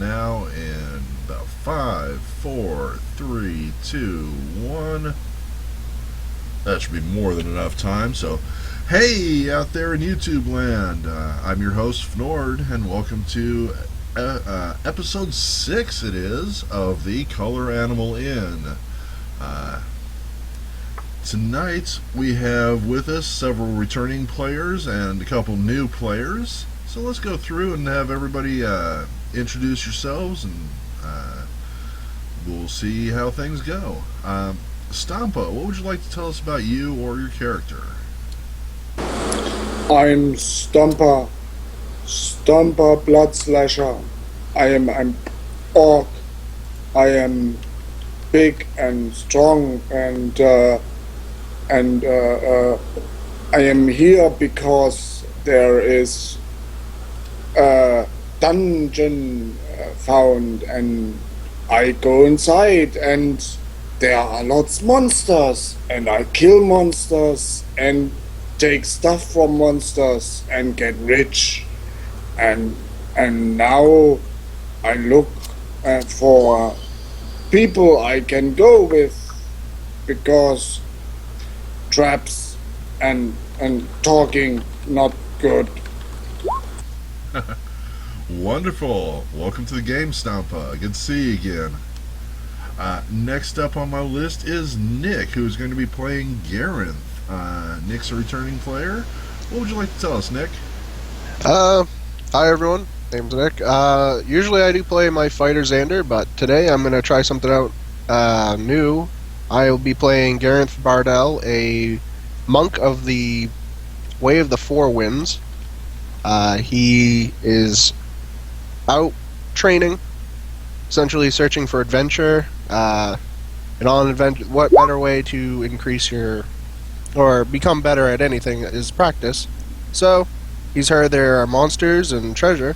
now in about 5, 4, 3, 2, 1. That should be more than enough time. So, hey, out there in YouTube land, I'm your host, Fnord, and welcome to episode 6, it is, of the Color Animal Inn. Tonight, we have with us several returning players and a couple new players. So let's go through and have everybody introduce yourselves, and we'll see how things go. Stampa, what would you like to tell us about you or your character? I'm Stomper Blood Slasher. I'm orc. I am big and strong, and I am here because there is a dungeon found, and I go inside, and there are lots of monsters, and I kill monsters and take stuff from monsters and get rich, and now I look for people I can go with, because traps and talking not good. Wonderful. Welcome to the game, Stampa. Good to see you again. Next up on my list is Nick, who's going to be playing Garenth. Nick's a returning player. What would you like to tell us, Nick? Hi everyone. Name's Nick. Usually I do play my fighter Xander, but today I'm going to try something out new. I will be playing Garenth Bardell, a monk of the Way of the Four Winds. He is out training, essentially searching for adventure. And on adventure, what better way to increase your or become better at anything is practice. So he's heard there are monsters and treasure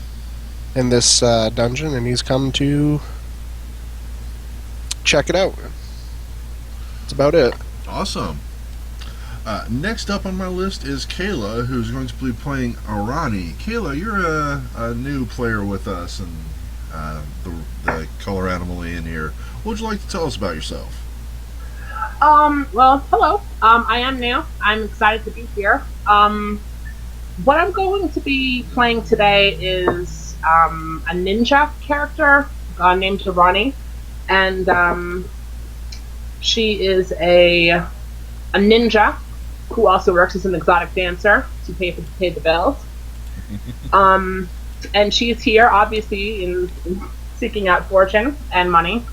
in this dungeon, and he's come to check it out. That's about it. Awesome. Next up on my list is Kayla, who's going to be playing Arani. Kayla, you're a new player with us and the Color Animal Inn here. What would you like to tell us about yourself? Well, hello. I am new. I'm excited to be here. What I'm going to be playing today is a ninja character named Arani, and she is a ninja who also works as an exotic dancer to pay the bills. And she's here, obviously, in seeking out fortune and money.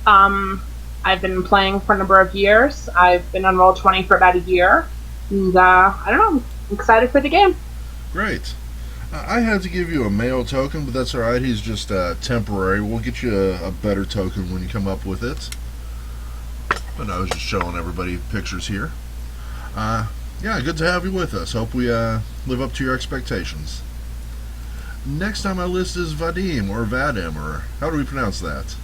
I've been playing for a number of years. I've been on Roll20 for about a year, and I don't know. I'm excited for the game. Great. I had to give you a male token, but that's alright. He's just temporary. We'll get you a better token when you come up with it. But I was just showing everybody pictures here. Yeah, good to have you with us. Hope we live up to your expectations. Next on my list is Vadim, or or how do we pronounce that?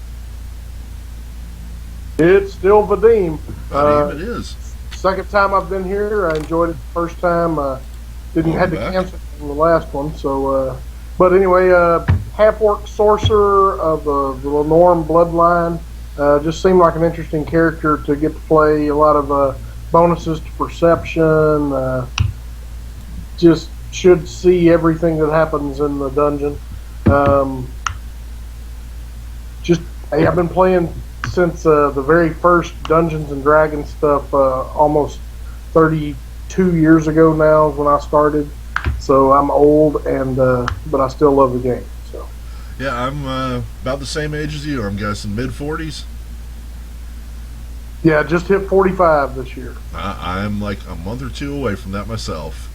It's still Vadim. Vadim it is. Second time I've been here. I enjoyed it the first time. Didn't have to cancel from the last one. So, but anyway, half-orc sorcerer of the Lenorm bloodline. Just seemed like an interesting character to get to play. A lot of bonuses to perception. Just should see everything that happens in the dungeon. Hey, I've been playing since the very first Dungeons and Dragons stuff, almost 32 years ago now is when I started. So I'm old, and but I still love the game. So yeah, I'm about the same age as you. I'm guessing mid-40s. Yeah, just hit 45 this year. I'm like a month or two away from that myself.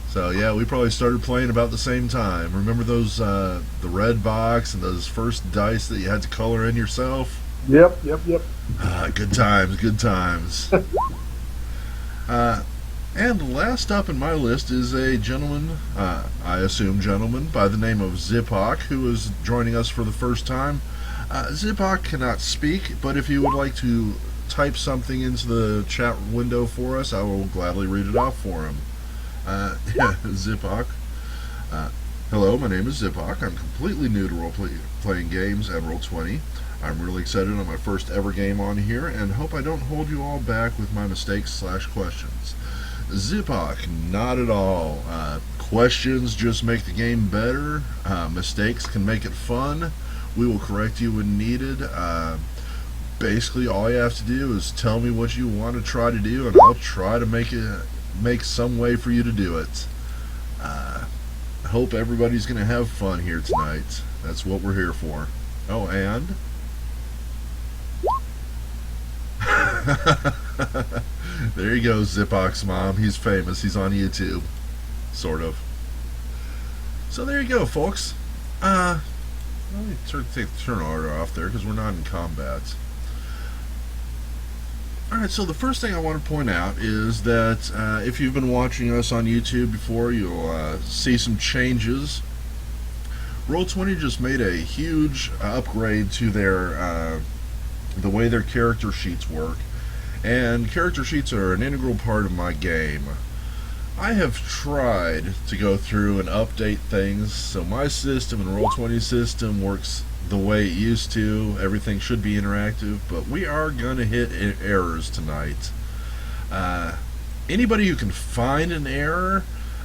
So yeah, we probably started playing about the same time. Remember those the red box and those first dice that you had to color in yourself? Yep. Good times, good times. And last up in my list is a gentleman, I assume gentleman, by the name of Zipok, who is joining us for the first time. Zipok cannot speak, but if you would like to type something into the chat window for us, I will gladly read it off for him. Zipok. Hello, my name is Zipak. I'm completely new to role-playing games and Roll20. I'm really excited on my first ever game on here, and hope I don't hold you all back with my mistakes/questions. Zipak, not at all. Questions just make the game better. Mistakes can make it fun. We will correct you when needed. Basically, all you have to do is tell me what you want to try to do, and I'll try to make some way for you to do it. Hope everybody's going to have fun here tonight. That's what we're here for. Oh, and there you go, Zipok's mom. He's famous. He's on YouTube. Sort of. So there you go, folks. Let me take the turn order off there because we're not in combat. Alright, so the first thing I want to point out is that if you've been watching us on YouTube before, you'll see some changes. Roll20 just made a huge upgrade to their the way their character sheets work, and character sheets are an integral part of my game. I have tried to go through and update things so my system and Roll20 system works the way it used to. Everything should be interactive, but we are going to hit errors tonight. Anybody who can find an error,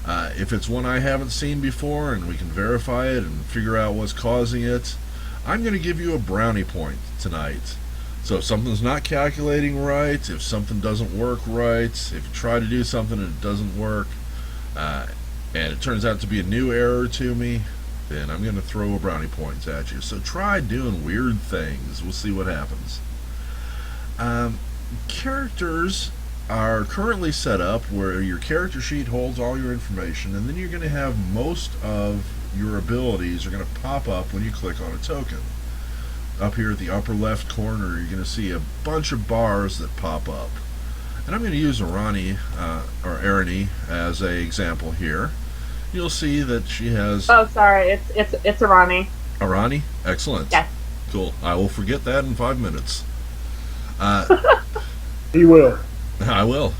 if it's one I haven't seen before and we can verify it and figure out what's causing it, I'm going to give you a brownie point tonight. So if something's not calculating right, if something doesn't work right, if you try to do something and it doesn't work, and it turns out to be a new error to me, then I'm going to throw a brownie points at you. So try doing weird things. We'll see what happens. Characters are currently set up where your character sheet holds all your information, and then you're going to have most of your abilities are going to pop up when you click on a token. Up here at the upper left corner, you're going to see a bunch of bars that pop up. And I'm going to use Arani, or Arani as an example here. You'll see that she has... Oh, sorry, it's Arani. Arani? Excellent. Yes. Cool. I will forget that in 5 minutes. He will. I will.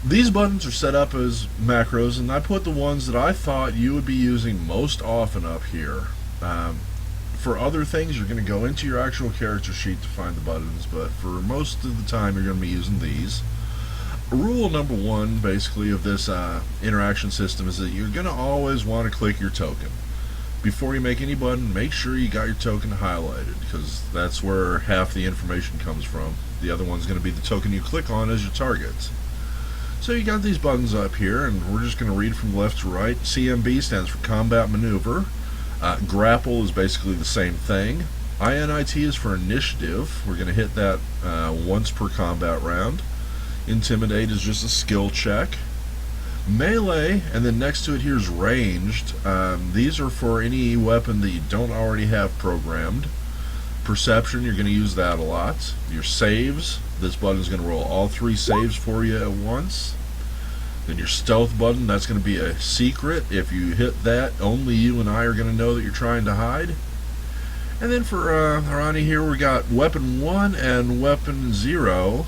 These buttons are set up as macros, and I put the ones that I thought you would be using most often up here. For other things, you're going to go into your actual character sheet to find the buttons, but for most of the time, you're going to be using these. Rule number one, basically, of this interaction system is that you're going to always want to click your token. Before you make any button, make sure you got your token highlighted, because that's where half the information comes from. The other one's going to be the token you click on as your target. So you got these buttons up here, and we're just going to read from left to right. CMB stands for Combat Maneuver. Grapple is basically the same thing. INIT is for Initiative. We're going to hit that once per combat round. Intimidate is just a skill check. Melee, and then next to it here is Ranged. These are for any weapon that you don't already have programmed. Perception, you're going to use that a lot. Your saves, this button is going to roll all 3 saves for you at once. Then your stealth button, that's going to be a secret. If you hit that, only you and I are going to know that you're trying to hide. And then for Arani here, we got Weapon 1 and Weapon 0,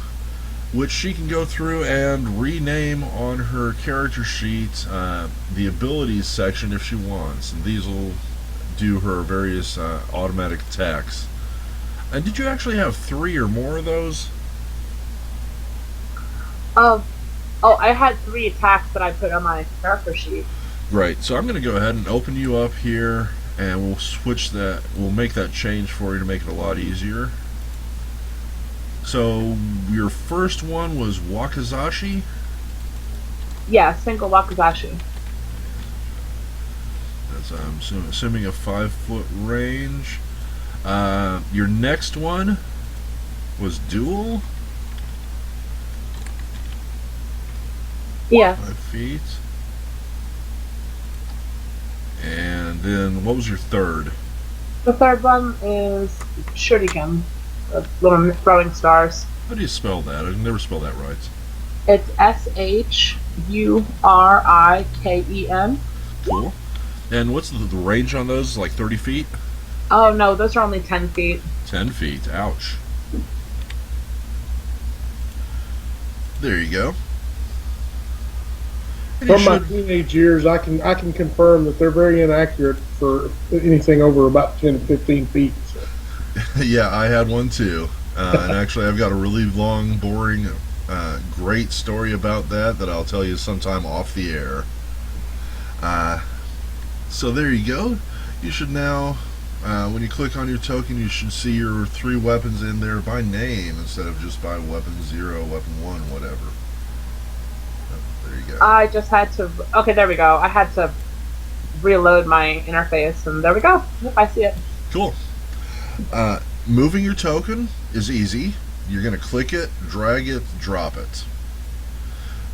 which she can go through and rename on her character sheet the abilities section if she wants. And these will do her various automatic attacks. And did you actually have 3 or more of those? Oh, I had 3 attacks that I put on my character sheet. Right, so I'm going to go ahead and open you up here, and we'll switch that, we'll make that change for you to make it a lot easier. So, your first one was Wakizashi? Yeah, single Wakizashi. That's, I'm assuming a 5-foot range. Your next one was Duel? Yeah. 5 feet. And then, what was your third? The third one is Shuriken, the little throwing stars. How do you spell that? I never spell that right. It's Shuriken. Cool. And what's the range on those? Like 30 feet? Oh no, those are only 10 feet. 10 feet. Ouch. There you go. And you From my should, teenage years, I can confirm that they're very inaccurate for anything over about 10 to 15 feet. So. yeah, I had one too. And actually, I've got a really long, boring, great story about that I'll tell you sometime off the air. Uh, so there you go. You should now, when you click on your token, you should see your 3 weapons in there by name instead of just by weapon 0, weapon 1, whatever. There you go. I just had to. Okay, there we go. I had to reload my interface, and there we go. Yep, I see it. Cool. Moving your token is easy. You're going to click it, drag it, drop it.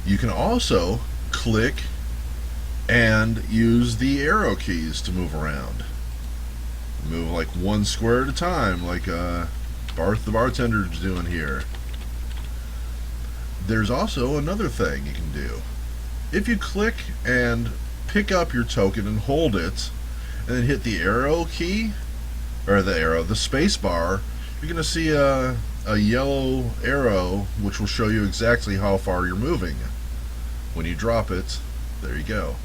You can also click and use the arrow keys to move around. Move like 1 square at a time, like Barth the bartender is doing here. There's also another thing you can do. If you click and pick up your token and hold it, and then hit the arrow key, or the space bar, you're going to see a yellow arrow which will show you exactly how far you're moving. When you drop it, there you go.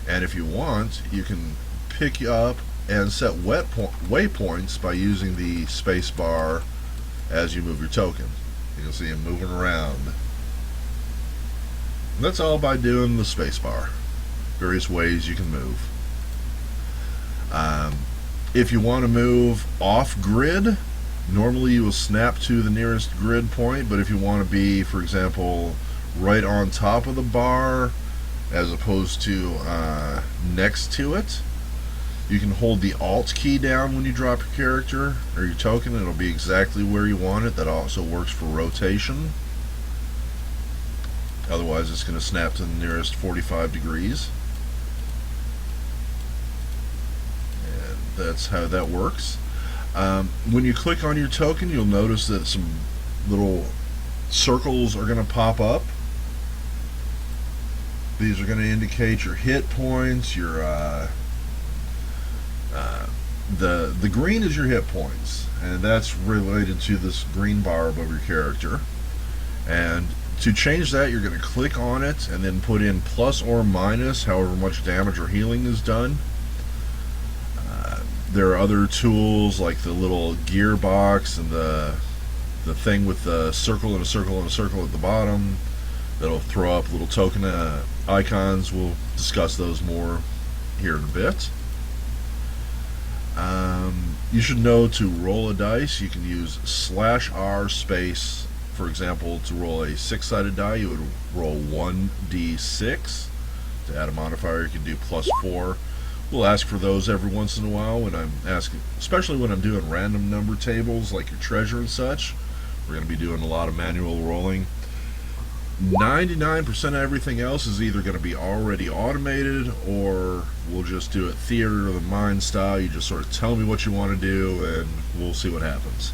And if you want, you can pick up and set waypoints by using the space bar as you move your token. You can see him moving around. And that's all by doing the space bar. Various ways you can move. If you want to move off grid, normally you will snap to the nearest grid point, but if you want to be, for example, right on top of the bar as opposed to next to it, you can hold the Alt key down when you drop your character or your token, and it'll be exactly where you want it. That also works for rotation. Otherwise, it's going to snap to the nearest 45 degrees. And that's how that works. When you click on your token, you'll notice that some little circles are going to pop up. These are going to indicate your hit points, your the green is your hit points, and that's related to this green bar above your character. And to change that, you're going to click on it and then put in plus or minus however much damage or healing is done. There are other tools like the little gearbox and the thing with the circle and a circle and a circle at the bottom that'll throw up little token icons. We'll discuss those more here in a bit. You should know to roll a dice. You can use /R space. For example, to roll a 6-sided die, you would roll 1d6. To add a modifier, you can do +4. We'll ask for those every once in a while when I'm asking, especially when I'm doing random number tables like your treasure and such. We're going to be doing a lot of manual rolling. 99% of everything else is either going to be already automated, or we'll just do it theater of the mind style. You just sort of tell me what you want to do and we'll see what happens.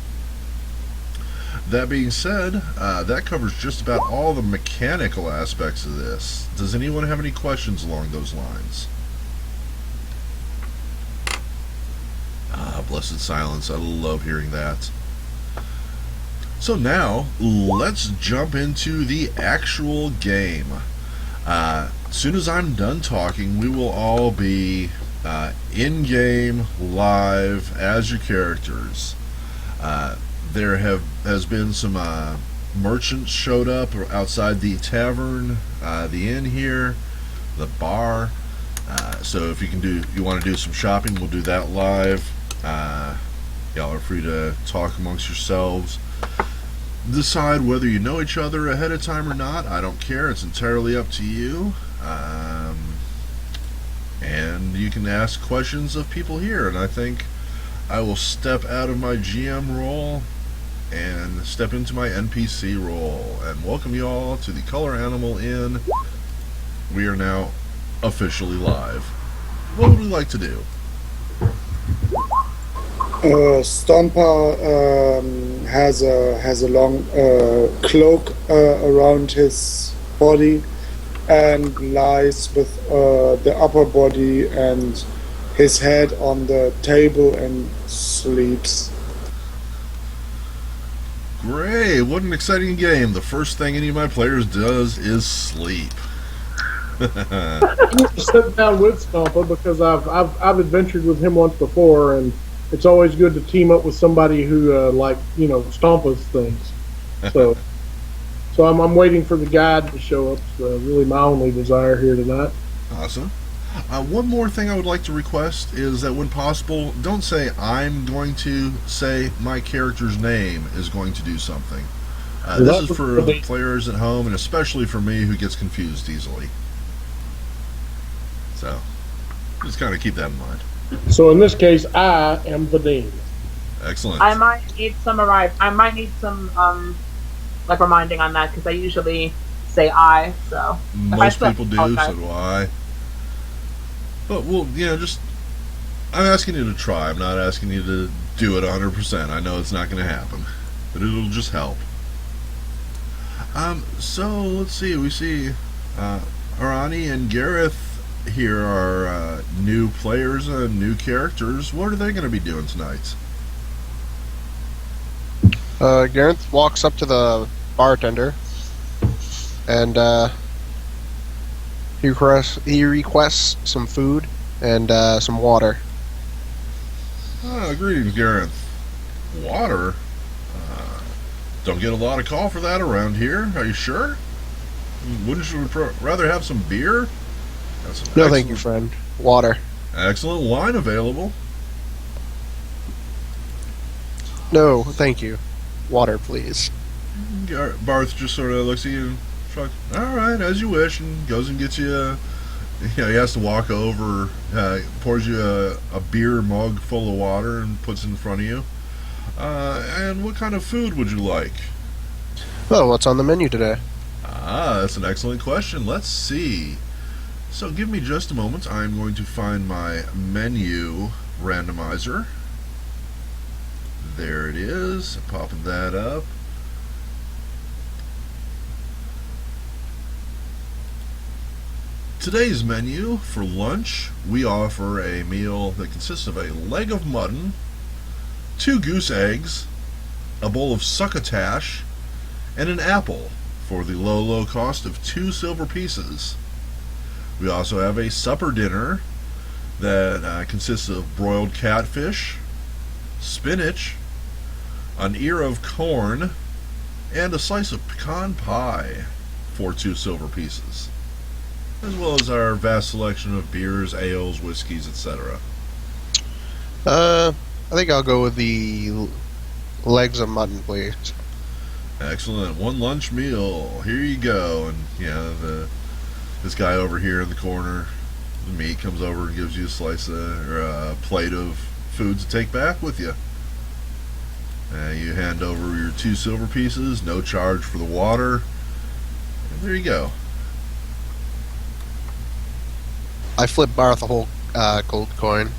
That being said, that covers just about all the mechanical aspects of this. Does anyone have any questions along those lines? Blessed silence. I love hearing that. So now, let's jump into the actual game. As soon as I'm done talking, we will all be in-game, live, as your characters. There has been some merchants showed up outside the tavern, the inn here, the bar. So if you want to do some shopping, we'll do that live. Y'all are free to talk amongst yourselves. Decide whether you know each other ahead of time or not. I don't care. It's entirely up to you. And you can ask questions of people here. And I think I will step out of my GM role and step into my NPC role and welcome you all to the Color Animal Inn. We are now officially live. What would we like to do? Stomper has a long cloak around his body and lies with the upper body and his head on the table and sleeps. Great! What an exciting game. The first thing any of my players does is sleep. I need to sit down with Stompa because I've adventured with him once before, and it's always good to team up with somebody who Stompa's things. So I'm waiting for the guide to show up. It's really my only desire here tonight. Awesome. One more thing I would like to request is that when possible, don't say I'm going to say my character's name is going to do something. This is for the players at home, and especially for me who gets confused easily. So, just kind of keep that in mind. So in this case, I am Vadim. Excellent. I might need some like reminding on that because I usually say I. So most people do. So do I. But just I'm asking you to try. I'm not asking you to do it 100%. I know it's not going to happen, but it'll just help. So let's see. We see Arani and Gareth here are new players and new characters. What are they going to be doing tonight? Gareth walks up to the bartender and he requests some food and some water. Greetings, Gareth. Water? Don't get a lot of call for that around here. Are you sure? Wouldn't you rather have some beer? No, thank you, friend. Water. Excellent wine available. No, thank you. Water, please. Barth just sort of looks at you and shrugs. All right, as you wish, and goes and gets you he has to walk over, pours you a beer mug full of water and puts it in front of you. And what kind of food would you like? Well, what's on the menu today? That's an excellent question. Let's see. So give me just a moment. I'm going to find my menu randomizer. There it is. Popping that up. Today's menu for lunch, we offer a meal that consists of a leg of mutton, 2 goose eggs, a bowl of succotash, and an apple for the low cost of 2 silver pieces. We also have a supper dinner that consists of broiled catfish, spinach, an ear of corn, and a slice of pecan pie for 2 silver pieces, as well as our vast selection of beers, ales, whiskeys, etc. I think I'll go with the legs of mutton, please. Excellent. 1 lunch meal. Here you go. And this guy over here in the corner, the meat, comes over and gives you a slice or a plate of food to take back with you. You hand over your 2 silver pieces, no charge for the water, and there you go. I flip Barth a whole gold coin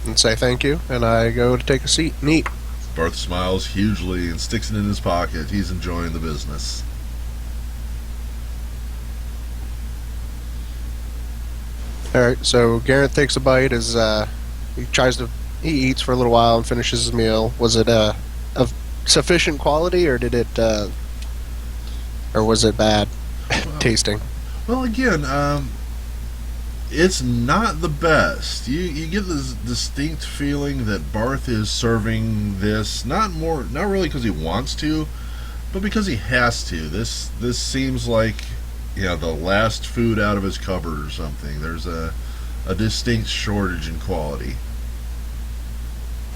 and say thank you, and I go to take a seat and eat. Barth smiles hugely and sticks it in his pocket. He's enjoying the business. Alright, so Gareth takes a bite as he eats for a little while and finishes his meal. Was it of sufficient quality, or did it or was it bad tasting? Well, again, it's not the best. You get this distinct feeling that Barth is serving this not really because he wants to, but because he has to. This seems like the last food out of his cupboard or something. There's a distinct shortage in quality.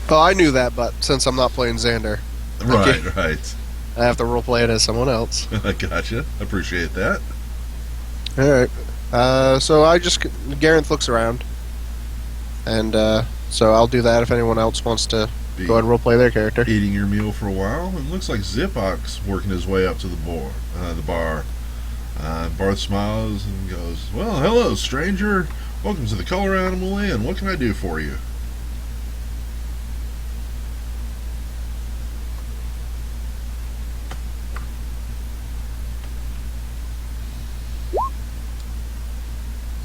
Oh, I knew that, but since I'm not playing Xander, Right. I have to roleplay it as someone else. I gotcha. Appreciate that. Alright. So Gareth looks around, and so I'll do that if anyone else wants to go ahead and roleplay their character. Eating your meal for a while, it looks like Zipok's working his way up to the bar. Barth smiles and goes, "Well, hello, stranger. Welcome to the Color Animal Inn. What can I do for you?"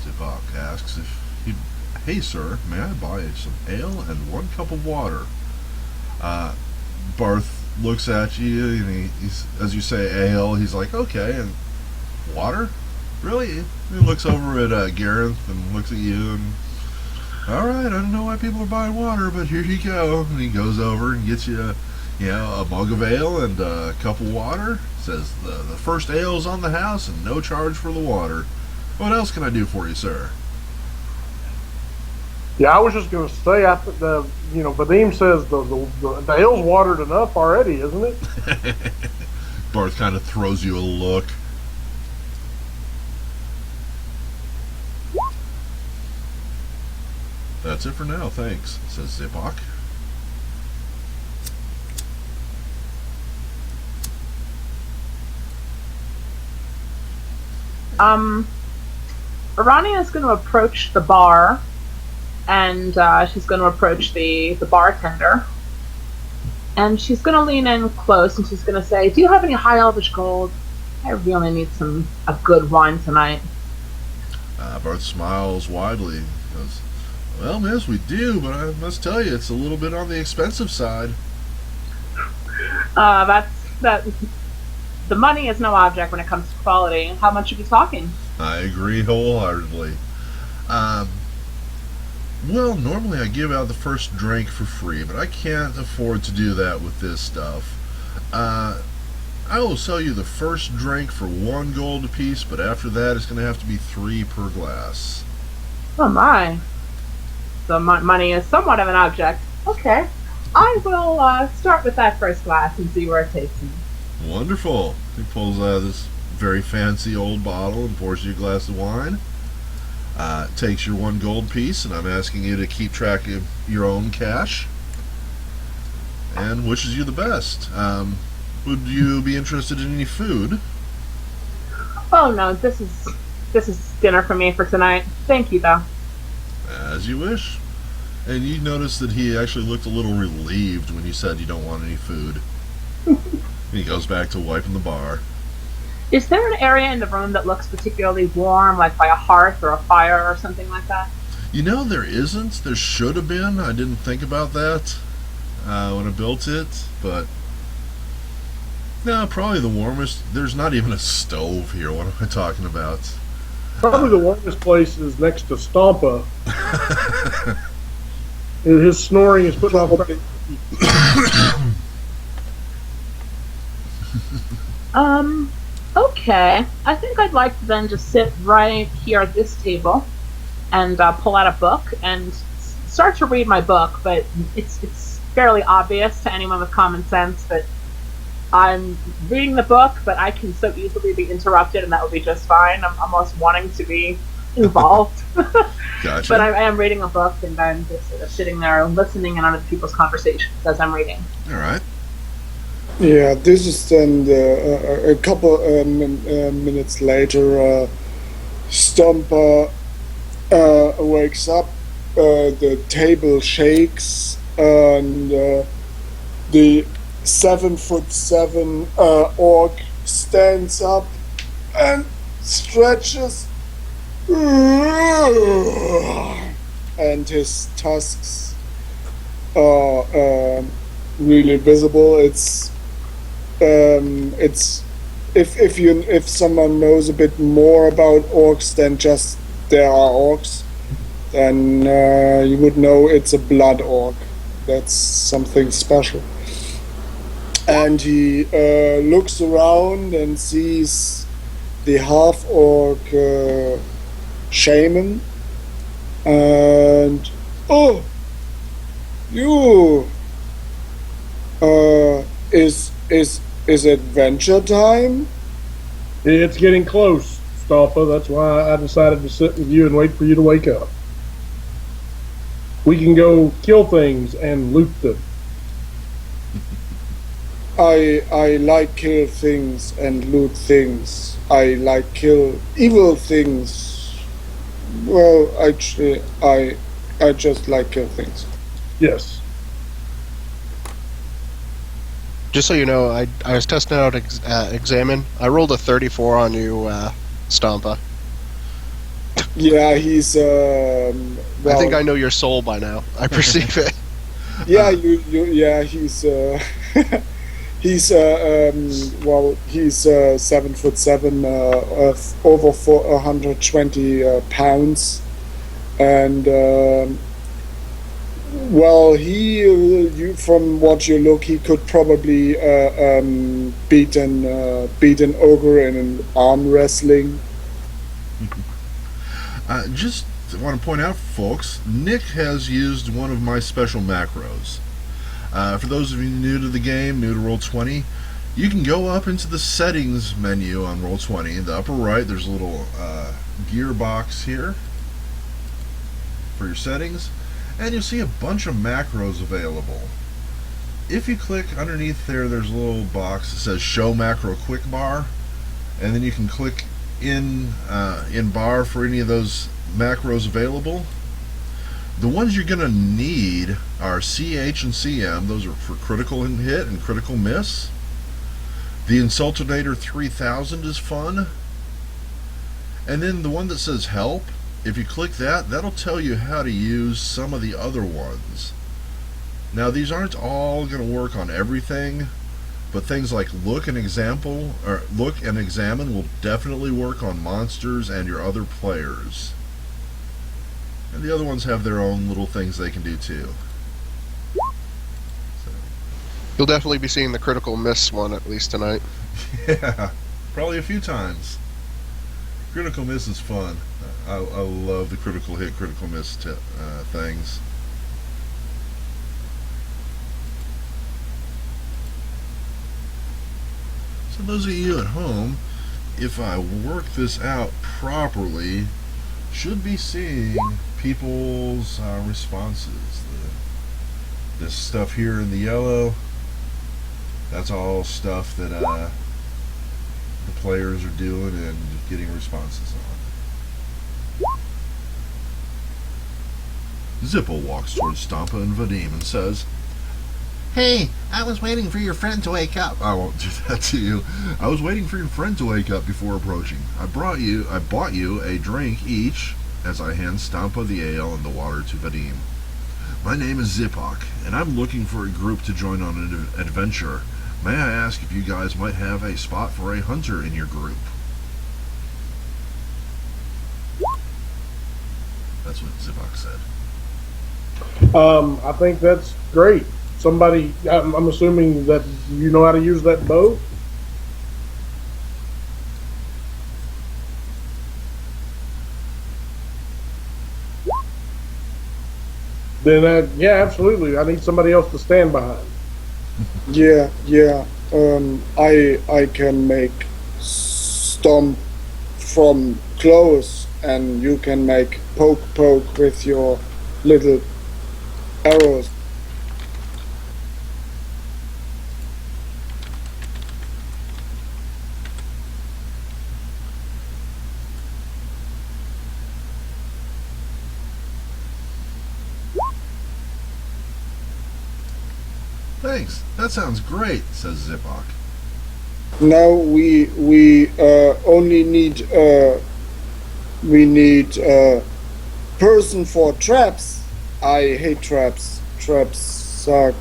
Zipok asks "Hey, sir, may I buy some ale and 1 cup of water?" Barth looks at you, and he's, as you say ale, he's like, "Okay, and water?" Really? He looks over at Gareth and looks at you and, all right, I don't know why people are buying water, but here you go. And he goes over and gets you, a mug of ale and a cup of water. Says the first ale is on the house and no charge for the water. What else can I do for you, sir? Yeah, I was just going to say, Vadim says the ale's watered enough already, isn't it? Barth kind of throws you a look. That's it for now, thanks, says Zipok. Arania is going to approach the bar, and she's going to approach the bartender, and she's going to lean in close, and she's going to say, "Do you have any high elvish gold? I really need a good wine tonight." Barth smiles widely. He goes, "Well, miss, we do, but I must tell you, it's a little bit on the expensive side." That. The money is no object when it comes to quality. How much are you talking? I agree wholeheartedly. Well, normally I give out the first drink for free, but I can't afford to do that with this stuff. I will sell you the first drink for 1 gold apiece, but after that it's going to have to be 3 per glass. Oh my. So money is somewhat of an object. Okay. I will start with that first glass and see where it takes me. Wonderful. He pulls out this very fancy old bottle and pours you a glass of wine. Takes your 1 gold piece, and I'm asking you to keep track of your own cash. And wishes you the best. Would you be interested in any food? Oh no, this is dinner for me for tonight. Thank you though. As you wish. And you notice that he actually looked a little relieved when you said you don't want any food. He goes back to wiping the bar. Is there an area in the room that looks particularly warm, like by a hearth or a fire or something like that? There isn't. There should have been. I didn't think about that when I built it, but no, probably the warmest. There's not even a stove here. What am I talking about? Probably the warmest place is next to Stompa. His snoring is putting off. Okay. I think I'd like to then just sit right here at this table and pull out a book and start to read my book, but it's fairly obvious to anyone with common sense that I'm reading the book, but I can so easily be interrupted, and that would be just fine. I'm almost wanting to be involved. Gotcha. But I am reading a book, and I'm just sort of sitting there listening in on other people's conversations as I'm reading. All right. Yeah, this is then a couple minutes later. Stomper wakes up. The table shakes, and the 7'7" orc stands up and stretches, and his tusks are really visible. If someone knows a bit more about orcs than just there are orcs, then you would know it's a blood orc. That's something special. And he looks around and sees the half-orc shaman, and you is adventure time? It's getting close, Stompa. That's why I decided to sit with you and wait for you to wake up. We can go kill things and loot them. I like kill things and loot things. I like kill evil things. Well, actually, I just like kill things. Yes. Just so you know, I was testing out Examine. I rolled a 34 on you, Stompa. Yeah, he's. I think I know your soul by now. I perceive it. Yeah, yeah, he's. He's he's 7'7", of over 120 pounds, and from what you look, he could probably beat an ogre in an arm wrestling. Just want to point out, folks, Nick has used one of my special macros. For those of you new to the game, new to Roll20, you can go up into the settings menu on Roll20. In the upper right, there's a little gear box here for your settings, and you'll see a bunch of macros available. If you click underneath there, there's a little box that says Show Macro Quick Bar, and then you can click in bar for any of those macros available. The ones you're going to need are CH and CM. Those are for critical hit and critical miss. The Insultinator 3000 is fun. And then the one that says Help, if you click that, that'll tell you how to use some of the other ones. Now, these aren't all going to work on everything, but things like Look and Examine will definitely work on monsters and your other players. And the other ones have their own little things they can do too. So. You'll definitely be seeing the critical miss one at least tonight. Yeah, probably a few times. Critical miss is fun. I love the critical hit, critical miss things. So those of you at home, if I work this out properly, should be seeing people's responses. This stuff here in the yellow, that's all stuff that the players are doing and getting responses on. Zippo walks towards Stampa and Vadim and says, "Hey, I was waiting for your friend to wake up." I won't do that to you. "I was waiting for your friend to wake up before approaching. I bought you a drink each," as I hand Stampa the ale and the water to Vadim. "My name is Zipok, and I'm looking for a group to join on an adventure. May I ask if you guys might have a spot for a hunter in your group?" That's what Zipok said. I think that's great. Somebody, I'm assuming that you know how to use that bow. Then, yeah, absolutely. I need somebody else to stand behind. Yeah. I can make stomp from close, and you can make poke with your little arrows. "Thanks, that sounds great," says Zipok. Now we only need person for traps. I hate traps. Traps suck.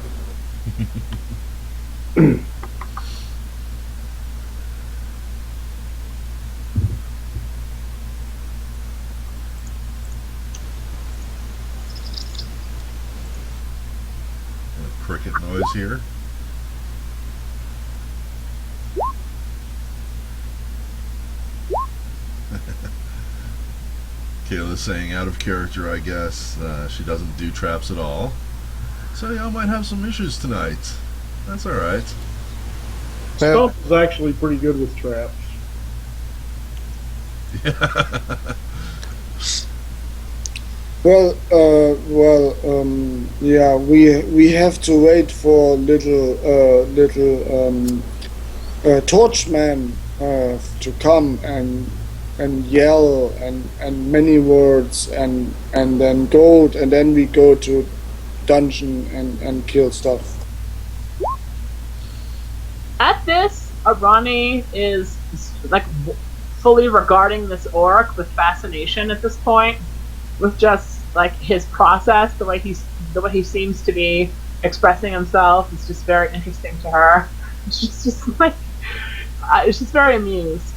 Cricket noise here. Kayla's saying out of character, I guess. She doesn't do traps at all. So y'all might have some issues tonight. That's alright. Stump is actually pretty good with traps. Yeah. We have to wait for little torchman to come and yell and many words and then gold, and then we go to dungeon and kill stuff. At this, Arani is like fully regarding this orc with fascination at this point, with just like his process, the way he seems to be expressing himself is just very interesting to her. She's just like, she's very amused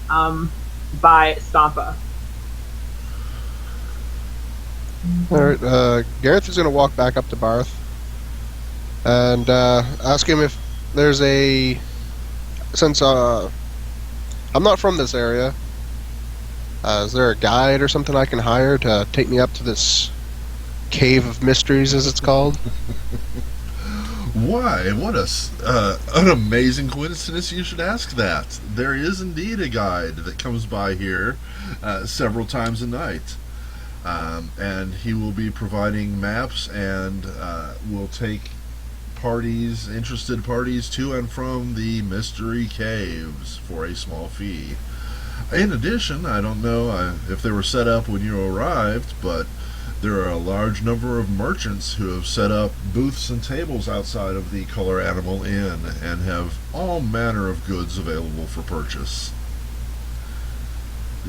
by Stampa. Alright, Gareth is going to walk back up to Barth and ask him if there's a... Since I'm not from this area, is there a guide or something I can hire to take me up to this cave of mysteries, as it's called? Why? What an amazing coincidence you should ask that. There is indeed a guide that comes by here several times a night. And he will be providing maps and will take interested parties to and from the mystery caves for a small fee. In addition, I don't know if they were set up when you arrived, but there are a large number of merchants who have set up booths and tables outside of the Color Animal Inn and have all manner of goods available for purchase.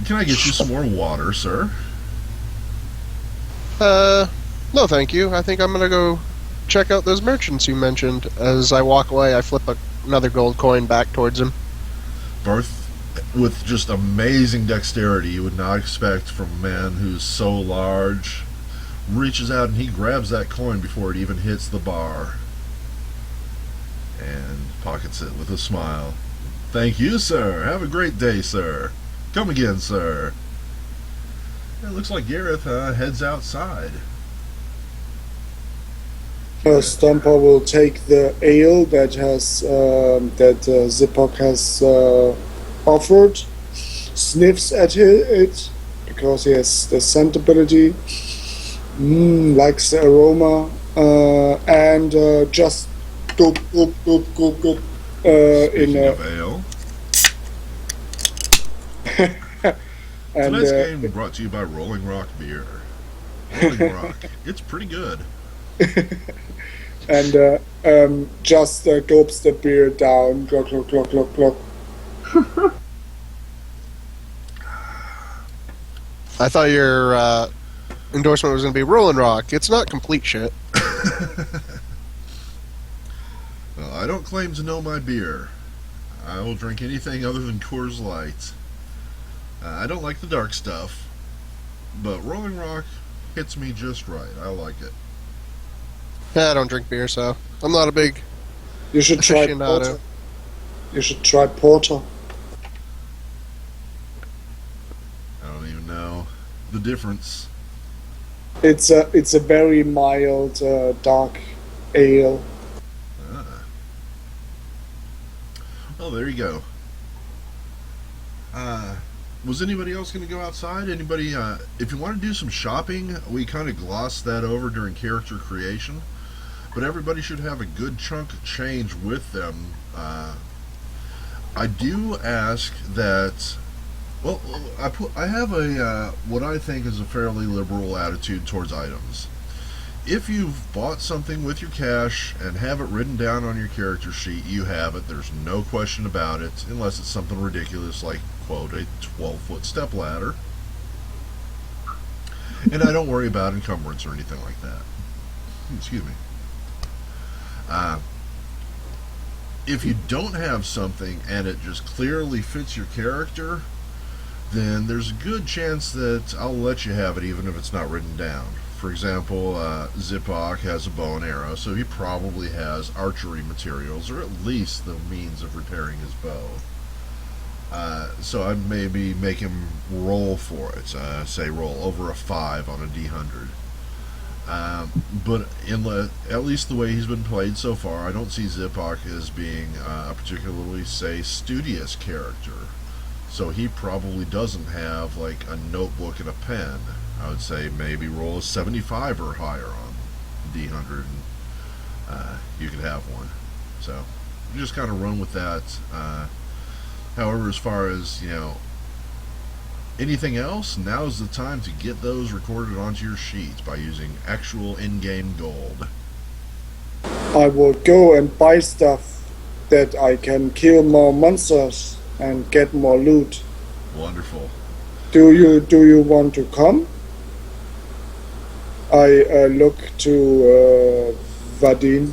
Can I get you some more water, sir? No thank you. I think I'm gonna go check out those merchants you mentioned. As I walk away, I flip another gold coin back towards him. Barth, with just amazing dexterity you would not expect from a man who's so large, reaches out and he grabs that coin before it even hits the bar. And pockets it with a smile. Thank you, sir. Have a great day, sir. Come again, sir. It looks like Gareth heads outside. Stomper will take the ale that Zipok has offered, sniffs at it because he has the scent ability, likes the aroma, and just goop in of ale. and Tonight's game brought to you by Rolling Rock Beer. Rolling Rock. It's pretty good. and just gulps the beer down. Glug, glug, glug, glug, glug. I thought your endorsement was going to be Rolling Rock. It's not complete shit. Well, I don't claim to know my beer. I will drink anything other than Coors Light. I don't like the dark stuff, but Rolling Rock hits me just right. I like it. Yeah, I don't drink beer, so I'm not a big You should try aficionado. porter. You should try porter. I don't even know the difference. It's a very mild dark ale. Oh, there you go. Was anybody else going to go outside? Anybody? If you want to do some shopping, we kind of glossed that over during character creation. But everybody should have a good chunk of change with them. I do ask that. Well, I have a what I think is a fairly liberal attitude towards items. If you've bought something with your cash and have it written down on your character sheet, you have it. There's no question about it, unless it's something ridiculous like, quote, a 12-foot step ladder. And I don't worry about encumbrance or anything like that. Excuse me. If you don't have something and it just clearly fits your character, then there's a good chance that I'll let you have it even if it's not written down. For example, Zipok has a bow and arrow, so he probably has archery materials, or at least the means of repairing his bow. So I'd maybe make him roll for it, say roll over a 5 on a D100. But at least the way he's been played so far, I don't see Zipok as being a particularly, say, studious character. So he probably doesn't have like a notebook and a pen. I would say maybe roll a 75 or higher on D100 and you could have one. So you just kind of run with that. However, as far as, anything else, now's the time to get those recorded onto your sheets by using actual in-game gold. I will go and buy stuff that I can kill more monsters and get more loot. Wonderful. Do you want to come? I look to Vadim.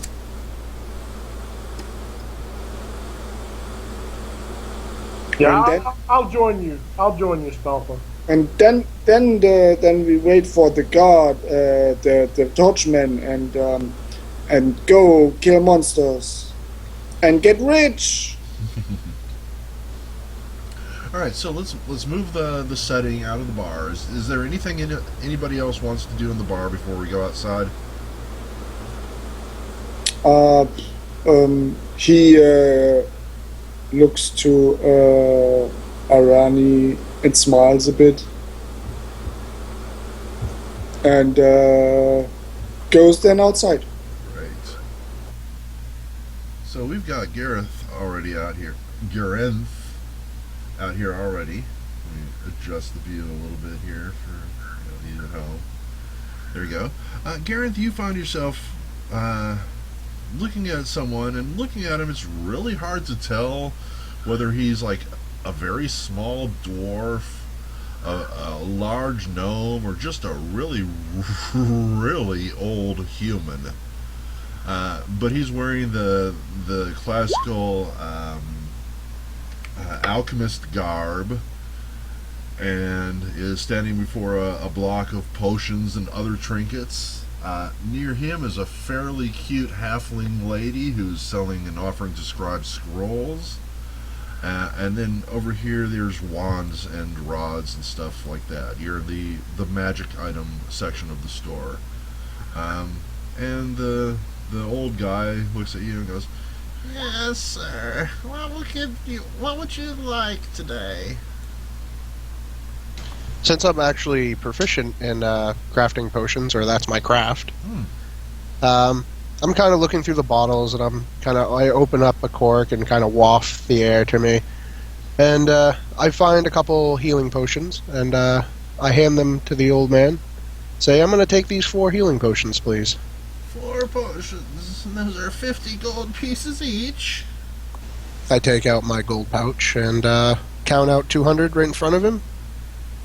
Yeah, And then I'll join you. I'll join you, Stomper. and then we wait for the guard, the torchman, and go kill monsters and get rich. All right, so let's move the setting out of the bar. Is there anything anybody else wants to do in the bar before we go outside? He looks to Arani and smiles a bit, and goes then outside. Great. So we've got Gareth already out here. Gareth out here already. Let me adjust the view a little bit here for you at home. There you go. Gareth, you find yourself looking at someone, and looking at him, it's really hard to tell whether he's like a very small dwarf, a large gnome, or just a really, really old human. But he's wearing the classical alchemist garb, and is standing before a block of potions and other trinkets. Near him is a fairly cute halfling lady who's selling and offering to scribe scrolls. And then over here there's wands and rods and stuff like that. You're the magic item section of the store. And the old guy looks at you and goes, "Yes, sir. What would you like today?" Since I'm actually proficient in crafting potions, or that's my craft, I'm kind of looking through the bottles, and I open up a cork and kind of waft the air to me, and I find a couple healing potions, and I hand them to the old man. Say, "I'm going to take these 4 healing potions, please." 4 potions, and those are 50 gold pieces each. I take out my gold pouch and count out 200 right in front of him,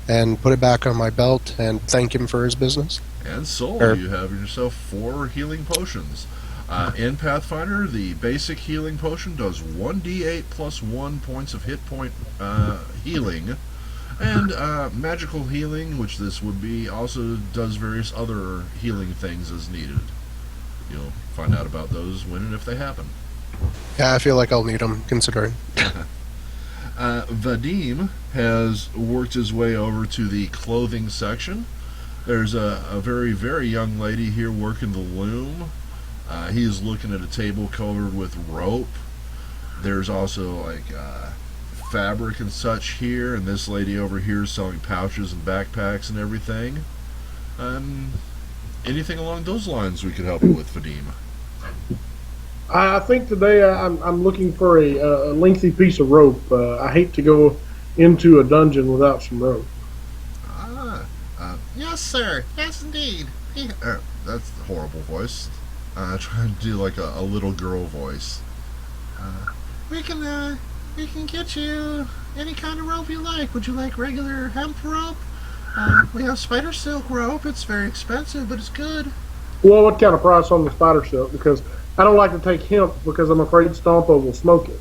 and put it back on my belt and thank him for his business. And sold. You have yourself 4 healing potions. In Pathfinder, the basic healing potion does 1d8 plus 1 points of hit point healing. And magical healing, which this would be, also does various other healing things as needed. You'll find out about those when and if they happen. Yeah, I feel like I'll need them, considering. Vadim has worked his way over to the clothing section. There's a very, very young lady here working the loom. He is looking at a table covered with rope. There's also like fabric and such here, and this lady over here is selling pouches and backpacks and everything. Anything along those lines we could help you with, Vadim? I think today I'm looking for a lengthy piece of rope. I hate to go into a dungeon without some rope. Yes, sir. Yes, indeed. That's a horrible voice. Trying to do like a little girl voice. We can get you any kind of rope you like. Would you like regular hemp rope? We have spider silk rope. It's very expensive, but it's good. Well, what kind of price on the spider silk? Because I don't like to take hemp because I'm afraid Stompo will smoke it.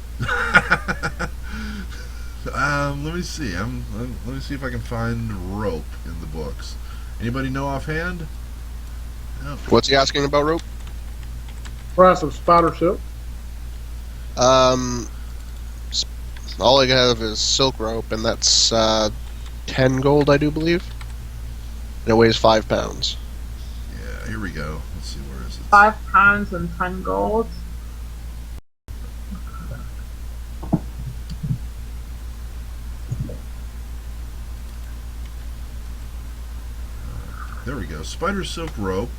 Let me see. Let me see if I can find rope in the books. Anybody know offhand? No. What's he asking about rope? Price of spider silk? All I have is silk rope, and that's 10 gold, I do believe. And it weighs 5 pounds. Yeah, here we go. Let's see, where is it? 5 pounds and 10 gold. There we go. Spider silk rope.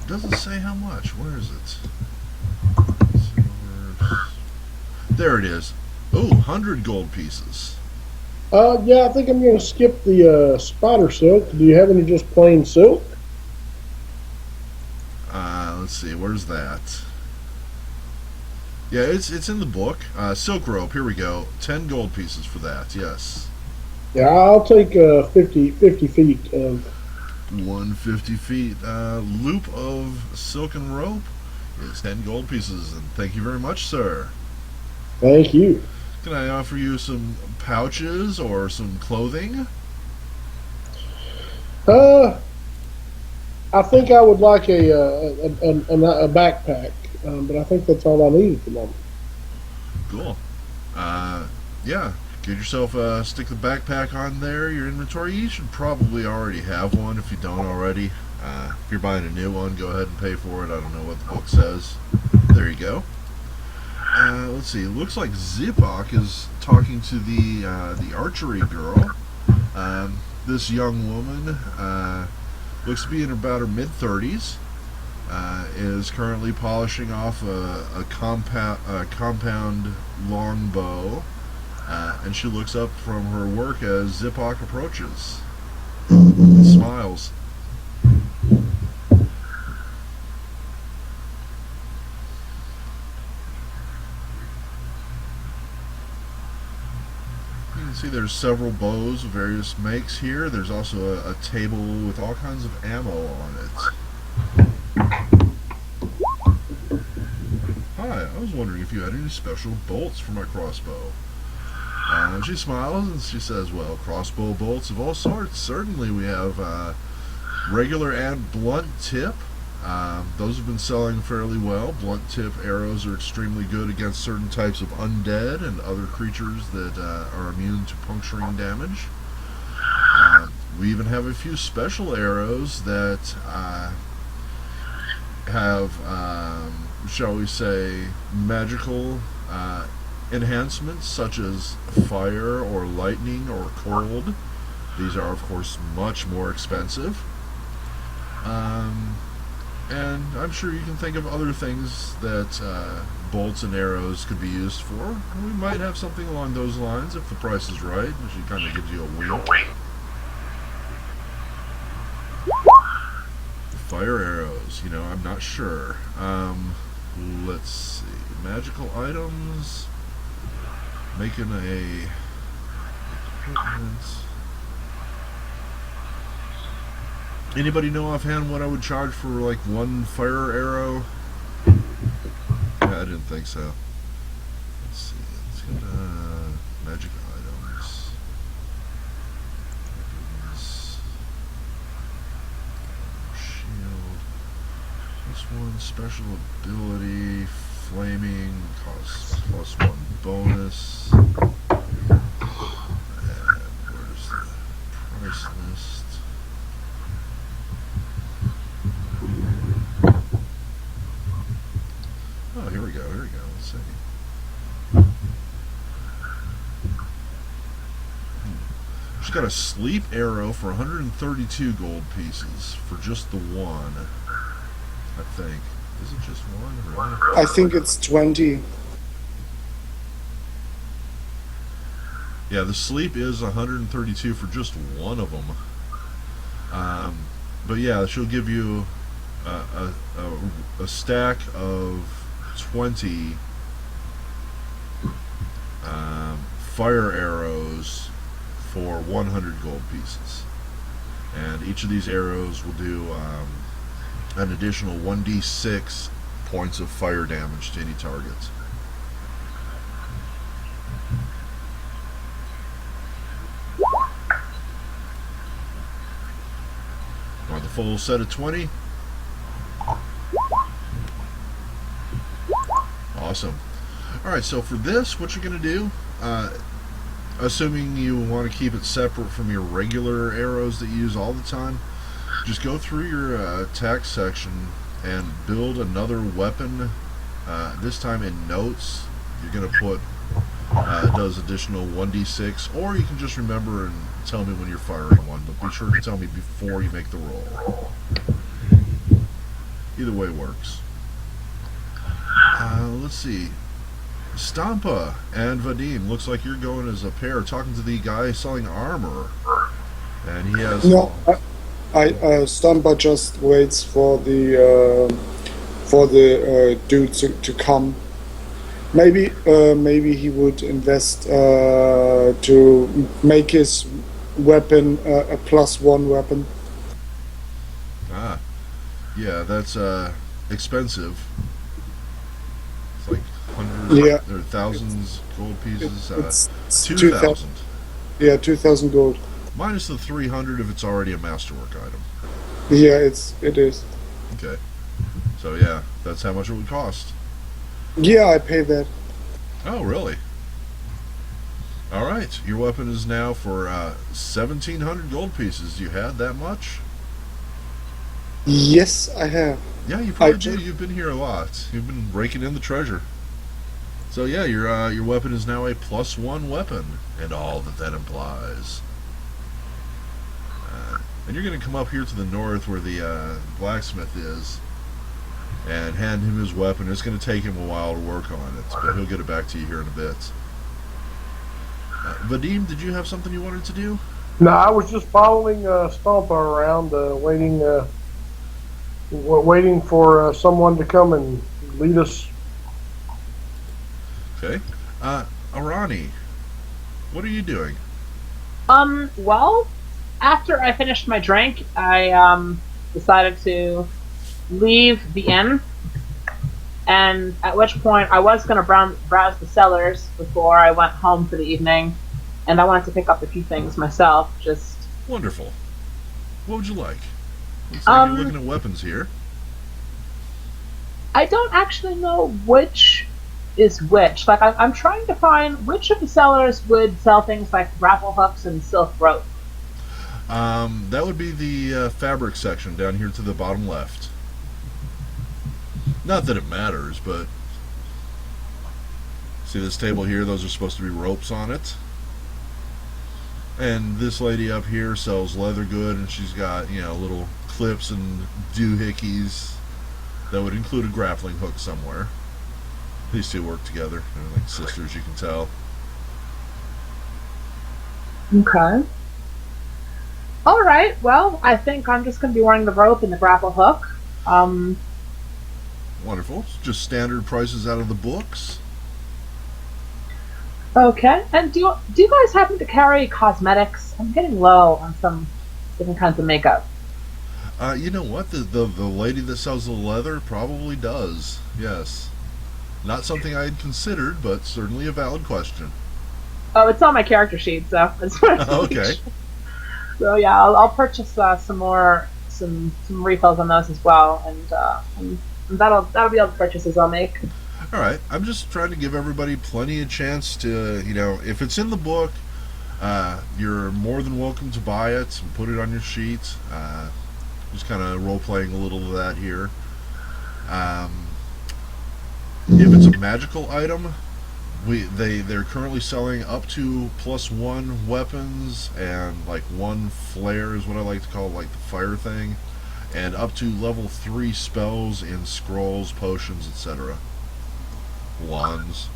Doesn't say how much. Where is it? There it is. Oh, 100 gold pieces. Yeah, I think I'm going to skip the spider silk. Do you have any just plain silk? Let's see. Where's that? Yeah, it's in the book. Silk rope. Here we go. 10 gold pieces for that. Yes. Yeah, I'll take 50 feet of... 150 feet. Loop of silken rope. is 10 gold pieces, and thank you very much, sir. Thank you. Can I offer you some pouches or some clothing? Uh, I think I would like a backpack, but I think that's all I need at the moment. Cool. Yeah, get yourself stick the backpack on there, your inventory. You should probably already have one if you don't already. If you're buying a new one, go ahead and pay for it. I don't know what the book says. There you go. Let's see. It looks like Zipok is talking to the archery girl. This young woman looks to be in about her mid-30s. Is currently polishing off a compound longbow, and she looks up from her work as Zipok approaches. And smiles. You can see there's several bows of various makes here. There's also a table with all kinds of ammo on it. Hi, I was wondering if you had any special bolts for my crossbow. And she smiles and she says, well, crossbow bolts of all sorts. Certainly we have regular and blunt tip. Those have been selling fairly well. Blunt tip arrows are extremely good against certain types of undead and other creatures that are immune to puncturing damage. We even have a few special arrows that have, shall we say, magical enhancements such as fire or lightning or cold. These are, of course, much more expensive. And I'm sure you can think of other things that bolts and arrows could be used for. We might have something along those lines if the price is right. She kind of gives you a wink. Fire arrows, I'm not sure. Let's see. Magical items. Making a equipment. Anybody know offhand what I would charge for like one fire arrow? Yeah, I didn't think so. Let's see. Let's get magic items. Shield. This one special ability. Flaming costs +1 bonus. And where's the price list? Oh, here we go. Let's see. She's got a sleep arrow for 132 gold pieces for just the one. I think. Is it just one? Really? I think it's 20. Yeah, the sleep is 132 for just one of them. But yeah, she'll give you a stack of 20 fire arrows for 100 gold pieces. And each of these arrows will do an additional 1d6 points of fire damage to any target. Want the full set of 20? Awesome. Alright, so for this, what you're going to do, assuming you want to keep it separate from your regular arrows that you use all the time, just go through your attack section and build another weapon. This time in notes, you're going to put does additional 1d6, or you can just remember and tell me when you're firing one, but be sure to tell me before you make the roll. Either way works. Let's see. Stampa and Vadim, looks like you're going as a pair, talking to the guy selling armor. And he has... No, Stampa just waits for the dude to come. Maybe he would invest to make his weapon a +1 weapon. Ah, yeah, that's expensive. hundred Yeah, or thousands gold pieces. it's 2,000 Yeah, 2,000 gold. minus the 300 if it's already a masterwork item. Yeah, it is. Okay, so yeah, that's how much it would cost. Yeah, I pay that. Oh, really? All right, your weapon is now for 1,700 gold pieces. You had that much? Yes, I have. Yeah, you I probably do. ju- You've been here a lot. You've been raking in the treasure. So yeah, your weapon is now a +1 weapon, and all that implies. And you're going to come up here to the north where the blacksmith is, and hand him his weapon. It's going to take him a while to work on it, but he'll get it back to you here in a bit. Vadim, did you have something you wanted to do? No, I was just following Stomper around, waiting for someone to come and lead us. Okay. Arani, what are you doing? Well, after I finished my drink, I decided to leave the inn, and at which point I was going to browse the cellars before I went home for the evening, and I wanted to pick up a few things myself. Just Wonderful. What would you like? Looks like you're looking at weapons here. I don't actually know which is which. Like I'm trying to find which of the sellers would sell things like grapple hooks and silk rope. That would be the fabric section down here to the bottom left. Not that it matters, but see this table here? Those are supposed to be ropes on it. And this lady up here sells leather good, and she's got, little clips and doohickeys that would include a grappling hook somewhere. These two work together. They're like sisters, you can tell. Okay. All right. Well, I think I'm just going to be wearing the rope and the grapple hook. Wonderful. Just standard prices out of the books. Okay. And do you guys happen to carry cosmetics? I'm getting low on some different kinds of makeup. You know what? The lady that sells the leather probably does. Yes. Not something I had considered, but certainly a valid question. Oh, it's on my character sheet, so I just wanted to Okay. So yeah, I'll purchase some refills on those as well, and that'll be all the purchases I'll make. All right. I'm just trying to give everybody plenty of chance to, if it's in the book, you're more than welcome to buy it and put it on your sheet. Just kind of role-playing a little of that here. If it's a magical item, they're currently selling up to +1 weapons and like 1 flare is what I like to call like the fire thing, and up to level 3 spells in scrolls, potions, etc. Wands.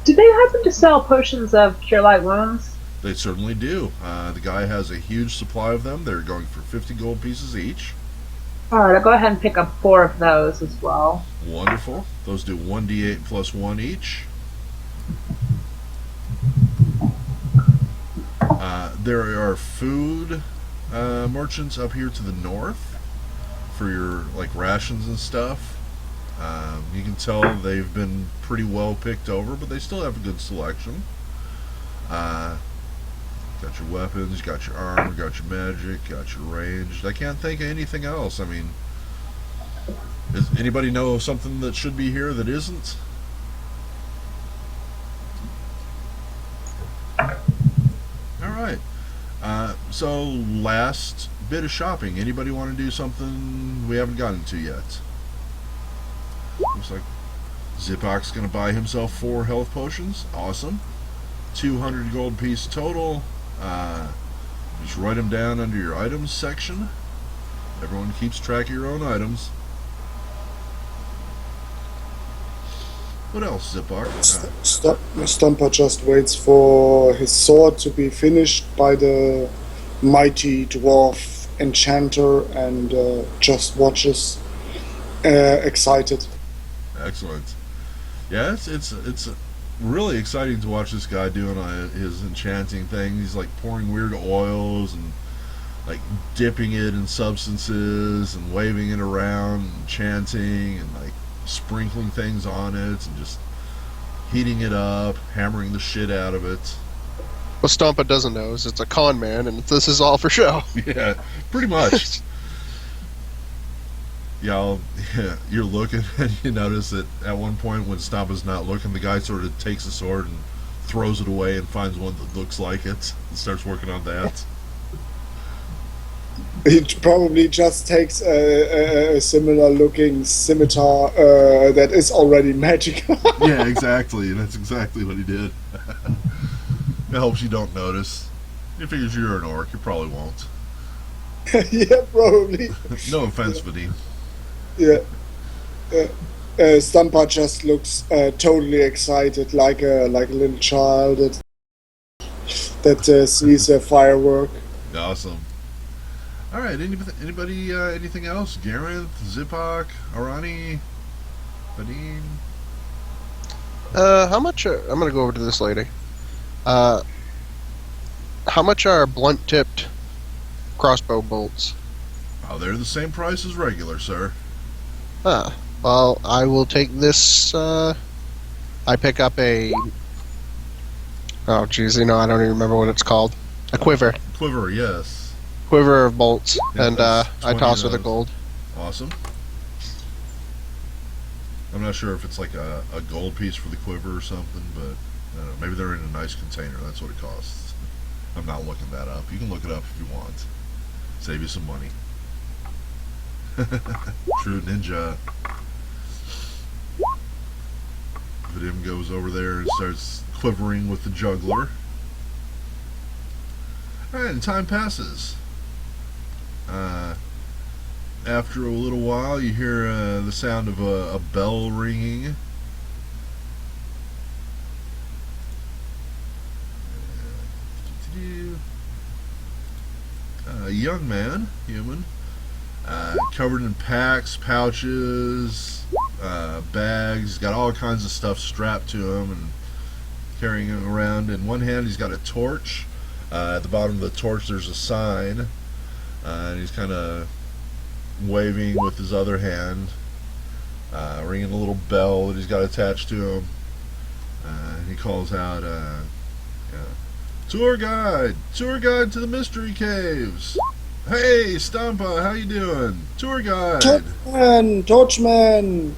Do they happen to sell potions of cure light wounds? They certainly do. The guy has a huge supply of them. They're going for 50 gold pieces each. Alright, I'll go ahead and pick up 4 of those as well. Wonderful. Those do 1d8 + 1 each. There are food merchants up here to the north for your like rations and stuff. You can tell they've been pretty well picked over, but they still have a good selection. Got your weapons, got your armor, got your magic, got your ranged. I can't think of anything else. I mean, does anybody know of something that should be here that isn't? Alright. So, last bit of shopping. Anybody want to do something we haven't gotten to yet? Looks like Zipok's going to buy himself 4 health potions. Awesome. 200 gold piece total. Just write them down under your items section. Everyone keeps track of your own items. What else, Zipok? Stomper just waits for his sword to be finished by the mighty dwarf enchanter and just watches excited. Excellent. Yeah, it's really exciting to watch this guy doing his enchanting thing. He's like pouring weird oils and like dipping it in substances and waving it around and chanting and like sprinkling things on it and just heating it up, hammering the shit out of it. What Stompa doesn't know is it's a con man, and this is all for show. Yeah, pretty much. Yeah, you're looking and you notice that at one point when Stampa's not looking, the guy sort of takes a sword and throws it away and finds one that looks like it and starts working on that. He probably just takes a similar looking scimitar that is already magical. Yeah, exactly. That's exactly what he did. It helps you don't notice. He figures you're an orc. You probably won't. Yeah, probably. No offense, Vadim. Yeah. Stampa just looks totally excited, like a little child that sees a firework. Awesome. All right. Anybody? Anything else? Gareth, Zipak, Arani, Vadim. How much? I'm gonna go over to this lady. How much are blunt-tipped crossbow bolts? Oh, they're the same price as regular, sir. Ah, well, I will take this. I pick up a. Oh, geez, I don't even remember what it's called. A quiver. Quiver, yes. Quiver of bolts, Yeah, and that's I 20 toss her of the those. gold. Awesome. I'm not sure if it's like a gold piece for the quiver or something, but I don't know, maybe they're in a nice container. That's what it costs. I'm not looking that up. You can look it up if you want. Save you some money. True ninja. Vadim goes over there and starts quivering with the juggler. Alright, and time passes. After a little while, you hear the sound of a bell ringing. A young man, human, covered in packs, pouches, bags, got all kinds of stuff strapped to him and carrying it around. In one hand, he's got a torch. At the bottom of the torch, there's a sign, and he's kind of waving with his other hand, ringing a little bell that he's got attached to him. He calls out, tour guide to the mystery caves. Hey, Stampa, how you doing? Tour guide. Torchman.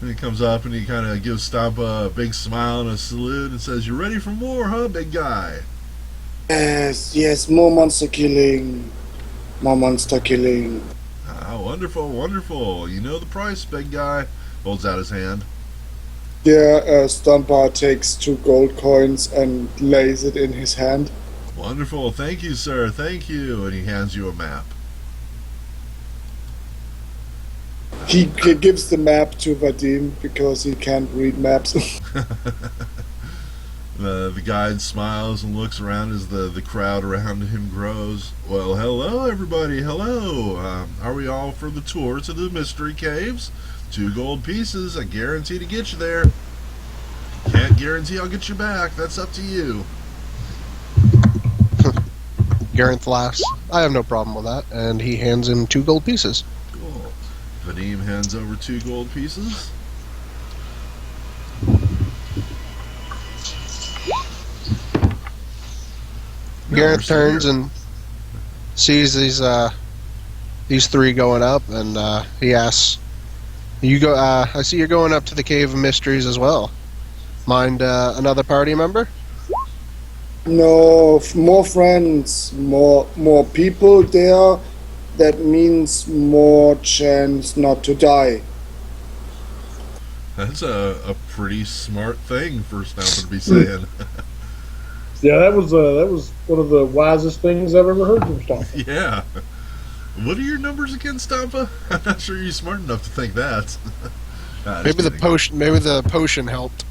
And he comes up and he kind of gives Stampa a big smile and a salute and says, "You ready for more, huh, big guy?" Yes, more monster killing. Ah, wonderful, wonderful. You know the price, big guy. Holds out his hand. Yeah, Stampa takes 2 gold coins and lays it in his hand. Wonderful. Thank you, sir. Thank you. And he hands you a map. He gives the map to Vadim because he can't read maps. The guide smiles and looks around as the crowd around him grows. Well, hello, everybody. Hello. Are we all for the tour to the mystery caves? 2 gold pieces. I guarantee to get you there. Can't guarantee I'll get you back. That's up to you. Gareth laughs. I have no problem with that, and he hands him 2 gold pieces. Cool. Vadim hands over 2 gold pieces. No, we're Gareth still turns here. and sees these 3 going up, and he asks, "You go? I see you're going up to the Cave of Mysteries as well. Mind another party member?" No, more friends, more people there. That means more chance not to die. That's a pretty smart thing for Stampa to be saying. Yeah, that was one of the wisest things I've ever heard from Stompa. Yeah. What are your numbers again, Stampa? I'm not sure you're smart enough to think that. Nah, just Maybe the kidding. potion. Maybe the potion helped.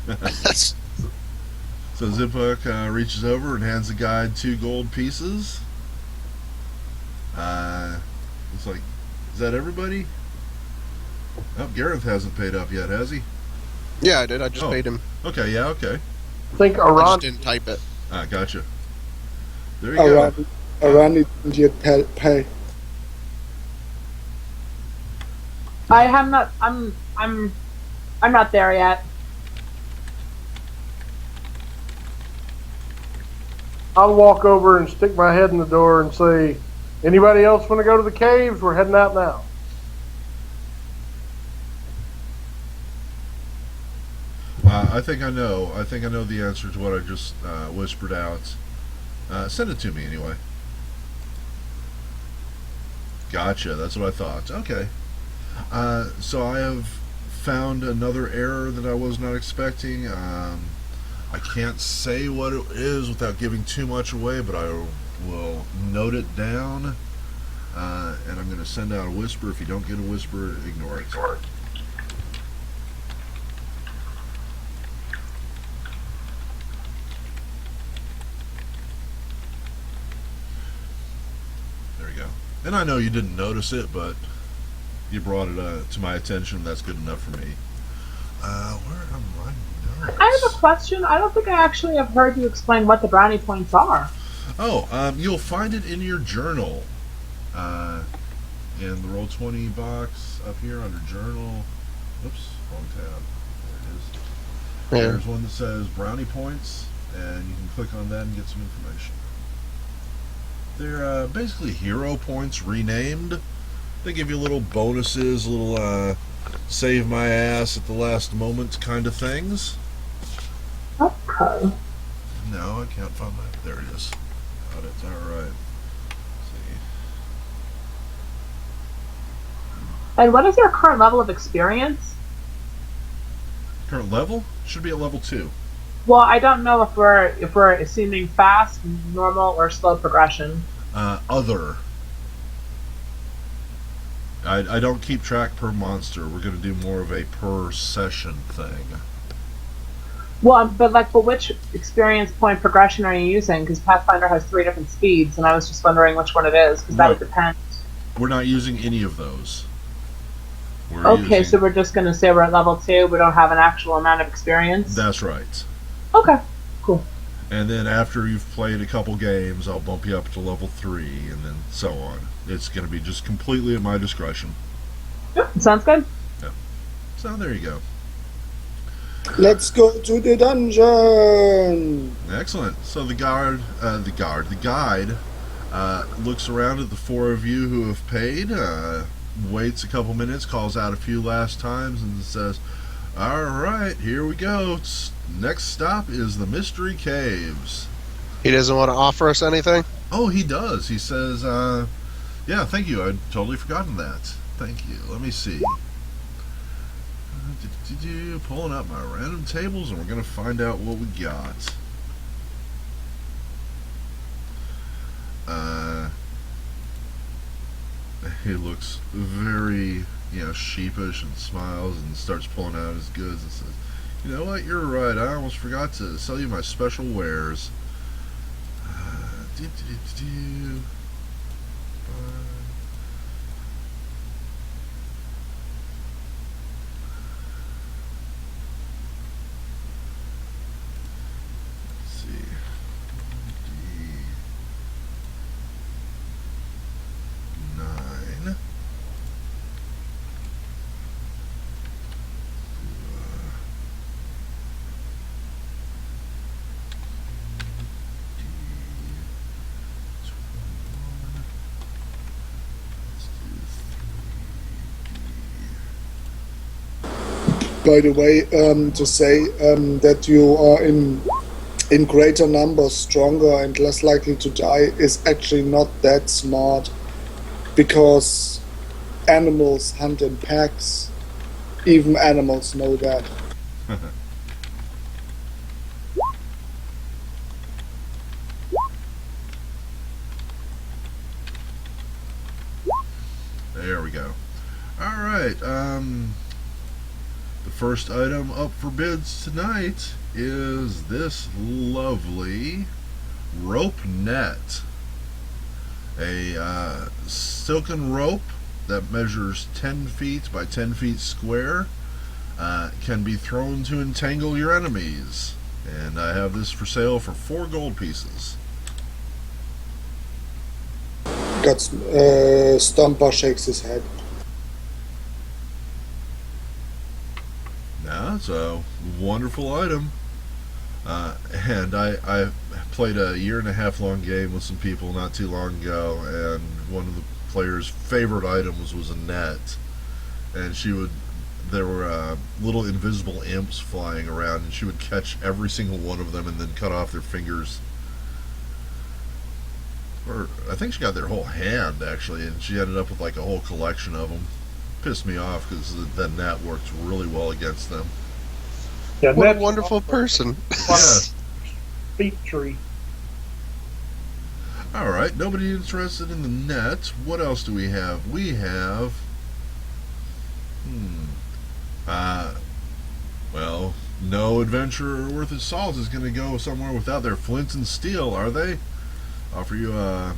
So Ziphook reaches over and hands the guide 2 gold pieces. Looks like, is that everybody? Oh, Gareth hasn't paid up yet, has he? Yeah, I did. I just Oh. paid him. Okay, yeah, okay. I think I just Iran. didn't type it. Gotcha. There you go. Arani didn't yet pay. I have not. I'm not there yet. I'll walk over and stick my head in the door and say, "Anybody else want to go to the caves? We're heading out now." I think I know. I think I know the answer to what I just whispered out. Send it to me anyway. Gotcha. That's what I thought. Okay. So I have found another error that I was not expecting. I can't say what it is without giving too much away, but I will note it down. And I'm going to send out a whisper. If you don't get a whisper, ignore it. There we go. And I know you didn't notice it, but you brought it to my attention. That's good enough for me. Where am I? I have a question. I don't think I actually have heard you explain what the brownie points are. Oh, you'll find it in your journal. In the Roll20 box up here under journal. Oops, wrong tab. There it is. Yeah. There's one that says brownie points, and you can click on that and get some information. They're basically hero points renamed. They give you little bonuses, little save my ass at the last moment kind of things. Okay. No, I can't find that. There it is. Got it. Alright. See. And what is your current level of experience? Current level? Should be at level 2. Well, I don't know if we're assuming fast, normal, or slow progression. Other. I don't keep track per monster. We're going to do more of a per session thing. Well, but which experience point progression are you using? Because Pathfinder has 3 different speeds, and I was just wondering which one it is, because that would depend. We're not using any of those. Okay, so we're just going to say we're at level 2. We don't have an actual amount of experience. That's right. Okay, cool. And then after you've played a couple games, I'll bump you up to level 3, and then so on. It's going to be just completely at my discretion. Yep, sounds good. Yeah. So there you go. Let's go to the dungeon. Excellent. So the guide looks around at the 4 of you who have paid, waits a couple minutes, calls out a few last times, and says, "All right, here we go. Next stop is the Mystery Caves." He doesn't want to offer us anything? Oh, he does. He says, yeah, thank you. I'd totally forgotten that. Thank you. Let me see. Pulling up my random tables, and we're going to find out what we got. He looks very, sheepish and smiles and starts pulling out his goods and says, "You know what? You're right. I almost forgot to sell you my special wares. Let's see. D9. By the way, to say that you are in greater numbers, stronger and less likely to die is actually not that smart, because animals hunt in packs. Even animals know that. There we go. Alright, the first item up for bids tonight is this lovely rope net. A silken rope that measures 10 feet by 10 feet square, can be thrown to entangle your enemies. And I have this for sale for 4 gold pieces. Stumper shakes his head. It's a wonderful item. And I played a 1.5 year long game with some people not too long ago, and one of the players' favorite items was a net. And there were little invisible imps flying around, and she would catch every single one of them and then cut off their fingers. Or I think she got their whole hand, actually, and she ended up with like a whole collection of them. Pissed me off because the net worked really well against them. Yeah, What a that's wonderful person. Yeah. Feet tree. Alright, nobody interested in the net. What else do we have? We have... well, no adventurer worth his salt is going to go somewhere without their flint and steel, are they? Offer you a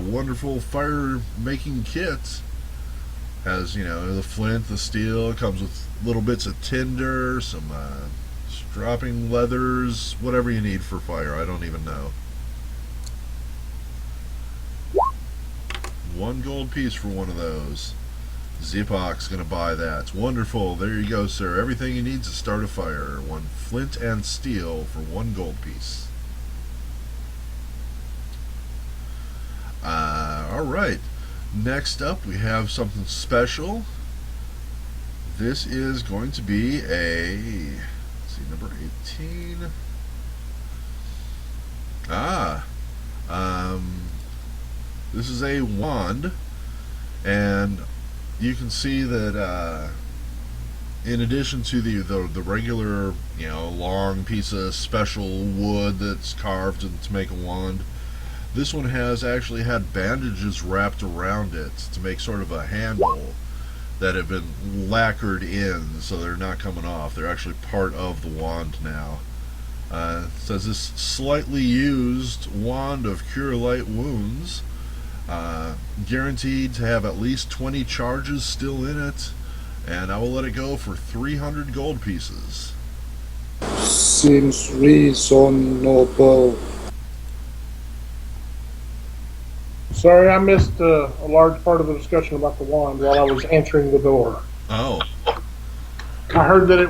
wonderful fire-making kit. Has, the flint, the steel, comes with little bits of tinder, some stropping leathers, whatever you need for fire. I don't even know. 1 gold piece for one of those. Zipok's gonna buy that. Wonderful. There you go, sir. Everything you need to start a fire. 1 flint and steel for 1 gold piece. Alright. Next up, we have something special. This is going to be let's see, number 18. This is a wand, and you can see that in addition to the regular, long piece of special wood that's carved to make a wand, this one has actually had bandages wrapped around it to make sort of a handle that have been lacquered in, so they're not coming off. They're actually part of the wand now. It says this slightly used wand of cure light wounds, guaranteed to have at least 20 charges still in it, and I will let it go for 300 gold pieces. Seems reasonable. Sorry, I missed a large part of the discussion about the wand while I was answering the door. Oh. I heard that it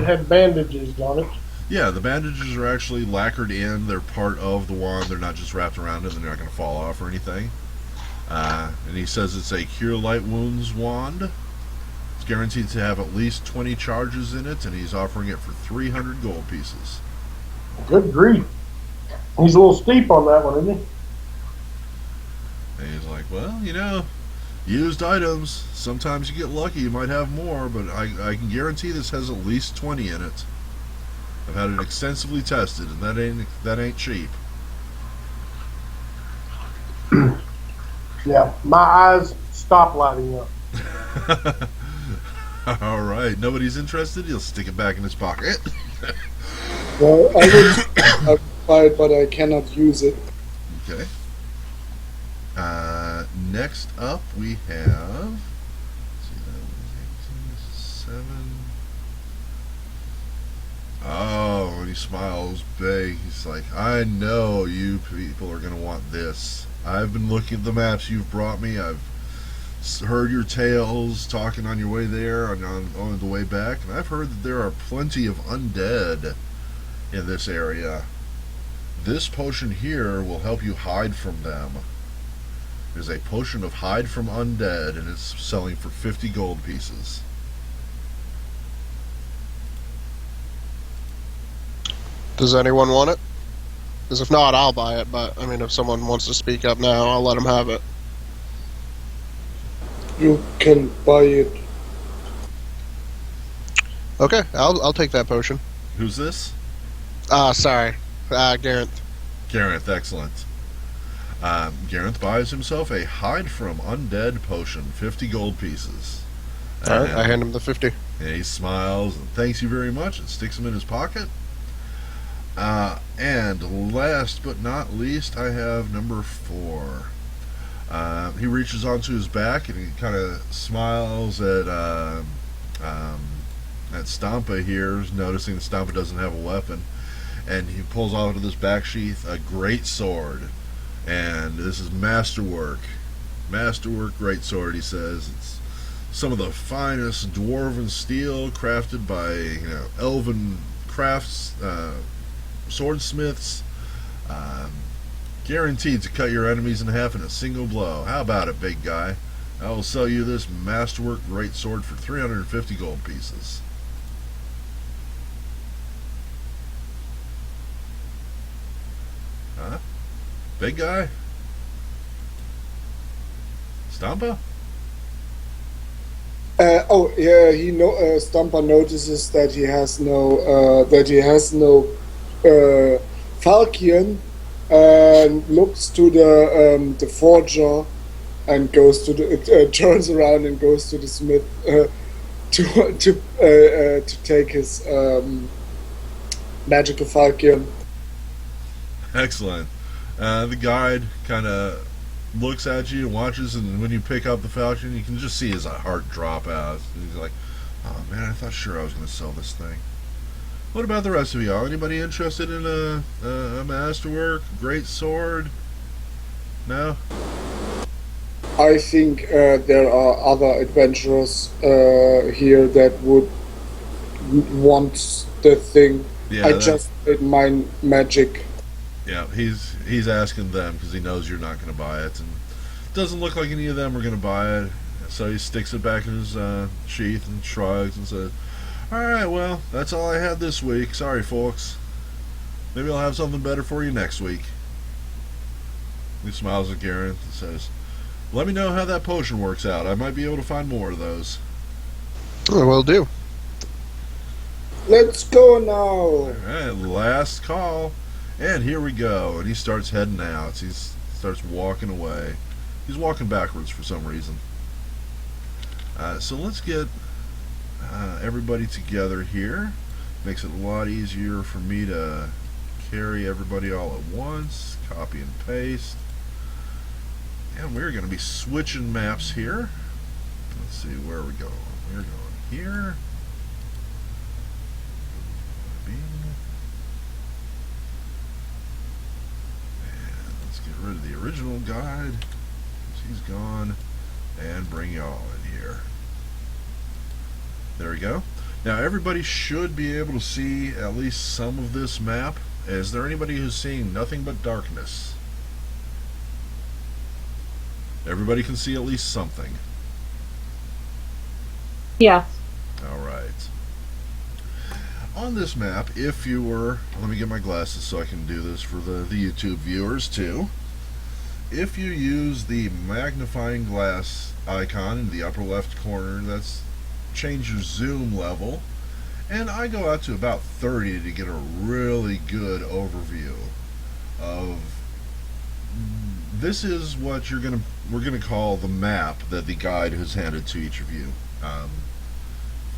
had bandages on it. Yeah, the bandages are actually lacquered in. They're part of the wand. They're not just wrapped around it. They're not going to fall off or anything. And he says it's a Cure Light Wounds wand. It's guaranteed to have at least 20 charges in it, and he's offering it for 300 gold pieces. Good grief. He's a little steep on that one, isn't he? And he's like, well, used items. Sometimes you get lucky. You might have more, but I can guarantee this has at least 20 in it. I've had it extensively tested, and that ain't cheap. Yeah, my eyes stop lighting up. All right, nobody's interested. He'll stick it back in his pocket. Well, I would buy it, but I cannot use it. Okay. Next up, we have. Let's see, that was 18, 7. Oh, when he smiles big, he's like, I know you people are going to want this. I've been looking at the maps you've brought me. I've heard your tales talking on your way there and on the way back, and I've heard that there are plenty of undead in this area. This potion here will help you hide from them. There's a potion of hide from undead, and it's selling for 50 gold pieces. Does anyone want it? Because if not, I'll buy it. But I mean, if someone wants to speak up now, I'll let them have it. You can buy it. Okay, I'll take that potion. Who's this? Sorry, Gareth. Gareth, excellent. Gareth buys himself a hide from undead potion, 50 gold pieces. All right, I hand him the 50. And he smiles and thanks you very much and sticks them in his pocket. And last but not least, I have number 4. He reaches onto his back and he kind of smiles at Stampa here, noticing that Stampa doesn't have a weapon. And he pulls out of this back sheath a great sword. And this is masterwork. Masterwork great sword, he says. It's some of the finest dwarven steel crafted by elven crafts, swordsmiths, um, guaranteed to cut your enemies in half in a single blow. How about it, big guy? I will sell you this masterwork great sword for 350 gold pieces. Huh? Big guy? Stampa? Oh yeah, Stumper notices that he has no falchion, and looks to the forger, and goes to the turns around and goes to the smith to take his magical falchion. Excellent. The guide kind of looks at you and watches, and when you pick up the falchion, you can just see his heart drop out. He's like, "Oh man, I thought sure I was going to sell this thing." What about the rest of y'all? Anybody interested in a masterwork, great sword? No. I think there are other adventurers here that would want the thing. Yeah. I just did my magic. Yeah, he's asking them because he knows you're not going to buy it, and it doesn't look like any of them are going to buy it. So he sticks it back in his sheath and shrugs and says, "All right, well, that's all I had this week. Sorry, folks. Maybe I'll have something better for you next week." He smiles at Gareth and says, "Let me know how that potion works out. I might be able to find more of those." Will do. Let's go now. All right, last call. And here we go. And he starts heading out. He starts walking away. He's walking backwards for some reason. So let's get everybody together here. Makes it a lot easier for me to carry everybody all at once. Copy and paste. And we're going to be switching maps here. Let's see where we're going. We're going here. Bing. Get rid of the original guide. He's gone. And bring y'all in here. There we go. Now everybody should be able to see at least some of this map. Is there anybody who's seeing nothing but darkness? Everybody can see at least something. Yes. Alright. On this map, if you were... Let me get my glasses so I can do this for the YouTube viewers too. If you use the magnifying glass icon in the upper left corner, that's change your zoom level. And I go out to about 30 to get a really good overview of... This is what we're gonna call the map that the guide has handed to each of you.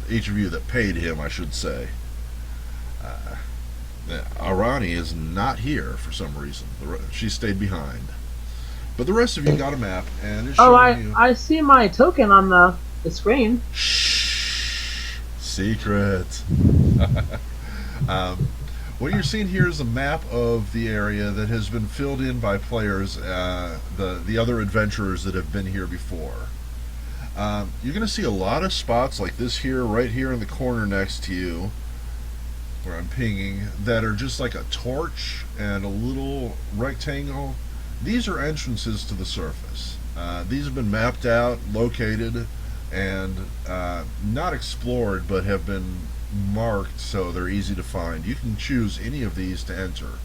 Each of you that paid him, I should say. Arani is not here for some reason. She stayed behind. But the rest of you got a map, and it's showing you... I see my token on the screen. Shh. Secret. What you're seeing here is a map of the area that has been filled in by players, the other adventurers that have been here before. You're going to see a lot of spots like this here, right here in the corner next to you, where I'm pinging, that are just like a torch and a little rectangle. These are entrances to the surface. These have been mapped out, located, and not explored, but have been marked so they're easy to find. You can choose any of these to enter.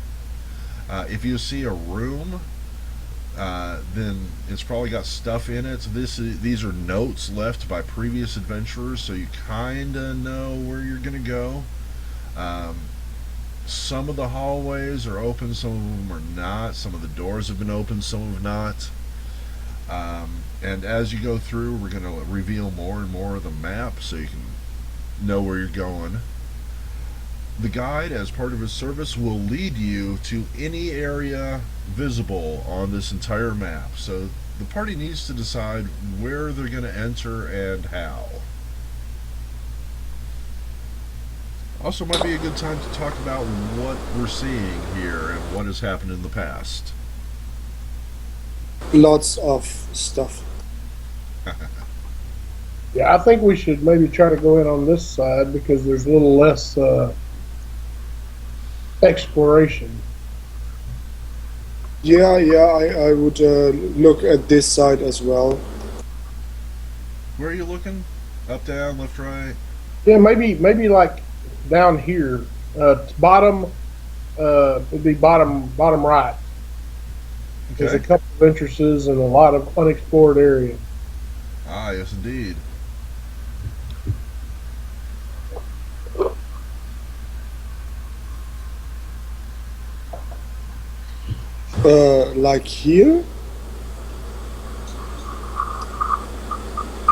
If you see a room, then it's probably got stuff in it. These are notes left by previous adventurers, so you kind of know where you're going to go. Some of the hallways are open, some of them are not. Some of the doors have been opened, some have not. And as you go through, we're going to reveal more and more of the map so you can know where you're going. The guide, as part of his service, will lead you to any area visible on this entire map. So the party needs to decide where they're going to enter and how. Also might be a good time to talk about what we're seeing here and what has happened in the past. Lots of stuff. Yeah, I think we should maybe try to go in on this side because there's a little less exploration. Yeah, I would look at this side as well. Where are you looking? Up, down, left, right? Yeah, maybe like down here, bottom. It'd be bottom right. There's a Okay. couple of entrances and a lot of unexplored area. Ah, yes, indeed. Like here?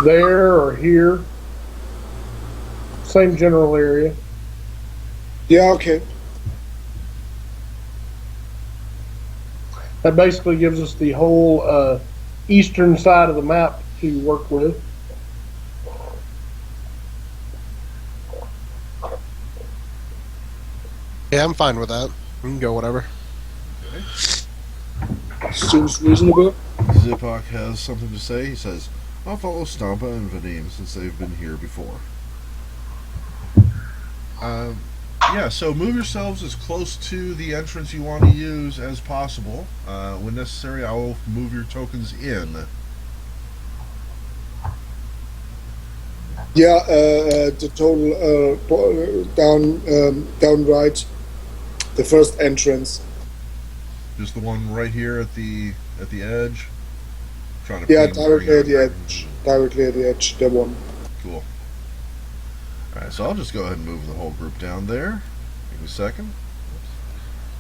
There or here, same general area. Yeah, okay. That basically gives us the whole eastern side of the map to work with. Yeah, I'm fine with that. We can go whatever. Seems reasonable. Zipak has something to say. He says, I'll follow Stampa and Vadim since they've been here before. Yeah, so move yourselves as close to the entrance you want to use as possible. When necessary, I will move your tokens in. Yeah, the total down right, the first entrance. Just the one right here at the edge. Trying to Yeah, ping bring directly at the everybody. edge. Directly at the edge, the one. Cool. Alright, so I'll just go ahead and move the whole group down there. Give me a second.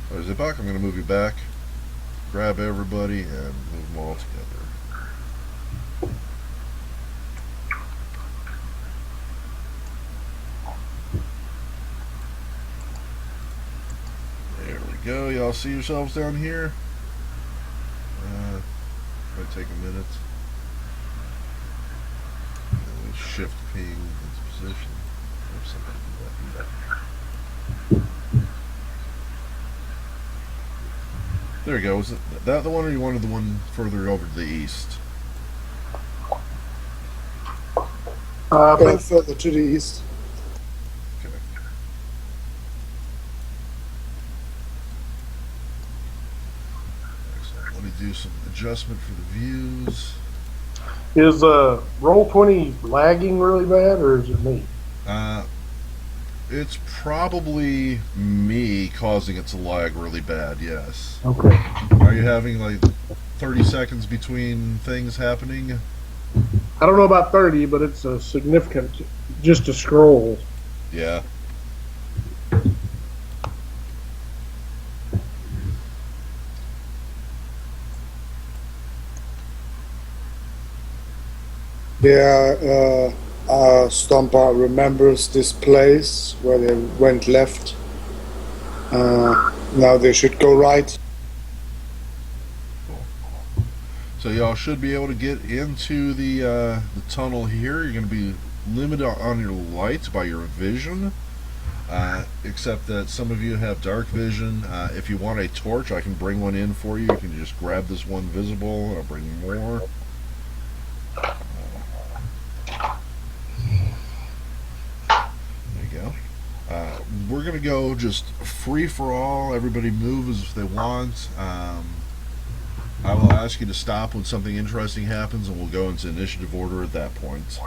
So Zipak, I'm going to move you back. Grab everybody and move them all together. There we go. Y'all see yourselves down here? Might take a minute. And we shift ping into position. Oops, somebody do that. There we go. Was that the one, or you wanted the one further over to the east? I think Further to the east. Okay. Excellent. Let me do some adjustment for the views. is Roll20 lagging really bad, or is it me? It's probably me causing it to lag really bad, yes. Okay. Are you having like 30 seconds between things happening? I don't know about 30, but it's a significant, just a scroll. Yeah. Yeah, Stompa remembers this place where they went left. Now they should go right. So y'all should be able to get into the tunnel here. You're going to be limited on your lights by your vision, except that some of you have dark vision. If you want a torch, I can bring one in for you. You can just grab this one visible, and I'll bring you more. There you go. We're going to go just free for all. Everybody move as they want. I will ask you to stop when something interesting happens, and we'll go into initiative order at that point.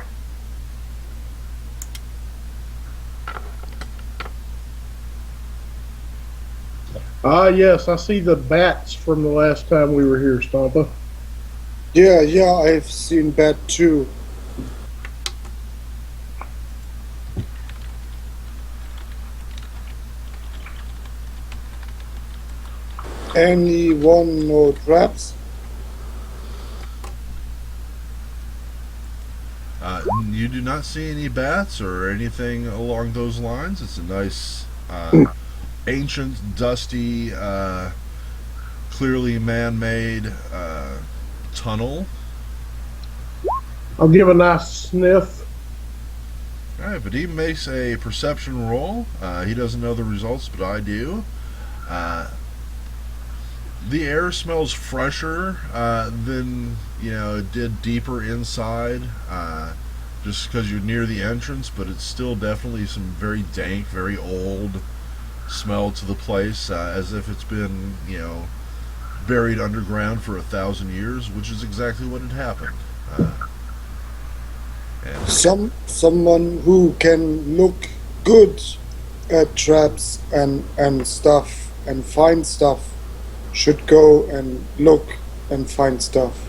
Ah, yes, I see the bats from the last time we were here, Stompa. Yeah, I've seen that too. Anyone know traps? You do not see any bats or anything along those lines. It's a nice, ancient, dusty, clearly man-made tunnel. I'll give a nice sniff. All right, Vadim makes a perception roll. He doesn't know the results, but I do. The air smells fresher than it did deeper inside. just because you're near the entrance, but it's still definitely some very dank, very old smell to the place, as if it's been, buried underground for 1,000 years, which is exactly what had happened. And Someone who can look good at traps and stuff and find stuff should go and look and find stuff.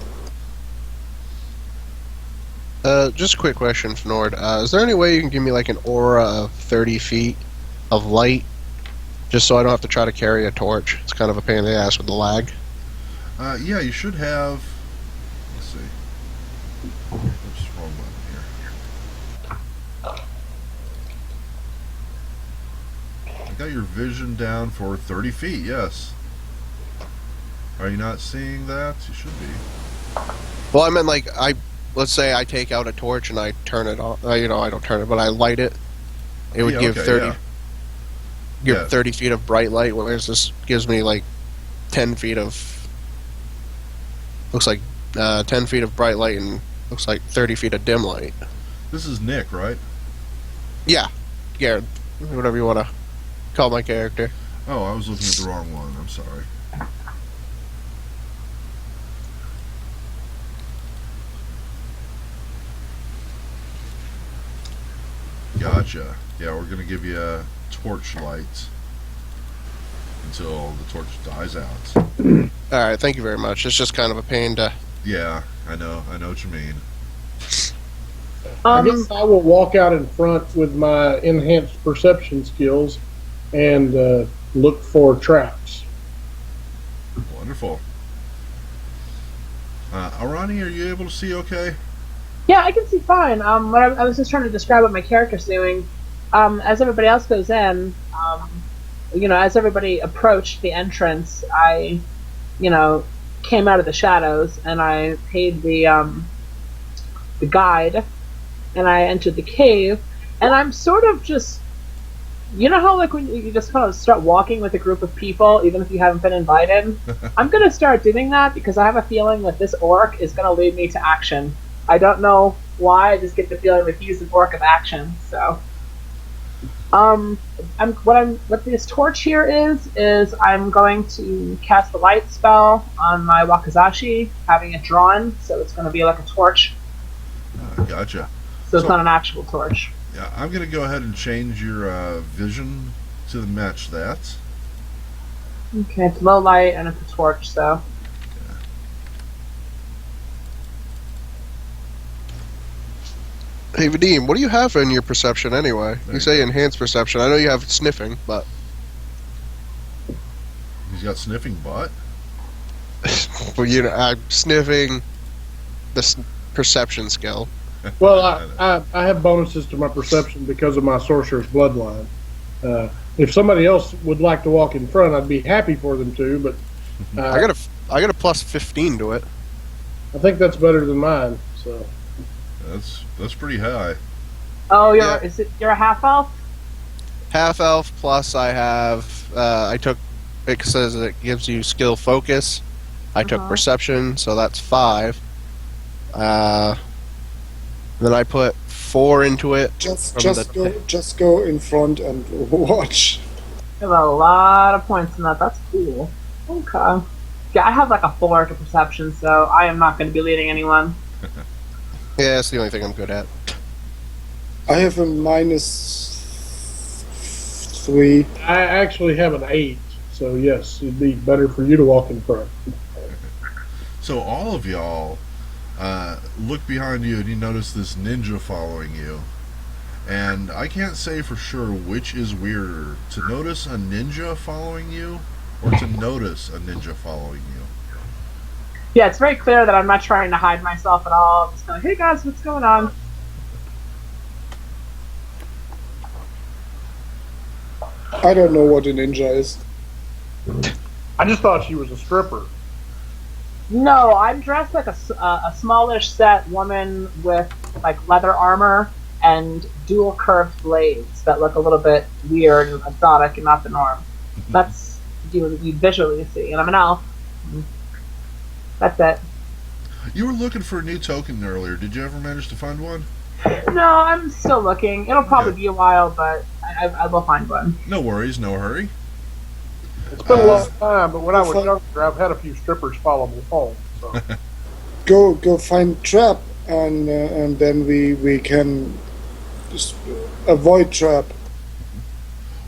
Just a quick question, Fnord. Is there any way you can give me like an aura of 30 feet of light, just so I don't have to try to carry a torch? It's kind of a pain in the ass with the lag. yeah, you should have. Let's see. Oops, wrong button here. I got your vision down for 30 feet. Yes. Are you not seeing that? You should be. Well, I meant like let's say I take out a torch and I turn it on. I don't turn it, but I light it. It would give 30. Yeah. Give Yeah. 30 feet of bright light, whereas this gives me like 10 feet of. Looks like 10 feet of bright light and looks like 30 feet of dim light. This is Nick, right? Yeah, Garrett, whatever you want to call my character. Oh, I was looking at the wrong one. I'm sorry. Gotcha. Yeah, we're gonna give you a torch light until the torch dies out. All right, thank you very much. It's just kind of a pain to. Yeah, I know what you mean. I guess I will walk out in front with my enhanced perception skills and look for traps. Wonderful. Arani, are you able to see okay? Yeah, I can see fine. What I was just trying to describe what my character's doing. As everybody else goes in, as everybody approached the entrance, I, came out of the shadows and I paid the guide, and I entered the cave, and I'm sort of just, how like when you just kind of start walking with a group of people, even if you haven't been invited. I'm gonna start doing that because I have a feeling that this orc is gonna lead me to action. I don't know why. I just get the feeling that he's an orc of action. So, what this torch here is I'm going to cast the light spell on my wakizashi, having it drawn, so it's going to be like a torch. Gotcha. So it's not an actual torch. Yeah, I'm gonna go ahead and change your vision to match that. Okay, it's low light and it's a torch, so. Hey, Vadim, what do you have in your perception anyway? There You you say go. enhanced perception. I know you have sniffing, but. He's got sniffing butt. Well, I'm sniffing the perception skill. Well, I have bonuses to my perception because of my sorcerer's bloodline. If somebody else would like to walk in front, I'd be happy for them to. But I got a plus 15 to it. I think that's better than mine. So That's pretty high. Oh, Yeah. you're a half elf? Half elf plus I have. I took. It says it gives you skill focus. I took Uh-huh. perception, so that's 5. Then I put 4 into it. Just go in front and watch. You have a lot of points in that. That's cool. Okay. Yeah, I have like a 4 to perception, so I am not going to be leading anyone. Yeah, that's the only thing I'm good at. I have a -3. I actually have an 8. So yes, it'd be better for you to walk in front. So all of y'all look behind you and you notice this ninja following you. And I can't say for sure which is weirder, to notice a ninja following you or to notice a ninja following you. Yeah, it's very clear that I'm not trying to hide myself at all. I'm just going, hey guys, what's going on? I don't know what a ninja is. I just thought she was a stripper. No, I'm dressed like a smallish set woman with like leather armor and dual curved blades that look a little bit weird and exotic and not the norm. That's you visually see, and I'm an elf. That's it. You were looking for a new token earlier. Did you ever manage to find one? No, I'm still looking. It'll probably Okay. be a while, but I will find one. No worries, no hurry. It's been a long time, but when I Go was find, younger, I've had a few strippers follow me home. So go find trap, and then we can just avoid trap.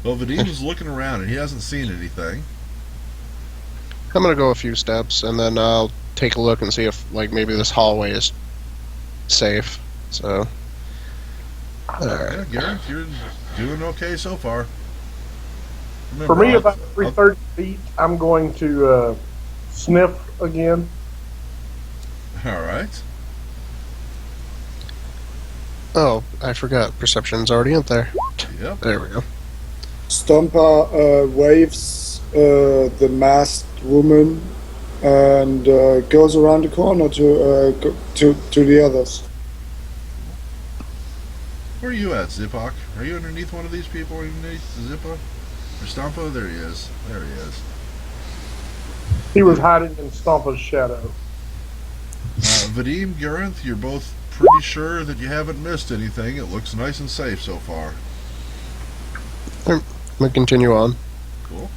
Well, Vadim is looking around and he hasn't seen anything. I'm gonna go a few steps and then I'll take a look and see if like maybe this hallway is safe. So, all right. Yeah, Gareth, you're doing okay so far. for Remember, me, about every 30 feet, I'm going to sniff again. all right. Oh, I forgot. Perception's already in there. Yep. There we go. Stomper waves the masked woman and goes around the corner to the others. Where are you at, Zipak? Are you underneath one of these people? Underneath Zippa? Or Stompo? There he is. There he is. He was hiding in Stompa's shadow. Vadim, Gareth, you're both pretty sure that you haven't missed anything. It looks nice and safe so far. I'm gonna continue on, Cool.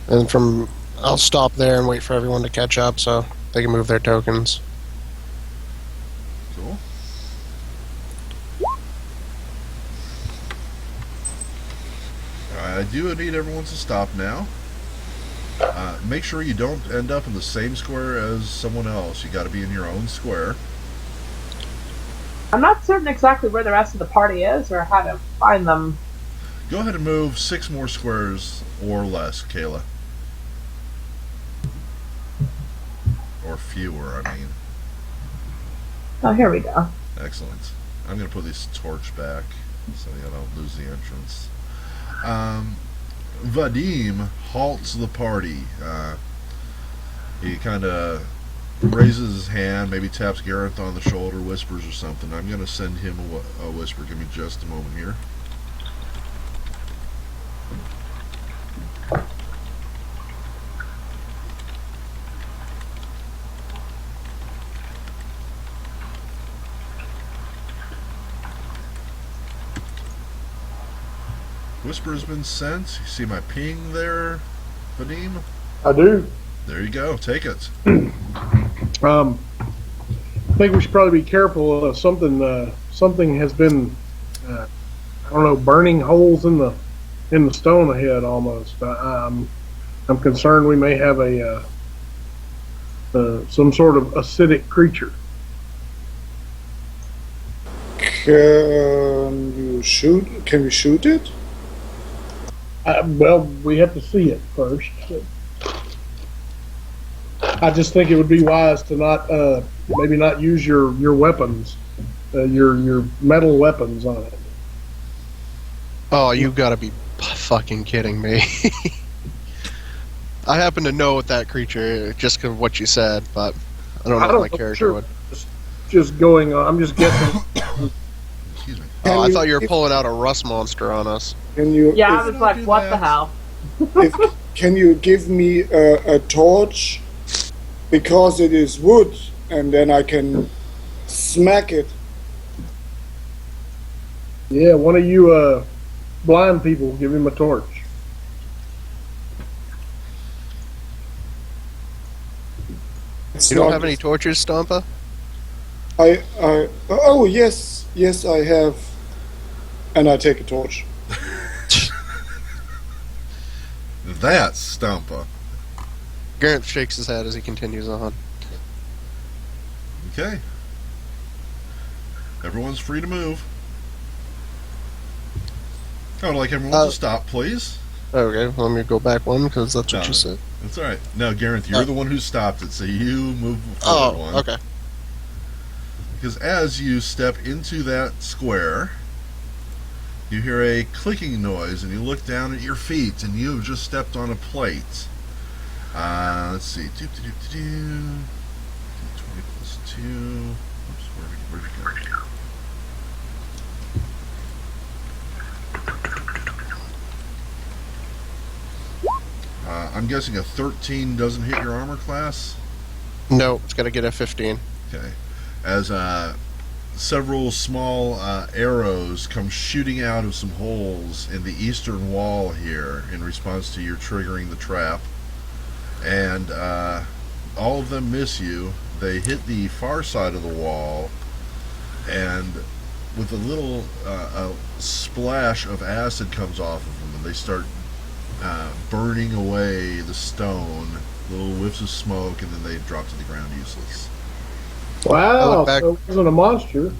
and I'll stop there and wait for everyone to catch up so they can move their tokens. Cool. I do need everyone to stop now. Make sure you don't end up in the same square as someone else. You got to be in your own square. I'm not certain exactly where the rest of the party is or how to find them. Go ahead and move 6 more squares or less, Kayla. Or fewer, I mean. Oh, here we go. Excellent. I'm going to put this torch back so you don't lose the entrance. Vadim halts the party. He kind of raises his hand, maybe taps Gareth on the shoulder, whispers or something. I'm going to send him a whisper. Give me just a moment here. Whisper has been sent. You see my ping there, Vadim? I do. There you go. Take it. I think we should probably be careful of something. Something has been, I don't know, burning holes in the stone ahead almost. I'm concerned we may have some sort of acidic creature. Can we shoot it? Well, we have to see it first. I just think it would be wise to not maybe not use your weapons, your metal weapons on it. Oh, you gotta be fucking kidding me. I happen to know what that creature is just because of what you said, but I don't know if my character sure. would. Just going on. I'm just guessing. Excuse me. Oh, I thought you were pulling out a rust monster on us. Can you? Yeah, I if- was like, what the hell? can you give me a torch because it is wood, and then I can smack it? Yeah, one of you blind people, give him a torch. It's You don't not- have any torches, Stompa? Oh yes, I have, and I take a torch. That's Stompa. Garrett shakes his head as he continues on. Okay. Everyone's free to move. I would like everyone to stop, please. Okay, let me go back one because that's what No. you said. That's all right. Now, Gareth, you're the one who stopped it, so you move forward one. Oh, okay. Because as you step into that square, you hear a clicking noise, and you look down at your feet, and you've just stepped on a plate. Let's see. 20 plus 2. Oops, where'd we go? I'm guessing a 13 doesn't hit your armor class? No, it's got to get a 15. Okay. As several small arrows come shooting out of some holes in the eastern wall here in response to your triggering the trap. And all of them miss you. They hit the far side of the wall, and with a little splash of acid comes off of them, and they start burning away the stone, little whiffs of smoke, and then they drop to the ground useless. Wow, back- so it wasn't a monster.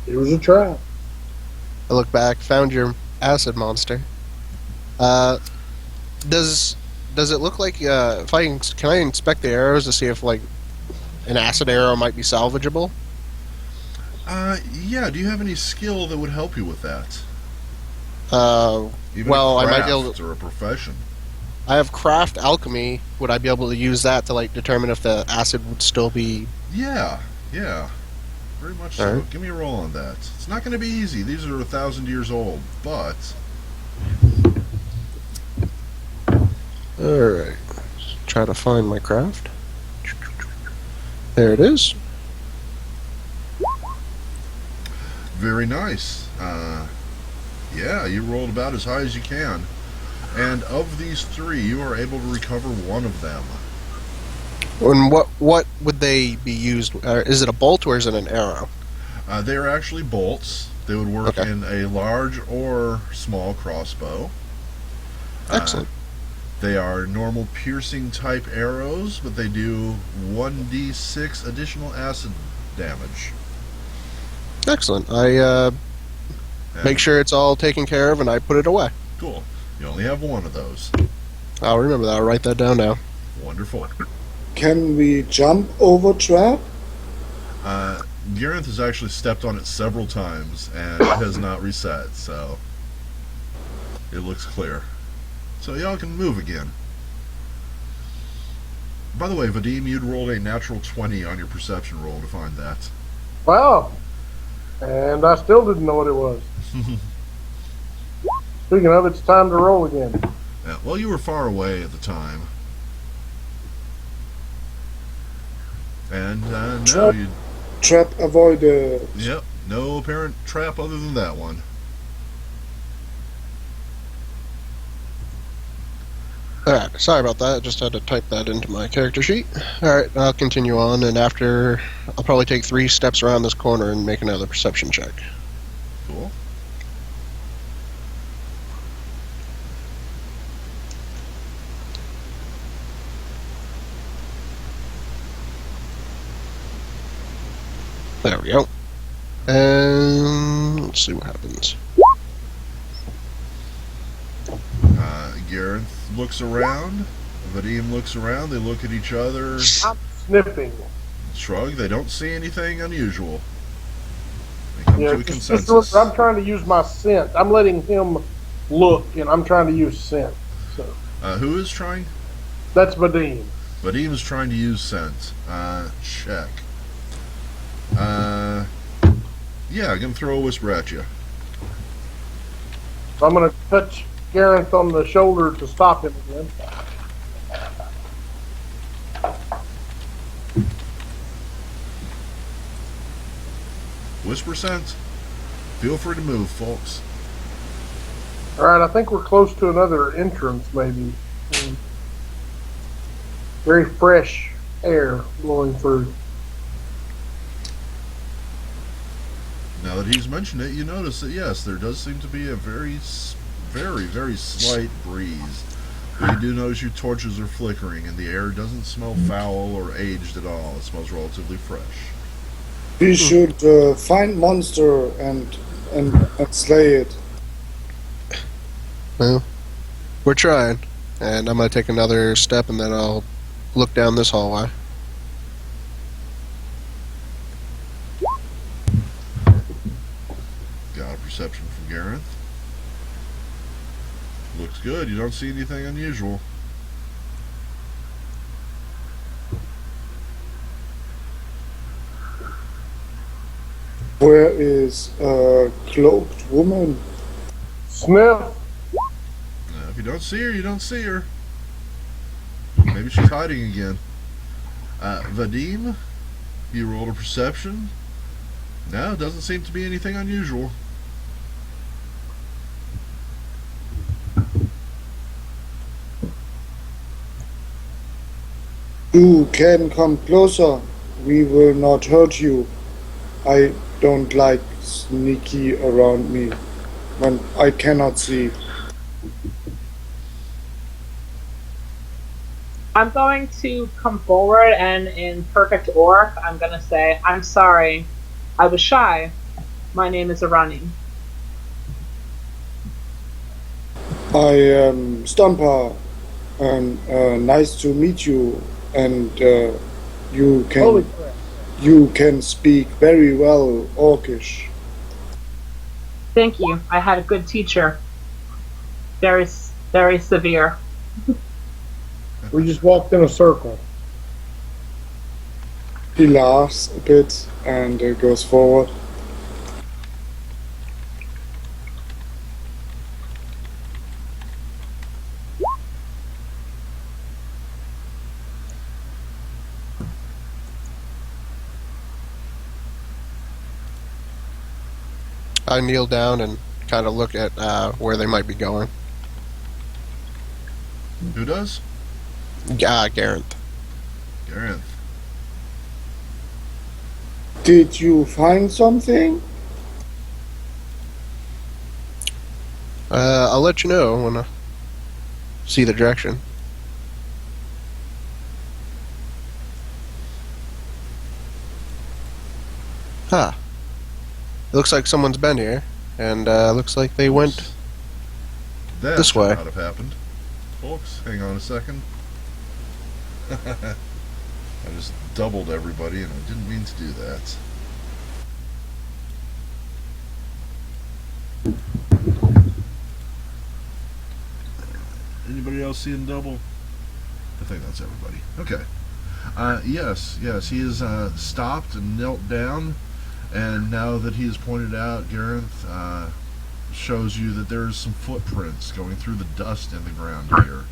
It was a trap. I look back, found your acid monster. Does it look like if can I inspect the arrows to see if like an acid arrow might be salvageable? Yeah, do you have any skill that would help you with that? Even Well, a I craft might be able to. or a profession. I have craft alchemy. Would I be able to use that to like determine if the acid would still be? Yeah, very much so. Alright. Give me a roll on that. It's not going to be easy. These are 1,000 years old, but All right. Try to find my craft. There it is. very nice. Yeah, you rolled about as high as you can. And of these three, you are able to recover one of them. And what would they be used? Is it a bolt or is it an arrow? They are actually bolts. They would work Okay. in a large or small crossbow. Excellent. They are normal piercing type arrows, but they do 1d6 additional acid damage. Excellent. I And- make sure it's all taken care of and I put it away. Cool. You only have one of those. I'll remember that. I'll write that down now. Wonderful. Can we jump over trap? Gareth has actually stepped on it several times and it has not reset, so it looks clear. So y'all can move again. By the way, Vadim, you'd rolled a natural 20 on your perception roll to find that. Wow. And I still didn't know what it was. Speaking of, it's time to roll again. Yeah, well, you were far away at the time. And no, Trap. you. Trap avoided. Yep, no apparent trap other than that one. Alright, sorry about that. I just had to type that into my character sheet. Alright, I'll continue on, and after, I'll probably take 3 steps around this corner and make another perception check. Cool. There we go. And let's see what happens. Gareth looks around. Vadim looks around. They look at each other. I'm sniffing. Shrug. They don't see anything unusual. They come Yeah, to a just consensus. remember, I'm trying to use my scent. I'm letting him look, and I'm trying to use scent. So Who is trying? that's Vadim. Vadim is trying to use scent. Check. Yeah, I'm gonna throw a whisper at you. So I'm going to touch Gareth on the shoulder to stop him again. Whisper scent. Feel free to move, folks. All right, I think we're close to another entrance, maybe. Very fresh air blowing through. Now that he's mentioned it, you notice that yes, there does seem to be a very slight breeze. But you do notice your torches are flickering, and the air doesn't smell foul or aged at all. It smells relatively fresh. We should find monster and slay it. Well, we're trying. And I'm going to take another step and then I'll look down this hallway. Got a perception from Gareth. Looks good. You don't see anything unusual. Where is a cloaked woman? Sniff. If you don't see her, you don't see her. Maybe she's hiding again. Vadim, you rolled a perception. No, doesn't seem to be anything unusual. You can come closer. We will not hurt you. I don't like sneaky around me when I cannot see. I'm going to come forward and in perfect orc, I'm going to say, I'm sorry. I was shy. My name is Arani. I am Stumper, and nice to meet you. And you Holy can crap. you can speak very well Orcish. Thank you. I had a good teacher. Very, very severe. We just walked in a circle. He laughs a bit and goes forward. I kneel down and kind of look at where they might be going. Who does? Garanth. Garanth. Did you find something? I'll let you know when I see the direction. Huh. It looks like someone's been here, and looks like they went That this should way. not have happened. Folks, hang on a second. I just doubled everybody, and I didn't mean to do that. Anybody else seeing double? I think that's everybody. Okay. Yes, he is stopped and knelt down, and now that he has pointed out, Gareth shows you that there's some footprints going through the dust in the ground here.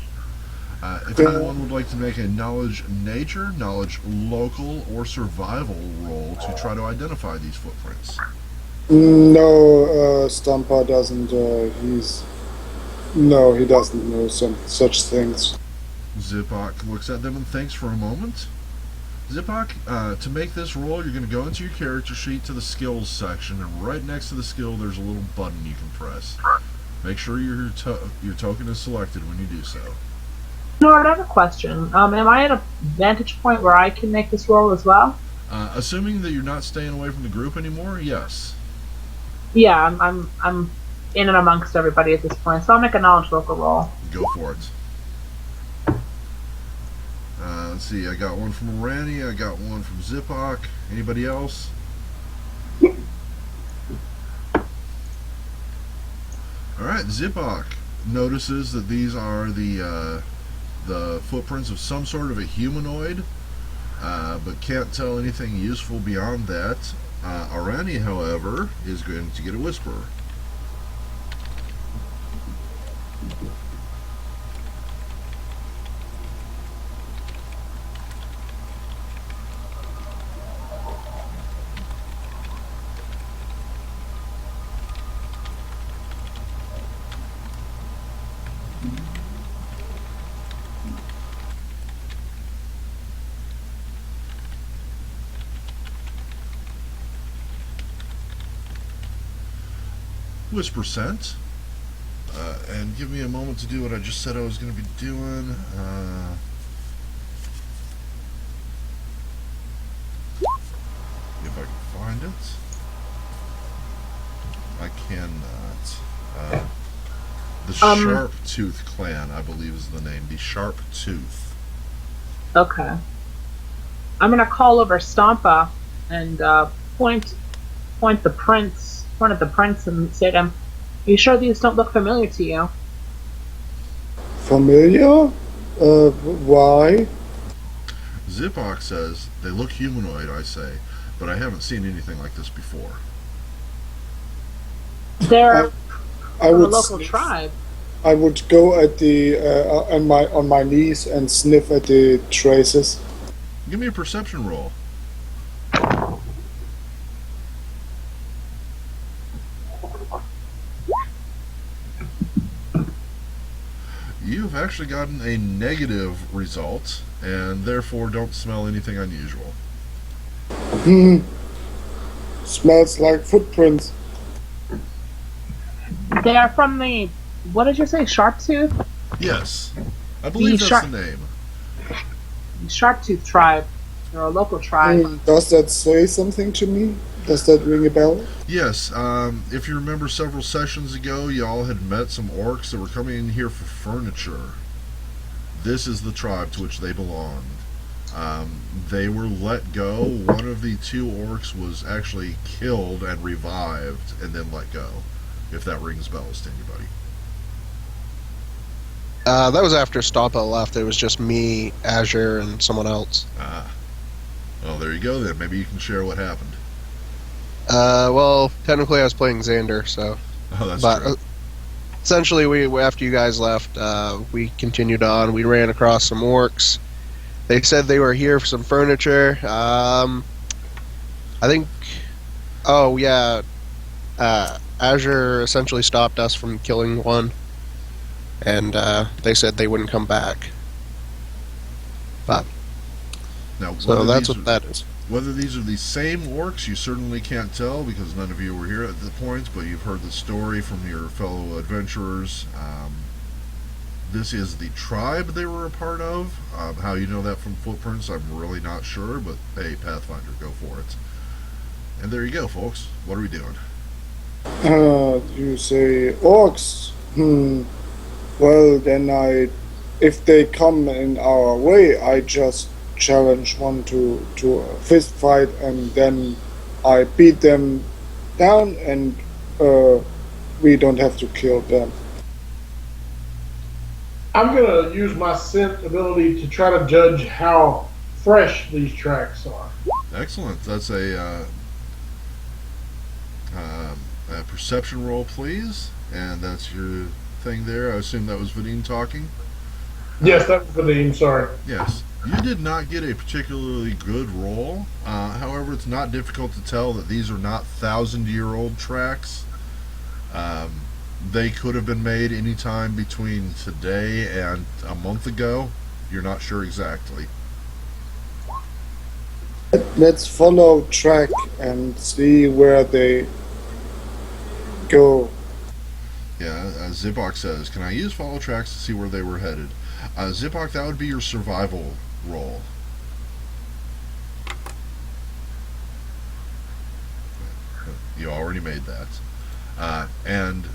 If anyone would like to make a knowledge nature, knowledge local, or survival roll to try to identify these footprints. No, Stumper doesn't. He doesn't know such things. Zipok looks at them and thinks for a moment. Zipok, to make this roll, you're going to go into your character sheet to the skills section, and right next to the skill, there's a little button you can press. Make sure your token is selected when you do so. Nord, I have a question. Am I at a vantage point where I can make this roll as well? Assuming that you're not staying away from the group anymore, yes. Yeah, I'm in and amongst everybody at this point, so I'll make a knowledge local roll. Go for it. Let's see, I got one from Rani, I got one from Zipok. Anybody else? Alright, Zipok notices that these are the footprints of some sort of a humanoid, but can't tell anything useful beyond that. Arani, however, is going to get a whisper. Whisper sent. And give me a moment to do what I just said I was going to be doing. If I can find it. I cannot. The Sharp Tooth Clan, I believe is the name. The Sharp Tooth. Okay. I'm gonna call over Stompa and point at the prints and say to him, "Are you sure these don't look familiar to you?" Familiar? Why? Zipok says, they look humanoid, I say, but I haven't seen anything like this before. They're I from a would local sniff. tribe. I would go at the on my knees and sniff at the traces. Give me a perception roll. you've actually gotten a negative result, and therefore don't smell anything unusual. Hmm. Smells like footprints. They are from the, what did you say, Sharptooth? Yes, I believe The that's the name. Sharptooth tribe. They're a local tribe. Does that say something to me? Does that ring a bell? Yes, if you remember several sessions ago, y'all had met some orcs that were coming in here for furniture. This is the tribe to which they belonged. They were let go. One of the two orcs was actually killed and revived and then let go, if that rings bells to anybody. That was after Stompa left. It was just me, Azure, and someone else. Well, there you go then. Maybe you can share what happened. Well, technically I was playing Xander, so. Oh, that's But true. essentially, after you guys left, we continued on. We ran across some orcs. They said they were here for some furniture. I think. Oh yeah, Azure essentially stopped us from killing one, and they said they wouldn't come back. But Now, so that's what that is. Whether these are the same orcs, you certainly can't tell because none of you were here at the point, but you've heard the story from your fellow adventurers. This is the tribe they were a part of. How you know that from footprints, I'm really not sure, but hey, Pathfinder, go for it. And there you go, folks. What are we doing? You say orcs. Well, then if they come in our way, I just challenge one to a fist fight, and then I beat them down, and we don't have to kill them. I'm going to use my scent ability to try to judge how fresh these tracks are. Excellent. That's a perception roll, please. And that's your thing there. I assume that was Vadim talking? Yes, that was the name, sorry. Yes. You did not get a particularly good roll. However, it's not difficult to tell that these are not 1,000-year-old tracks. They could have been made any time between today and a month ago. You're not sure exactly. Let's follow track and see where they go. Yeah, Zipok says, can I use follow tracks to see where they were headed? Zipok, that would be your survival roll. You already made that. And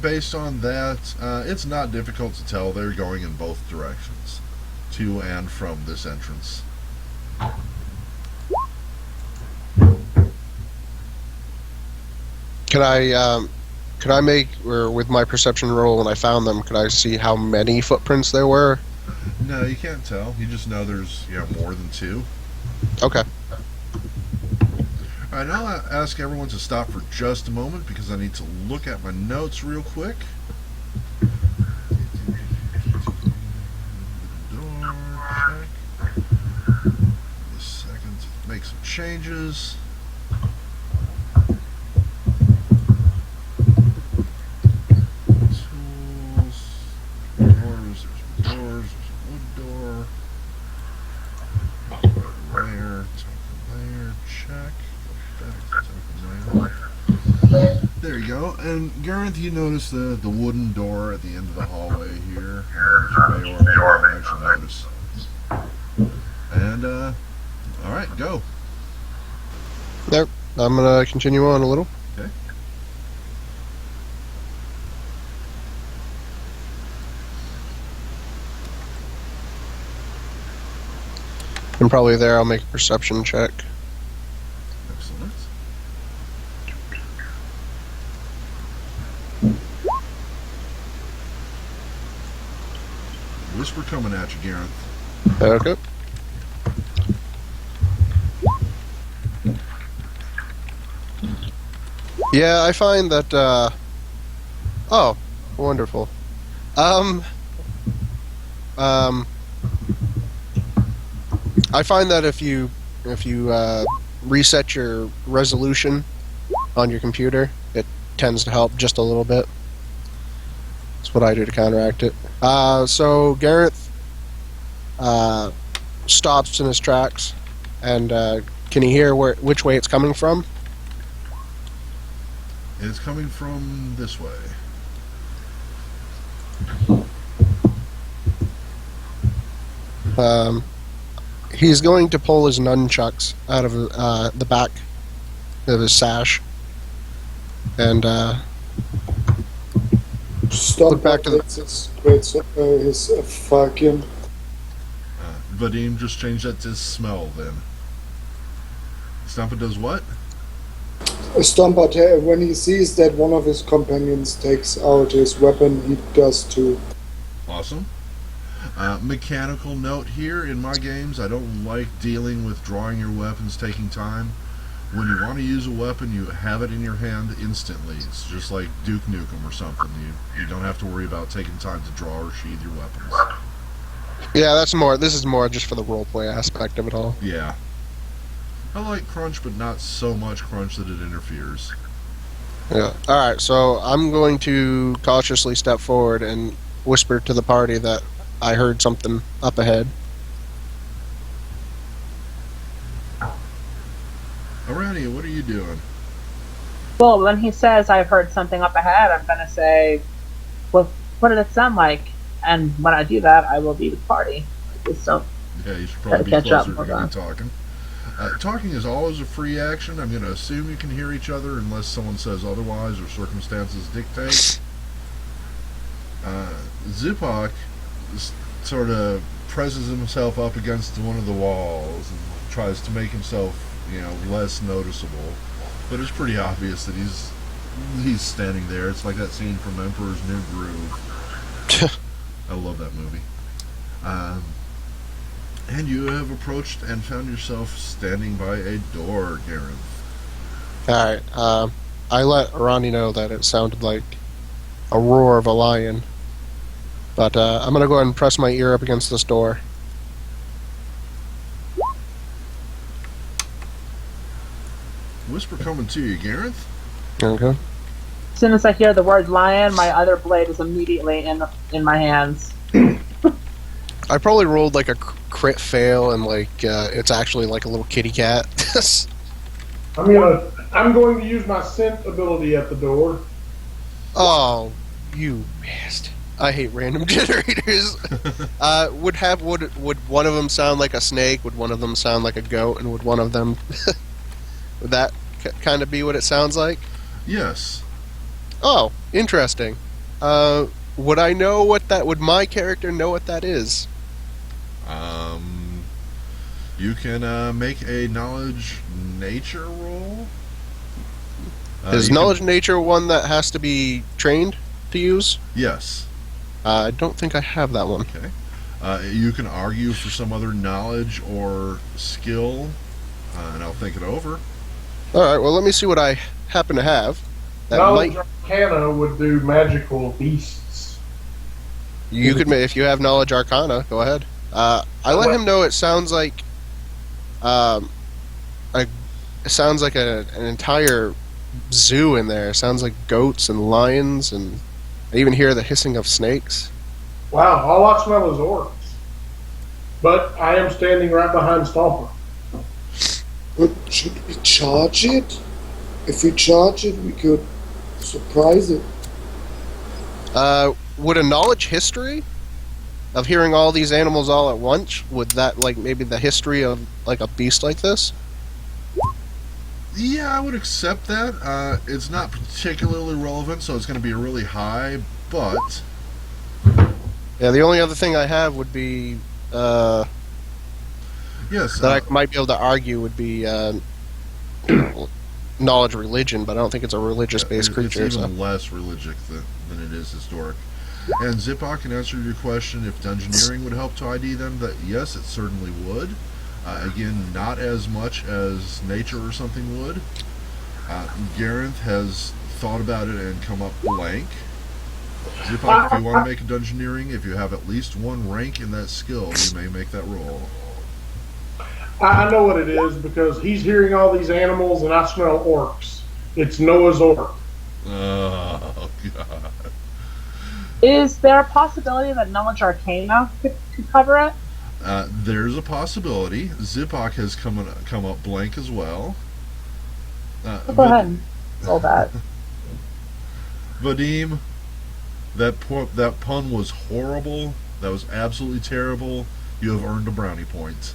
based on that, it's not difficult to tell they're going in both directions, to and from this entrance. Could I make, or with my perception roll when I found them, could I see how many footprints there were? No, you can't tell. You just know there's more than two. Okay. Alright, now I'll ask everyone to stop for just a moment because I need to look at my notes real quick. Door, check. Give me a second to make some changes. Tools. Doors, there's doors, there's a wood door. Layer, token layer, check. There you go. And Gareth, you notice the wooden door at the end of the hallway here, which you may or may not actually notice. And alright, go. There. I'm gonna continue on a little. Okay. And probably there I'll make a perception check. Excellent. Whisper coming at you, Gareth. Okay. Yeah, I find that, oh, wonderful. I find that if you reset your resolution on your computer, it tends to help just a little bit. what I do to counteract it. So Gareth stops in his tracks, and can you hear which way it's coming from? It's coming from this way. He's going to pull his nunchucks out of the back of his sash, and Stop look back to the. his fucking. Vadim, just change that to smell then. Stampa does what? Stomper, when he sees that one of his companions takes out his weapon, he does too. Awesome. Mechanical note here, in my games, I don't like dealing with drawing your weapons, taking time. When you want to use a weapon, you have it in your hand instantly. It's just like Duke Nukem or something. You don't have to worry about taking time to draw or sheathe your weapons. Yeah, this is more just for the roleplay aspect of it all. Yeah. I like crunch, but not so much crunch that it interferes. Yeah. Alright, so I'm going to cautiously step forward and whisper to the party that I heard something up ahead. Arania, what are you doing? Well, when he says I've heard something up ahead, I'm gonna say, well, what did it sound like? And when I do that, I will be the party. So, Yeah, you should probably be catch up. closer to me talking. Talking is always a free action. I'm going to assume you can hear each other unless someone says otherwise or circumstances dictate. Zipak sort of presses himself up against one of the walls and tries to make himself, less noticeable. But it's pretty obvious that he's standing there. It's like that scene from Emperor's New Groove. I love that movie. And you have approached and found yourself standing by a door, Garen. Alright, I let Ronnie know that it sounded like a roar of a lion. But I'm going to go ahead and press my ear up against this door. Whisper coming to you, Gareth. Okay. as soon as I hear the word lion, my other blade is immediately in my hands. I probably rolled like a crit fail, and it's actually like a little kitty cat. I'm going to use my scent ability at the door. Oh, you bastard! I hate random generators. Would one of them sound like a snake? Would one of them sound like a goat? And would one of them would that kind of be what it sounds like? Yes. Oh, interesting. Would I know what that? Would my character know what that is? You can make a knowledge nature roll. Is knowledge nature one that has to be trained to use? Yes. I don't think I have that one. Okay. You can argue for some other knowledge or skill, and I'll think it over. All right. Well, let me see what I happen to have. That Knowledge Arcana would do magical beasts. You could, if you have knowledge Arcana, go ahead. I let him know it sounds like, it sounds like an entire zoo in there. It sounds like goats and lions, and I even hear the hissing of snakes. Wow, all I smell is orcs. But I am standing right behind Stomper. But should we charge it? If we charge it, we could surprise it. Would a knowledge history of hearing all these animals all at once, would that, maybe the history of, a beast like this? Yeah, I would accept that. It's not particularly relevant, so it's going to be really high, but... Yeah, the only other thing I have would be, yes, that I might be able to argue would be, knowledge religion, but I don't think it's a religious-based creature. It's even less religious than it is historic. And Zipak can answer your question if dungeoneering would help to ID them. That yes, it certainly would. Again, not as much as nature or something would. Gareth has thought about it and come up blank. Zipak, if you want to make a dungeoneering, if you have at least one rank in that skill, you may make that roll. I know what it is because he's hearing all these animals and I smell orcs. It's Noah's Orc. Oh, God. Is there a possibility that Knowledge Arcana could cover it? There's a possibility. Zipok has come up blank as well. Go ahead and roll that. Vadim, that pun was horrible. That was absolutely terrible. You have earned a brownie point.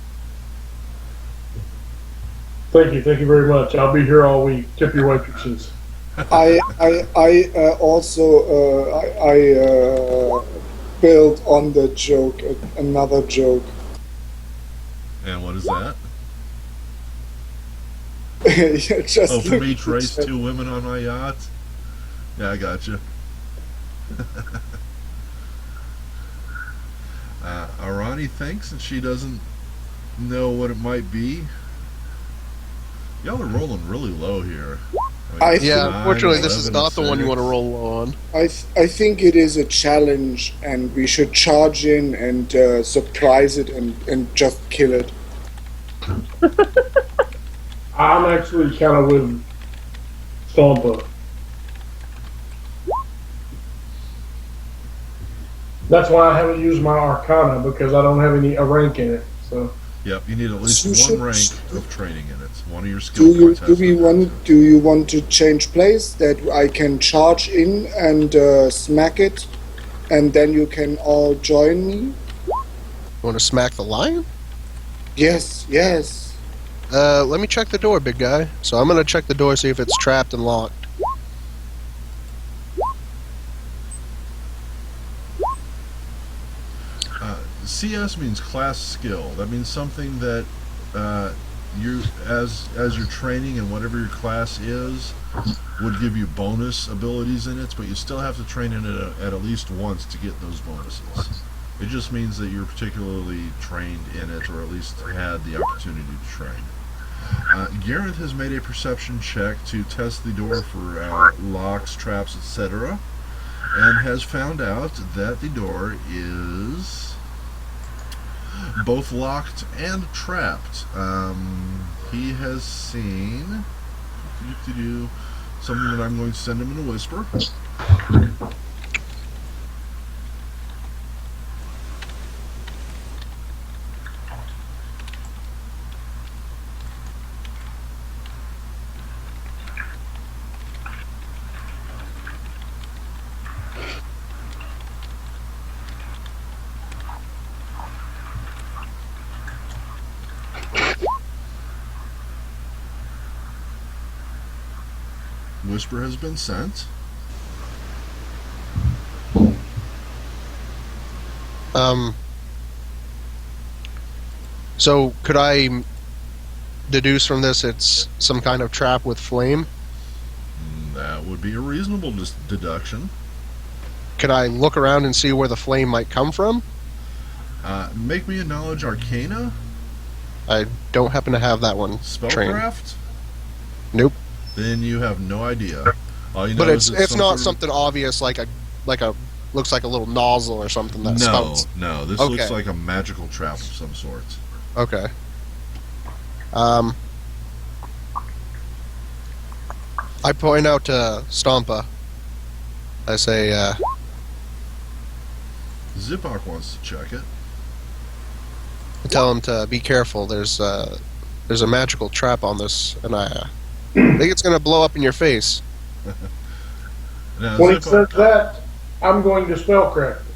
Thank you very much. I'll be here all week. Tip your waitresses. I also built on the joke another joke. And what is that? Just Oh, for me to race 2 women on my yacht? Yeah, I got you. Arani thinks that she doesn't know what it might be. Y'all are rolling really low here. Unfortunately, this is 11, not the one you 6. want to roll low on. I think it is a challenge, and we should charge in and surprise it and just kill it. I'm actually kind of with Stompa. That's why I haven't used my Arcana, because I don't have a rank in it. So. Yep, you need at least So one rank of training in it. One of your skill points has Do you want to change place that I can charge in and smack it, and then you can all join me? You want to smack the lion? Yes. Let me check the door, big guy. So I'm gonna check the door, see if it's trapped and locked. CS means class skill. That means something that you, as you're training and whatever your class is, would give you bonus abilities in it, but you still have to train in it at least once to get those bonuses. It just means that you're particularly trained in it, or at least had the opportunity to train. Gareth has made a perception check to test the door for locks, traps, etc., and has found out that the door is both locked and trapped. He has seen something that I'm going to send him in a whisper. Whisper has been sent. So could I deduce from this it's some kind of trap with flame? That would be a reasonable deduction. Could I look around and see where the flame might come from? Make me a knowledge arcana. I don't happen to have that one trained. Spellcraft? Nope. Then you have no idea. All you know But is it's not sort of- something obvious like a looks like a little nozzle or something that spouts. No, this Okay. looks like a magical trap of some sort. Okay. I point out to Stompa. I say, Zipok wants to check it. I tell him to be careful. There's a magical trap on this, and I think it's gonna blow up in your face. Now, When he says that, I'm going to spellcraft it.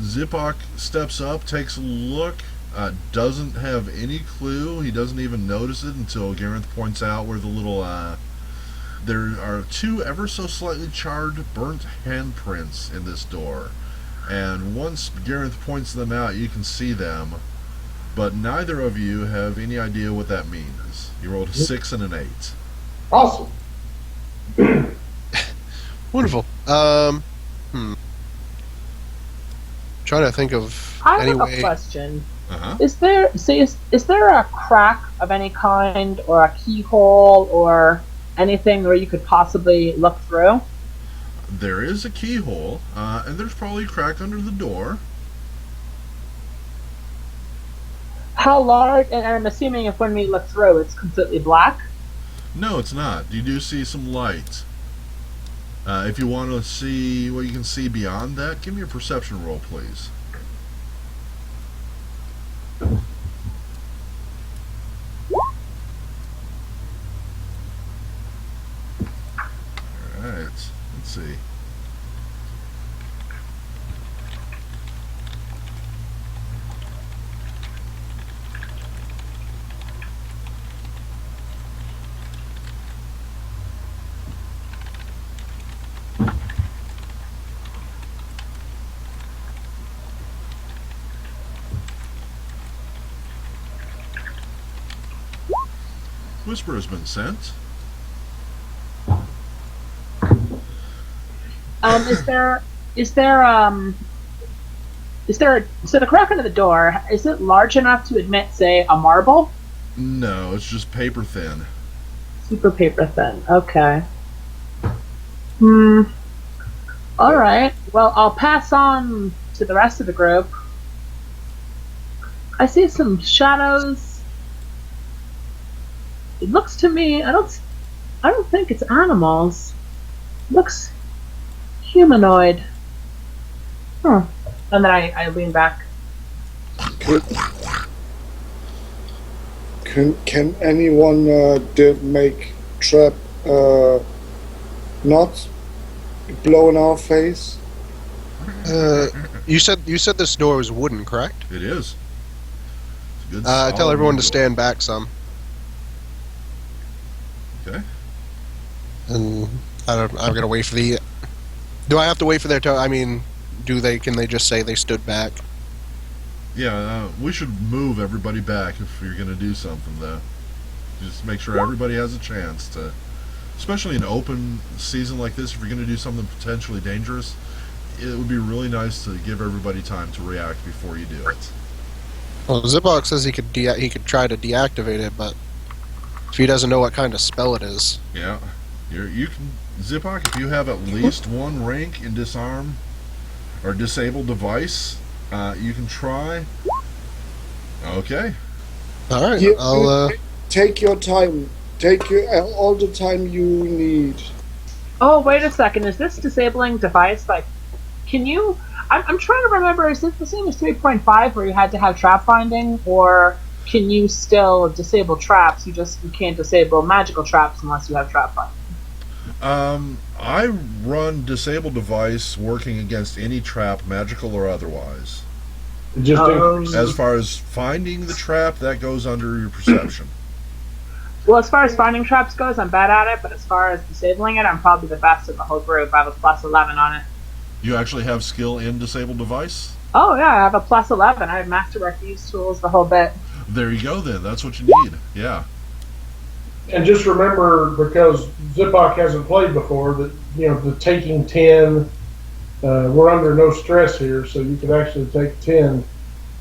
Zipok steps up, takes a look, doesn't have any clue. He doesn't even notice it until Gareth points out where the little, there are 2 ever so slightly charred, burnt handprints in this door. And once Gareth points them out, you can see them, but neither of you have any idea what that means. You rolled a 6 and an 8. Awesome. Wonderful. Trying to think of I any have a way. question. Uh-huh. Is there a crack of any kind, or a keyhole, or anything where you could possibly look through? There is a keyhole, and there's probably a crack under the door. How large? And I'm assuming if when we look through, it's completely black. No, it's not. You do see some light. If you want to see what you can see beyond that, give me a perception roll, please. Alright, let's see. Whisper has been sent. Is there so the crack under the door, is it large enough to admit, say, a marble? No, it's just paper thin. Super paper thin. Okay. Alright. Well, I'll pass on to the rest of the group. I see some shadows. It looks to me, I don't think it's animals. It looks humanoid. And then I lean back. Can anyone make trap not blow in our face? You said this door was wooden, correct? It is. It's a good Tell solid everyone to door. stand back some. Okay. And I'm gonna wait for the. Do I have to wait for their I mean, can they just say they stood back? Yeah, we should move everybody back if you're going to do something, though. Just make sure everybody has a chance to, especially in an open season like this, if you're going to do something potentially dangerous, it would be really nice to give everybody time to react before you do it. Well, Ziploc says he could try to deactivate it, but if he doesn't know what kind of spell it is. Yeah. You can, Ziploc, if you have at least one rank in disarm or disable device, you can try. Okay. All right, You- I'll. Take your time. Take all the time you need. Oh, wait a second. Is this disabling device, like, can you... I'm trying to remember, is this the same as 3.5 where you had to have trap finding, or can you still disable traps? You can't disable magical traps unless you have trap finding. I run disable device working against any trap, magical or otherwise. Just As far as finding the trap, that goes under your perception. Well, as far as finding traps goes, I'm bad at it, but as far as disabling it, I'm probably the best in the whole group. I have a plus 11 on it. You actually have skill in disable device? Oh, yeah, I have a plus 11. I have masterwork, use tools, the whole bit. There you go then. That's what you need. Yeah. And just remember, because Ziploc hasn't played before, that the taking 10, we're under no stress here, so you could actually take 10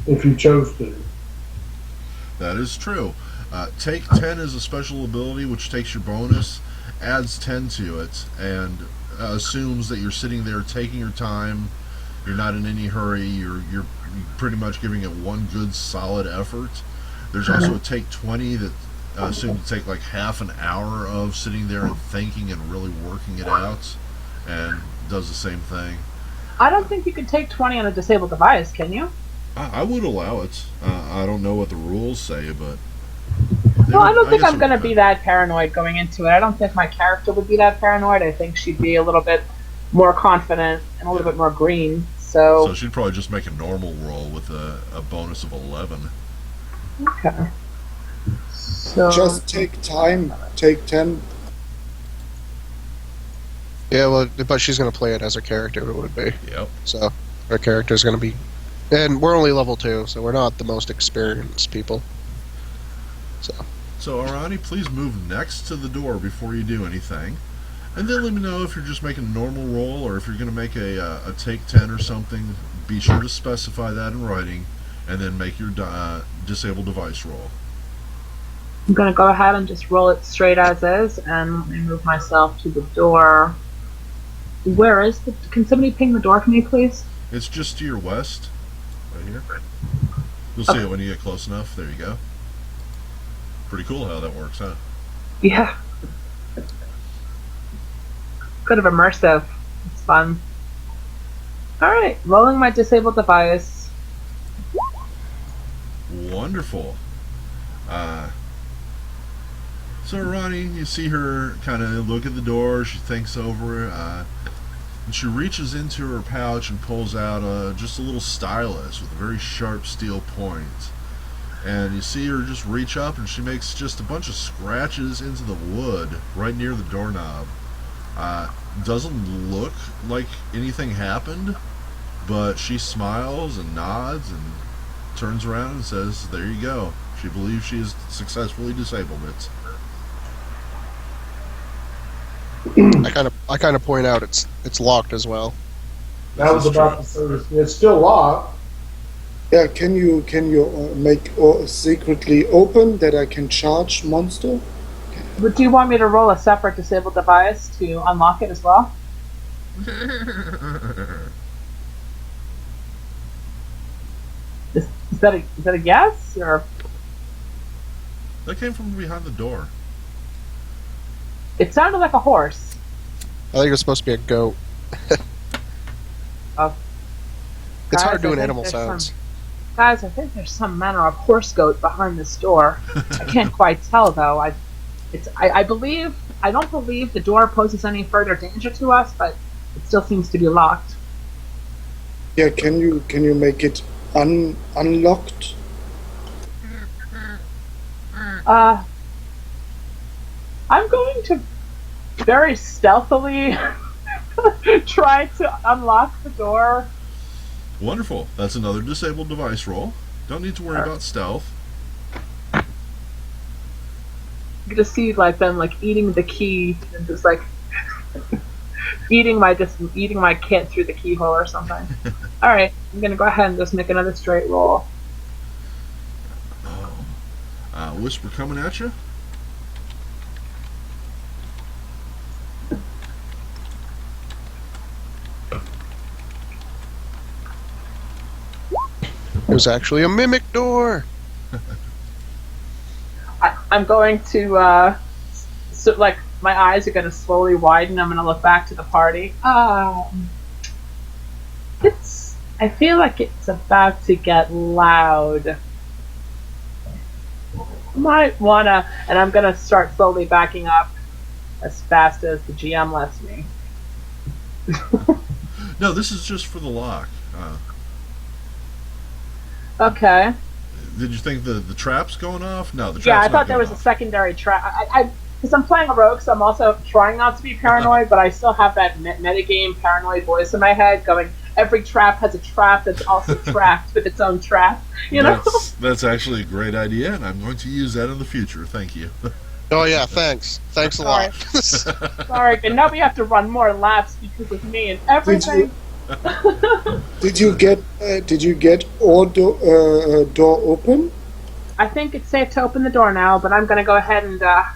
if you chose to. That is true. Take 10 is a special ability which takes your bonus, adds 10 to it, and assumes that you're sitting there taking your time. You're not in any hurry. You're pretty much giving it one good solid effort. There's also a take 20 that assumes to take like half an hour of sitting there and thinking and really working it out, and does the same thing. I don't think you can take 20 on a disabled device, can you? I would allow it. I don't know what the rules say, but... Well, I don't think guess I'm it going to would be that paranoid going into it. I don't think my character would be that paranoid. I think she'd be a little bit more confident and a little bit more green. So she'd probably just make a normal roll with a bonus of 11. Okay. So Just take time. Take 10. Yeah, well, but she's gonna play it as her character would be. Yep. So her character's gonna be, and we're only level 2, so we're not the most experienced people. So Arani, please move next to the door before you do anything. And then let me know if you're just making a normal roll or if you're going to make a take 10 or something. Be sure to specify that in writing and then make your disable device roll. I'm going to go ahead and just roll it straight as is, and let me move myself to the door. Where is the... Can somebody ping the door for me, please? It's just to your west, right here. You'll see it when you get close enough. There you go. Pretty cool how that works, huh? Yeah. kind of immersive. It's fun. All right, rolling my disabled device. Wonderful. So Ronnie, you see her kind of look at the door. She thinks over it, and she reaches into her pouch and pulls out just a little stylus with a very sharp steel point. And you see her just reach up, and she makes just a bunch of scratches into the wood right near the doorknob. Doesn't look like anything happened, but she smiles and nods and turns around and says, "There you go." She believes she has successfully disabled it. I kind of point out it's locked as well. I was about to say it's still locked. Yeah, can you make secretly open that I can charge monster? But do you want me to roll a separate disabled device to unlock it as well? Is that a yes or? That came from behind the door. It sounded like a horse. I think it's supposed to be a goat. Oh, It's hard guys, doing I think animal there's sounds. Guys, I think there's some manner of horse goat behind this door. I can't quite tell though. I don't believe the door poses any further danger to us, but it still seems to be locked. Yeah, can you make it unlocked? I'm going to very stealthily try to unlock the door. Wonderful. That's another disabled device roll. Don't need to worry about stealth. You just see them eating the key and just eating my kit through the keyhole or something. All right, I'm gonna go ahead and just make another straight roll. Whisper coming at you. It was actually a mimic door. I'm going to my eyes are gonna slowly widen. I'm gonna look back to the party. I feel like it's about to get loud. Might wanna, and I'm gonna start slowly backing up as fast as the GM lets me. No, this is just for the lock. Okay. Did you think the trap's going off? No, the trap's Yeah, I not thought there going was a off. secondary trap. Because I'm playing a rogue, so I'm also trying not to be paranoid, but I still have that metagame paranoid voice in my head going, every trap has a trap that's also trapped with its own trap. You know? That's actually a great idea, and I'm going to use that in the future. Thank you. Oh yeah, thanks a lot. Sorry, but now we have to run more laps because of me and everything. Did you get all door open? I think it's safe to open the door now, but I'm going to go ahead and I'm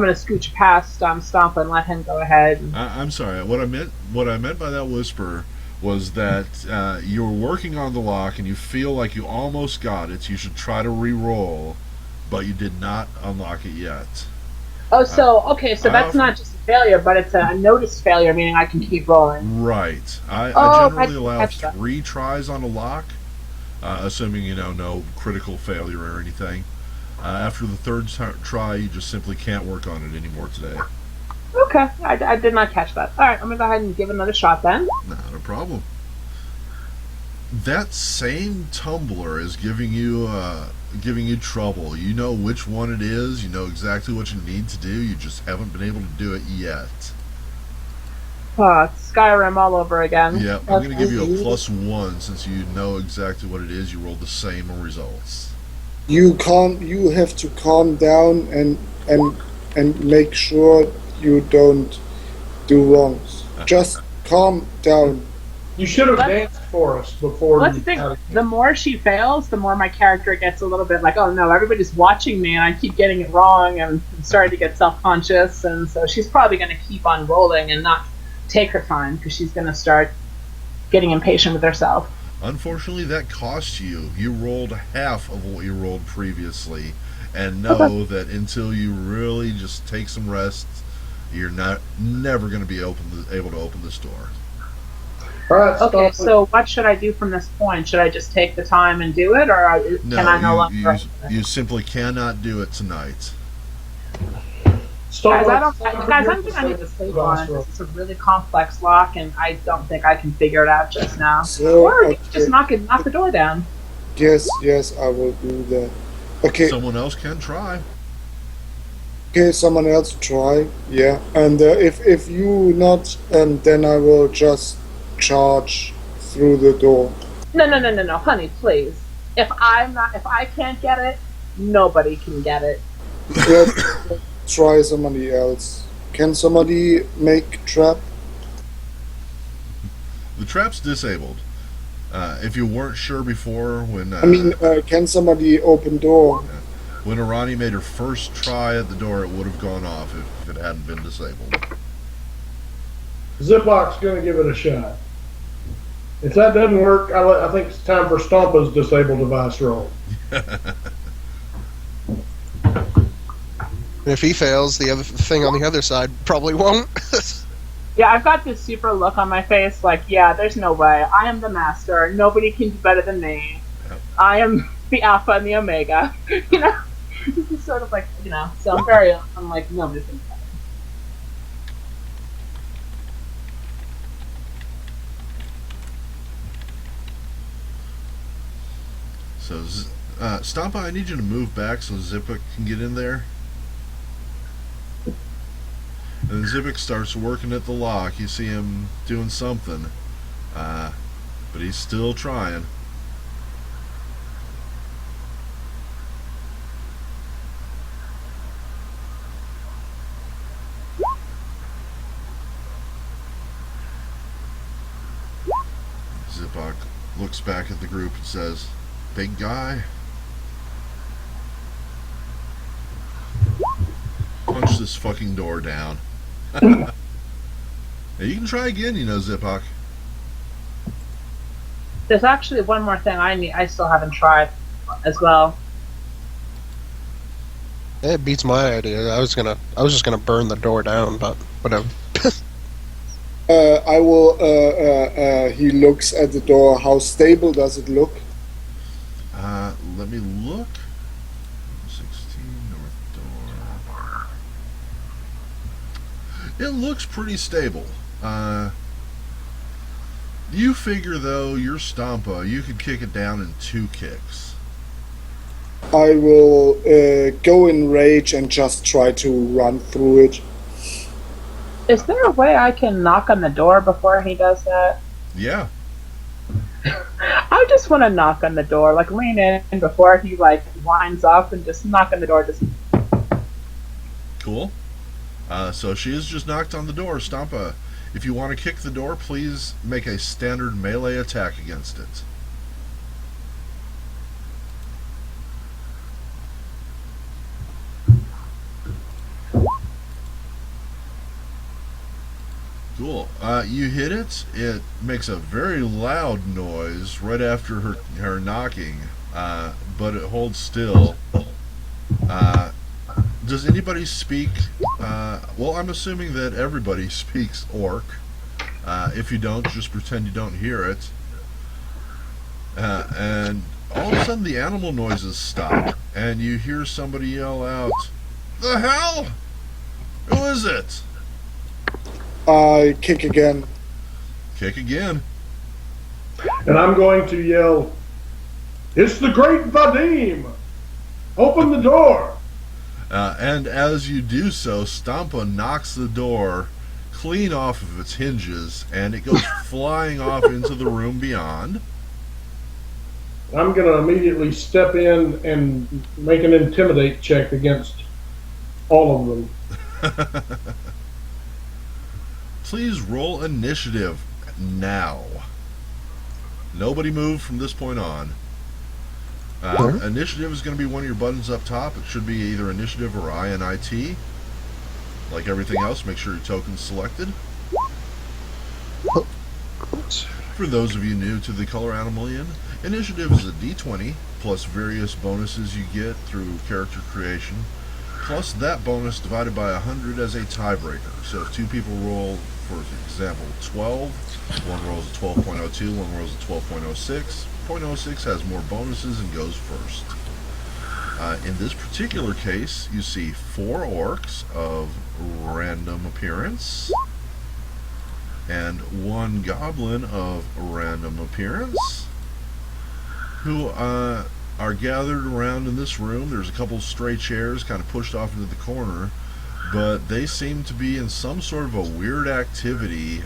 going to scooch past Stomp and let him go ahead. I'm sorry. What I meant by that whisper was that you were working on the lock and you feel like you almost got it. So you should try to re-roll, but you did not unlock it yet. Oh, so that's not just a failure, but it's a noticed failure, meaning I can keep rolling. Right. I generally allow 3 tries on a lock, assuming no critical failure or anything. After the third try, you just simply can't work on it anymore today. Okay, I did not catch that. All right, I'm gonna go ahead and give it another shot then. Not a problem. That same tumbler is giving you trouble. You know which one it is. You know exactly what you need to do. You just haven't been able to do it yet. It's Skyrim all over again. Yeah, I'm going to give you a +1 since you know exactly what it is. You rolled the same results. You have to calm down and make sure you don't do wrongs. Just calm down. You should have danced for us before. Let's think. The more she fails, the more my character gets a little bit like, oh no, everybody's watching me and I keep getting it wrong and I'm starting to get self-conscious, and so she's probably going to keep on rolling and not take her time because she's going to start getting impatient with herself. Unfortunately, that cost you. You rolled half of what you rolled previously, and know that until you really just take some rest, You're never going to be able to open this door. All right. Okay, Stop. so what should I do from this point? Should I just take the time and do it, or No, can I no longer? you simply cannot do it tonight. Stop. Guys, I think I need to sleep on it. This is a really complex lock, and I don't think I can figure it out just now. So, Or you okay. can just knock the door down. Yes, I will do that. Okay, Someone else can try. okay, someone else try. Yeah, and if you not, then I will just charge through the door. No, honey, please. If I can't get it, nobody can get it. Let's try somebody else. Can somebody make trap? The trap's disabled. If you weren't sure before, when Can somebody open door? when Arani made her first try at the door, it would have gone off if it hadn't been disabled. Ziplock's going to give it a shot. If that doesn't work, I think it's time for Stompa's disable device roll. And if he fails, the other thing on the other side probably won't. Yeah, I've got this super look on my face, like, yeah, there's no way. I am the master. Nobody can do better than me. Yep. I am the alpha and the omega. It's sort of like, so I'm like, nobody can do better. So, Stompa, I need you to move back so Zipic can get in there. And Zipic starts working at the lock. You see him doing something. But he's still trying. Zipak looks back at the group and says, "Big guy, punch this fucking door down." Now, you can try again, Zipak. There's actually one more thing I still haven't tried as well. It beats my idea. I was just gonna burn the door down, but whatever. I will. He looks at the door. How stable does it look? Let me look. 16 North Door. It looks pretty stable. You figure, though, you're Stompa. You could kick it down in 2 kicks. I will go in rage and just try to run through it. Is there a way I can knock on the door before he does that? Yeah. I just want to knock on the door, like lean in before he winds up and just knock on the door. Just Cool. So she has just knocked on the door. Stompa, if you want to kick the door, please make a standard melee attack against it. Cool. You hit it. It makes a very loud noise right after her knocking, but it holds still. Does anybody speak? Well, I'm assuming that everybody speaks Orc. If you don't, just pretend you don't hear it. And all of a sudden, the animal noises stop, and you hear somebody yell out, "The hell? Who is it?" I kick again. Kick again. And I'm going to yell, "It's the Great Vadim! Open the door!" And as you do so, Stompa knocks the door clean off of its hinges, and it goes flying off into the room beyond. I'm going to immediately step in and make an intimidate check against all of them. Please roll initiative now. Nobody move from this point on. Initiative is going to be one of your buttons up top. It should be either initiative or INIT. Like everything else, make sure your token's selected. For those of you new to the Color Animalian, initiative is a D20 plus various bonuses you get through character creation, plus that bonus divided by 100 as a tiebreaker. So if two people roll, for example, 12, one rolls a 12.02, one rolls a 12.06. 0.06 has more bonuses and goes first. In this particular case, you see 4 orcs of random appearance and 1 goblin of random appearance who are gathered around in this room. There's a couple stray chairs kind of pushed off into the corner, but they seem to be in some sort of a weird activity,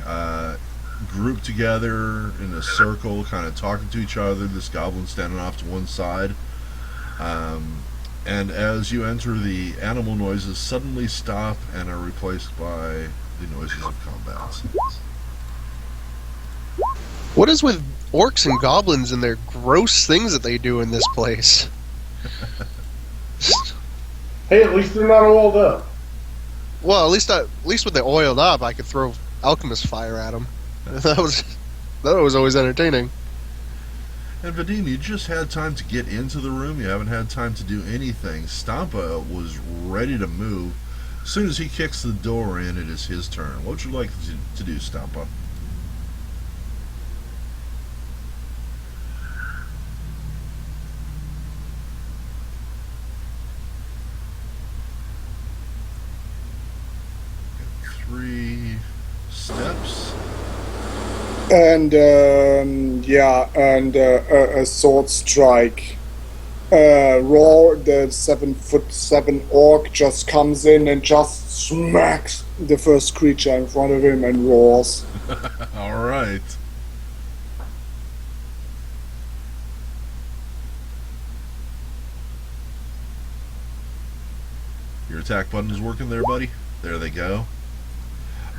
grouped together in a circle, kind of talking to each other. This goblin standing off to one side. And as you enter, the animal noises suddenly stop and are replaced by the noises of combat. What is with orcs and goblins and their gross things that they do in this place? Hey, at least they're not oiled up. Well, at least with the oiled up, I could throw alchemist fire at them. That was always entertaining. And Vadim, you just had time to get into the room. You haven't had time to do anything. Stampa was ready to move. As soon as he kicks the door in, it is his turn. What would you like to do, Stampa? Three steps. And a sword strike. Roar, the 7'7" orc just comes in and just smacks the first creature in front of him and roars. All right. Your attack button is working there, buddy. There they go.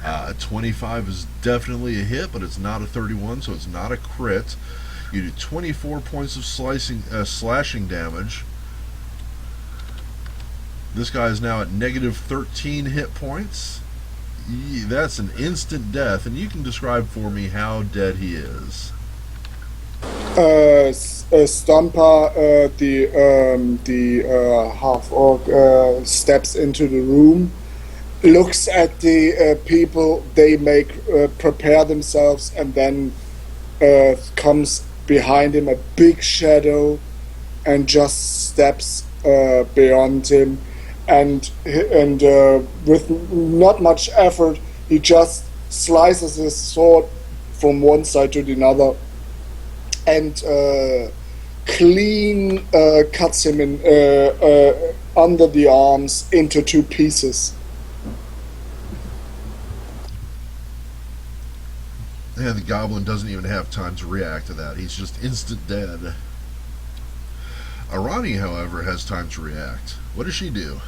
A 25 is definitely a hit, but it's not a 31, so it's not a crit. You do 24 points of slashing damage. This guy is now at negative 13 hit points. That's an instant death, and you can describe for me how dead he is. Stampa, the half orc, steps into the room, looks at the people. They prepare themselves, and then comes behind him a big shadow and just steps beyond him, and with not much effort he just slices his sword from one side to the other and clean cuts him in under the arms into 2 pieces. And the goblin doesn't even have time to react to that. He's just instant dead. Arani, however, has time to react. What does she do?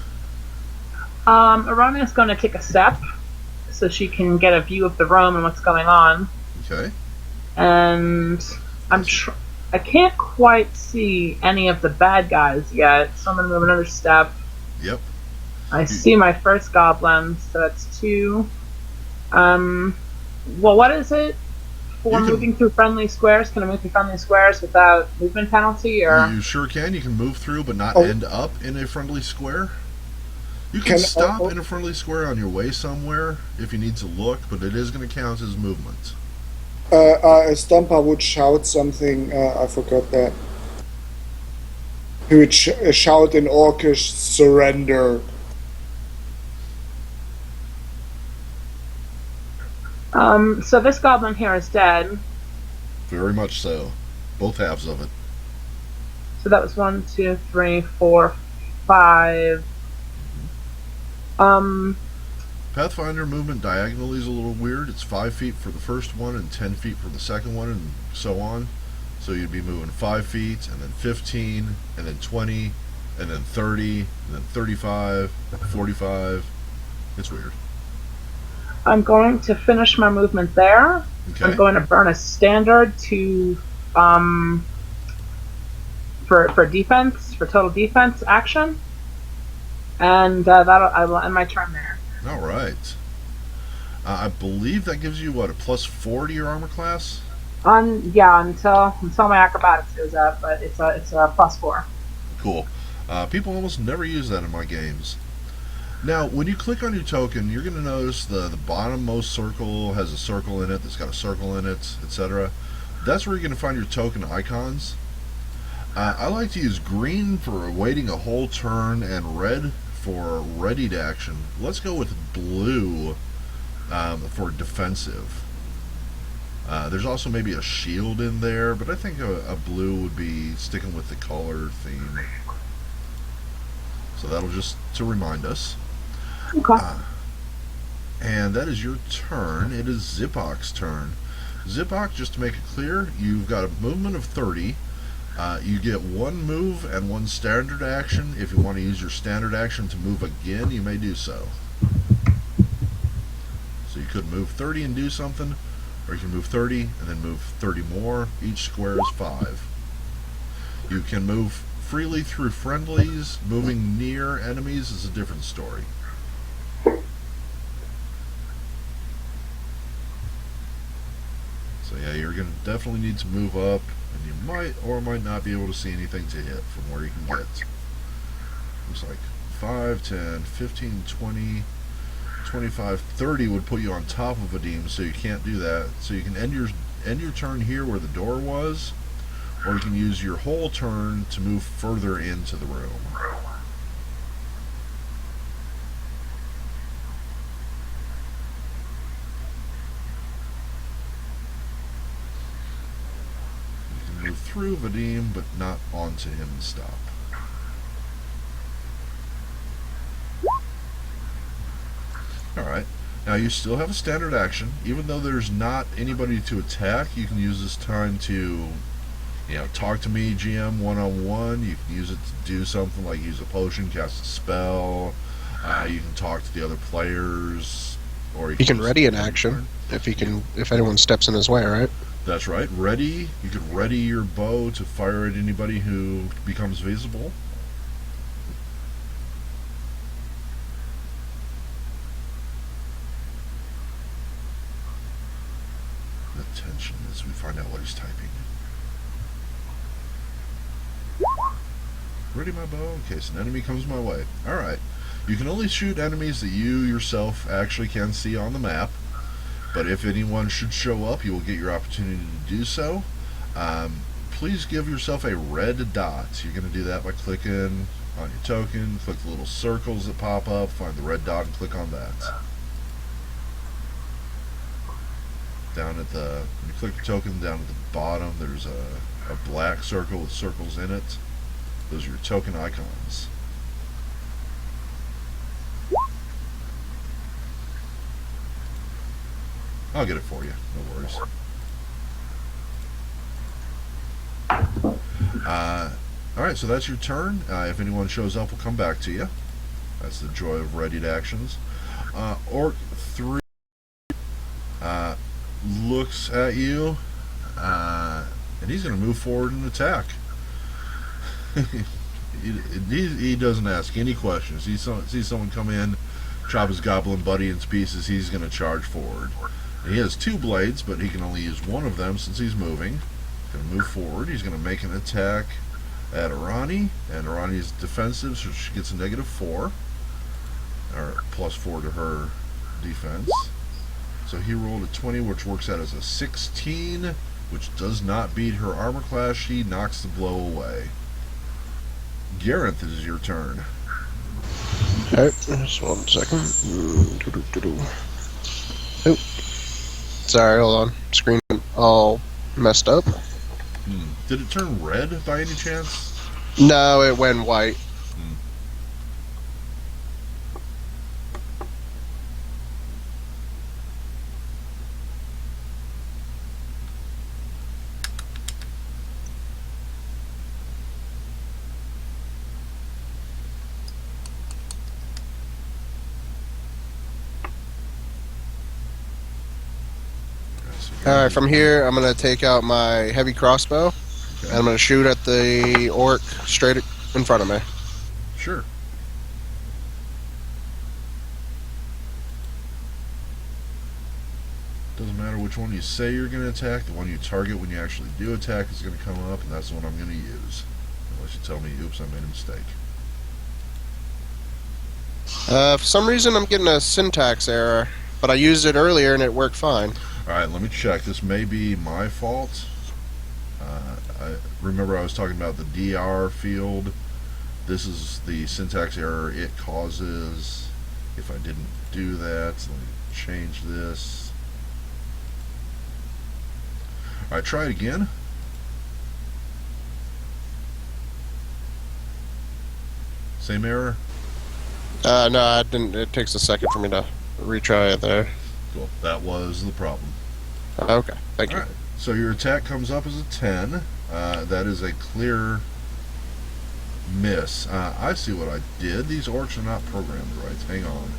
Arani is going to take a step so she can get a view of the room and what's going on. Okay. And I can't quite see any of the bad guys yet, so I'm going to move another step. Yep. I see my first goblin, so that's 2. Well, what is it for moving through friendly squares? Can I move through friendly squares without movement penalty? Or you sure can. You can move through, but not end up in a friendly square. You can stop in a friendly square on your way somewhere if you need to look, but it is going to count as movement. Stampa would shout something. I forgot that. He would shout in Orcish, "Surrender." So this goblin here is dead. Very much so. Both halves of it. So that was 1, 2, 3, 4, 5. Pathfinder movement diagonally is a little weird. It's 5 feet for the first one and 10 feet for the second one, and so on. So you'd be moving 5 feet, and then 15, and then 20, and then 30, and then 35, 45. It's weird. I'm going to finish my movement there. Okay. I'm going to burn a standard to for defense, for total defense action, and I will end my turn there. All right. I believe that gives you what, a +4 to your armor class? Until my acrobatics goes up, but it's a +4. Cool. People almost never use that in my games. Now, when you click on your token, you're going to notice the bottommost circle has a circle in it that's got a circle in it, etc. That's where you're going to find your token icons. I like to use green for waiting a whole turn and red for ready to action. Let's go with blue for defensive. There's also maybe a shield in there, but I think a blue would be sticking with the color theme. So that'll just to remind us. Okay. And that is your turn. It is Zipok's turn. Zipok, just to make it clear, you've got a movement of 30. You get one move and one standard action. If you want to use your standard action to move again, you may do so. So you could move 30 and do something, or you can move 30 and then move 30 more. Each square is 5. You can move freely through friendlies. Moving near enemies is a different story. So yeah, you're going to definitely need to move up, and you might or might not be able to see anything to hit from where you can get. Looks like 5, 10, 15, 20, 25, 30 would put you on top of Vadim, so you can't do that. So you can end your turn here where the door was, or you can use your whole turn to move further into the room. You can move through Vadim, but not onto him and stop. Alright, now you still have a standard action. Even though there's not anybody to attack, you can use this time to, talk to me, GM, one-on-one. You can use it to do something like use a potion, cast a spell. You can talk to the other players, or He can ready an action if anyone steps in his way, right? That's right. Ready. You could ready your bow to fire at anybody who becomes visible. Attention as we find out what he's typing. Ready my bow in case an enemy comes my way. Alright. You can only shoot enemies that you yourself actually can see on the map. But if anyone should show up, you will get your opportunity to do so. Please give yourself a red dot. You're going to do that by clicking on your token, click the little circles that pop up, find the red dot and click on that. Down at when you click the token, down at the bottom, there's a black circle with circles in it. Those are your token icons. I'll get it for you, no worries. Alright, so that's your turn. If anyone shows up, we'll come back to you. That's the joy of readied actions. Orc 3 looks at you, and he's going to move forward and attack. He doesn't ask any questions. He sees someone come in, chop his goblin buddy into pieces, he's going to charge forward. He has 2 blades, but he can only use one of them since he's moving. He's going to move forward. He's going to make an attack at Arani, and Arani is defensive, so she gets a -4, or +4 to her defense. So he rolled a 20, which works out as a 16, which does not beat her armor class. She knocks the blow away. Gareth, it is your turn. Alright, just 1 second. Oh. Sorry, hold on. Screen all messed up. Did it turn red by any chance? No, it went white. Alright, from here, I'm going to take out my heavy crossbow, and I'm going to shoot at the orc straight in front of me. Sure. Doesn't matter which one you say you're going to attack, the one you target when you actually do attack is going to come up, and that's the one I'm going to use. Unless you tell me, oops, I made a mistake. For some reason, I'm getting a syntax error, but I used it earlier and it worked fine. Alright, let me check. This may be my fault. I remember I was talking about the DR field. This is the syntax error it causes. If I didn't do that, let me change this. Alright, try it again. Same error? No, I didn't. It takes a second for me to retry it there. Cool. That was the problem. Okay, thank you. Alright, so your attack comes up as a 10. That is a clear miss. I see what I did. These orcs are not programmed right. Hang on.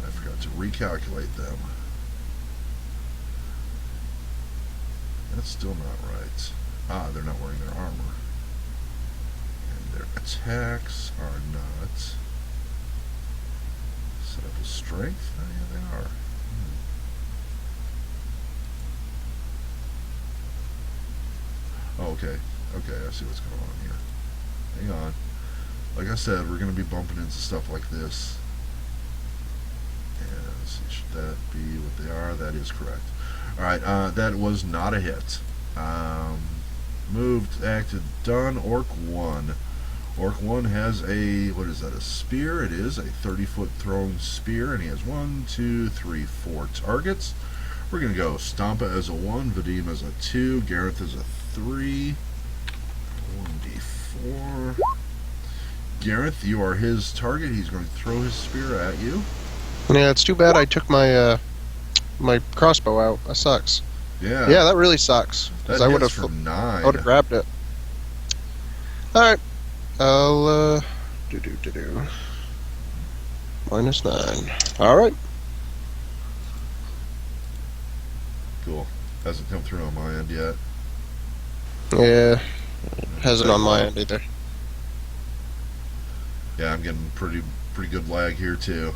I forgot to recalculate them. That's still not right. They're not wearing their armor. And their attacks are not set up as strength. Oh, yeah, they are. Oh, okay. Okay, I see what's going on here. Hang on. Like I said, we're going to be bumping into stuff like this. And let's see, should that be what they are? That is correct. Alright, that was not a hit. Moved, acted, done. Orc 1. Orc 1 has a, what is that, a spear? It is a 30-foot throwing spear, and he has 1, 2, 3, 4 targets. We're going to go Stampa as a 1, Vadim as a 2, Gareth as a 3, 1d4. Gareth, you are his target. He's going to throw his spear at you. Yeah, it's too bad I took my my crossbow out. That sucks. Yeah. Yeah, that really sucks. That I would hits have for 9. I would have grabbed it. All right, I'll do -9. All right. Cool. Hasn't come through on my end yet. Yeah, hasn't on my end either. Yeah, I'm getting pretty good lag here too.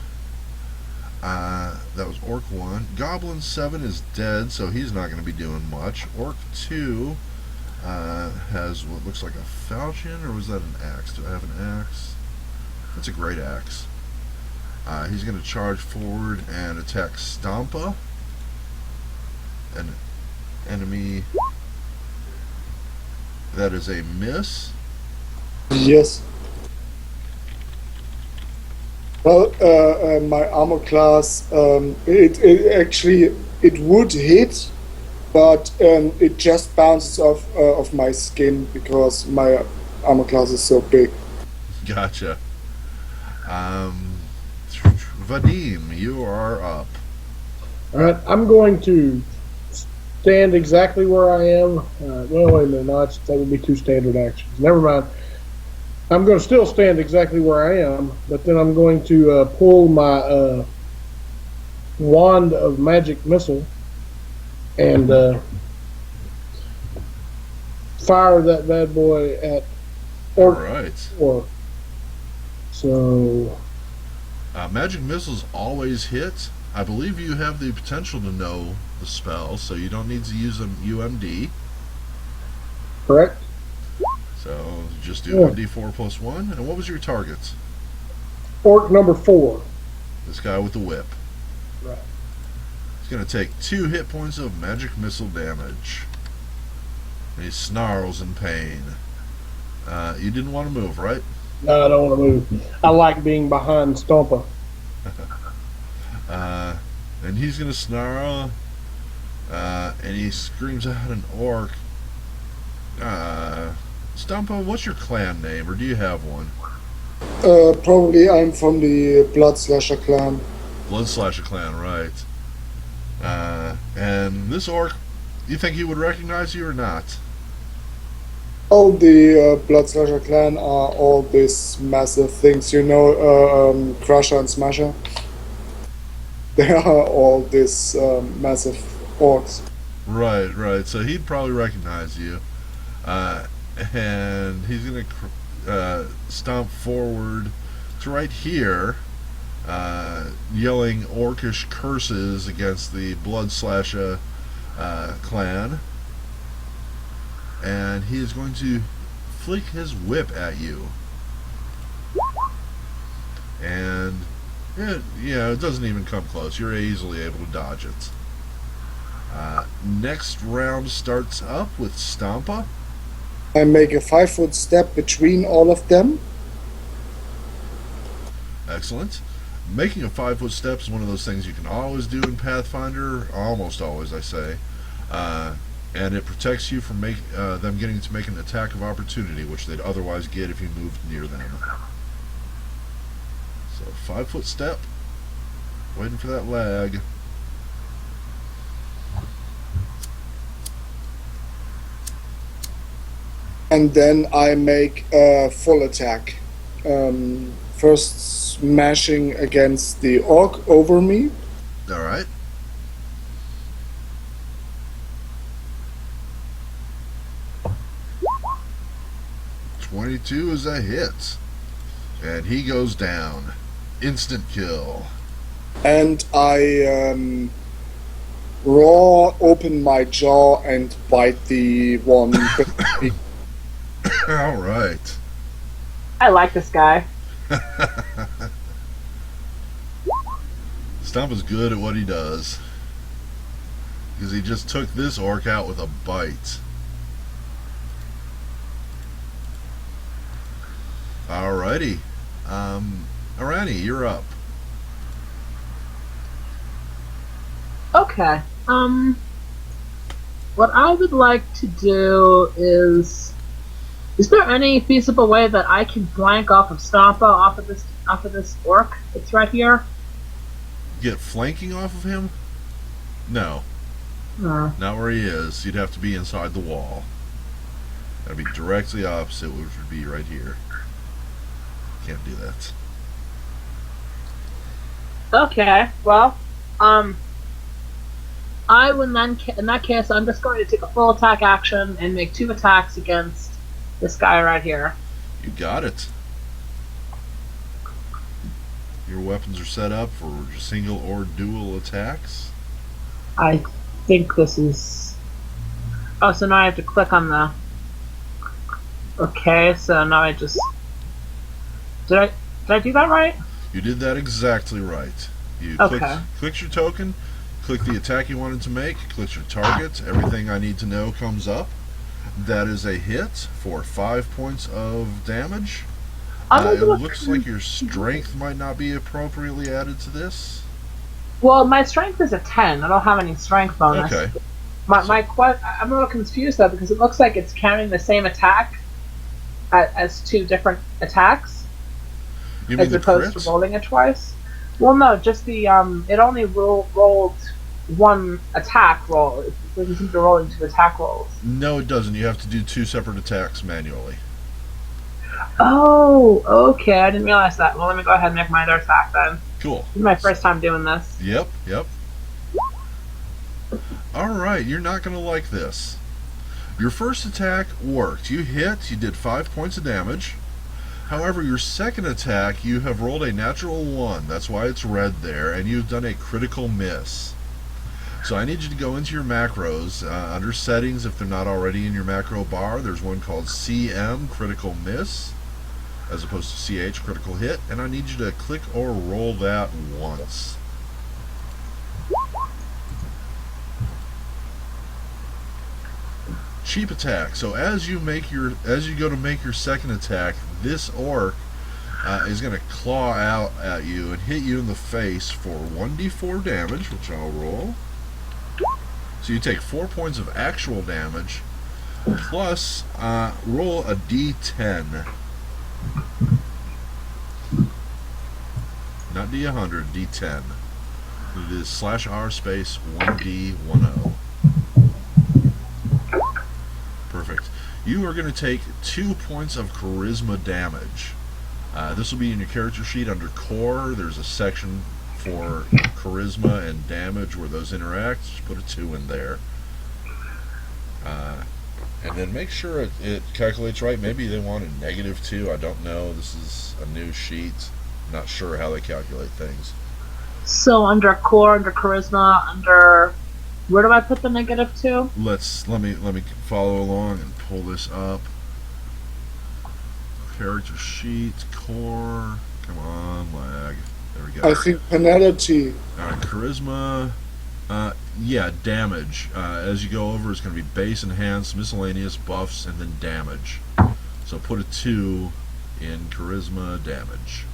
That was Orc 1. Goblin 7 is dead, so he's not going to be doing much. Orc 2 has what looks like a falchion, or was that an axe? Do I have an axe? That's a great axe. He's going to charge forward and attack Stampa, an enemy. That is a miss. Yes. Well, my armor class, it actually it would hit, but it just bounces off of my skin because my armor class is so big. Gotcha. Vadim, you are up. All right, I'm going to stand exactly where I am. Well, wait a minute, no, that would be 2 standard actions. Never mind. I'm going to still stand exactly where I am, but then I'm going to pull my wand of magic missile and fire that bad boy at Orc Alright. 4. So, Magic missiles always hit. I believe you have the potential to know the spell, so you don't need to use an UMD. correct? So just do Yeah. 1d4 plus 1. And what was your target? Orc number 4. This guy with the whip. Right. He's going to take 2 hit points of magic missile damage. And he snarls in pain. You didn't want to move, right? No, I don't want to move. I like being behind Stompa. And he's going to snarl. And he screams out an orc. Stumpa, what's your clan name, or do you have one? Probably I'm from the Blood Slasher clan. Blood Slasher clan, right. And this orc, you think he would recognize you or not? All the Blood Slasher clan are all these massive things, you know, Crusher and Smasher. They are all these massive orcs. Right. So he'd probably recognize you. And he's going to stomp forward to right here, yelling orcish curses against the Blood Slasher clan. And he is going to flick his whip at you. and it doesn't even come close. You're easily able to dodge it. Next round starts up with Stampa. I make a 5-foot step between all of them. Excellent. Making a 5-foot step is one of those things you can always do in Pathfinder, almost always, I say, and it protects you from them getting to make an attack of opportunity, which they'd otherwise get if you moved near them. So 5-foot step, waiting for that lag. And then I make a full attack. First smashing against the orc over me. All right. .22 is a hit, and he goes down. Instant kill. And I open my jaw and bite the one. All right. I like this guy. Stampa's good at what he does, because he just took this orc out with a bite. Alrighty. Arani, you're up. Okay. What I would like to do is there any feasible way that I can blank off of Stampa off of this orc that's right here? Get flanking off of him? No. Not where he is. You'd have to be inside the wall. That'd be directly opposite, which would be right here. Can't do that. Okay. Well, I would then, in that case, I'm just going to take a full attack action and make 2 attacks against this guy right here. You got it. Your weapons are set up for single or dual attacks. I think this is... Oh, so now I have to click on the... Okay, so now I just... Did I do that right? You did that exactly right. You Okay. clicked your token, click the attack you wanted to make, click your target, everything I need to know comes up. That is a hit for 5 points of damage. It looks like your strength might not be appropriately added to this. Well, my strength is a 10. I don't have any strength bonus. Okay. I'm a little confused though because it looks like it's counting the same attack as 2 different attacks You mean as the opposed crit? to rolling it twice. Well, no, just the it only rolled 1 attack roll. It doesn't seem to roll into attack rolls. No, it doesn't. You have to do 2 separate attacks manually. Oh, okay. I didn't realize that. Well, let me go ahead and make my other attack then. Cool. This is my first time doing this. Yep. Alright, you're not going to like this. Your first attack worked. You hit, you did 5 points of damage. However, your second attack, you have rolled a natural 1. That's why it's red there, and you've done a critical miss. So I need you to go into your macros. Under settings, if they're not already in your macro bar, there's one called CM, critical miss, as opposed to CH, critical hit, and I need you to click or roll that once. Cheap attack. So as you go to make your second attack, this orc is going to claw out at you and hit you in the face for 1d4 damage, which I'll roll. So you take 4 points of actual damage, plus roll a d10. Not d100, d10. It is /r space 1d10. Perfect. You are going to take 2 points of charisma damage. This will be in your character sheet under core. There's a section for charisma and damage where those interact. Just put a 2 in there. And then make sure it calculates right. Maybe they want a -2. I don't know. This is a new sheet. Not sure how they calculate things. So under core, under charisma, under where do I put the -2? Let me follow along and pull this up. Character sheet, core, Come on, lag. There we go. I think penalty. All right, charisma. Yeah, damage. As you go over, it's going to be base, enhance, miscellaneous, buffs, and then damage. So put a 2 in charisma damage.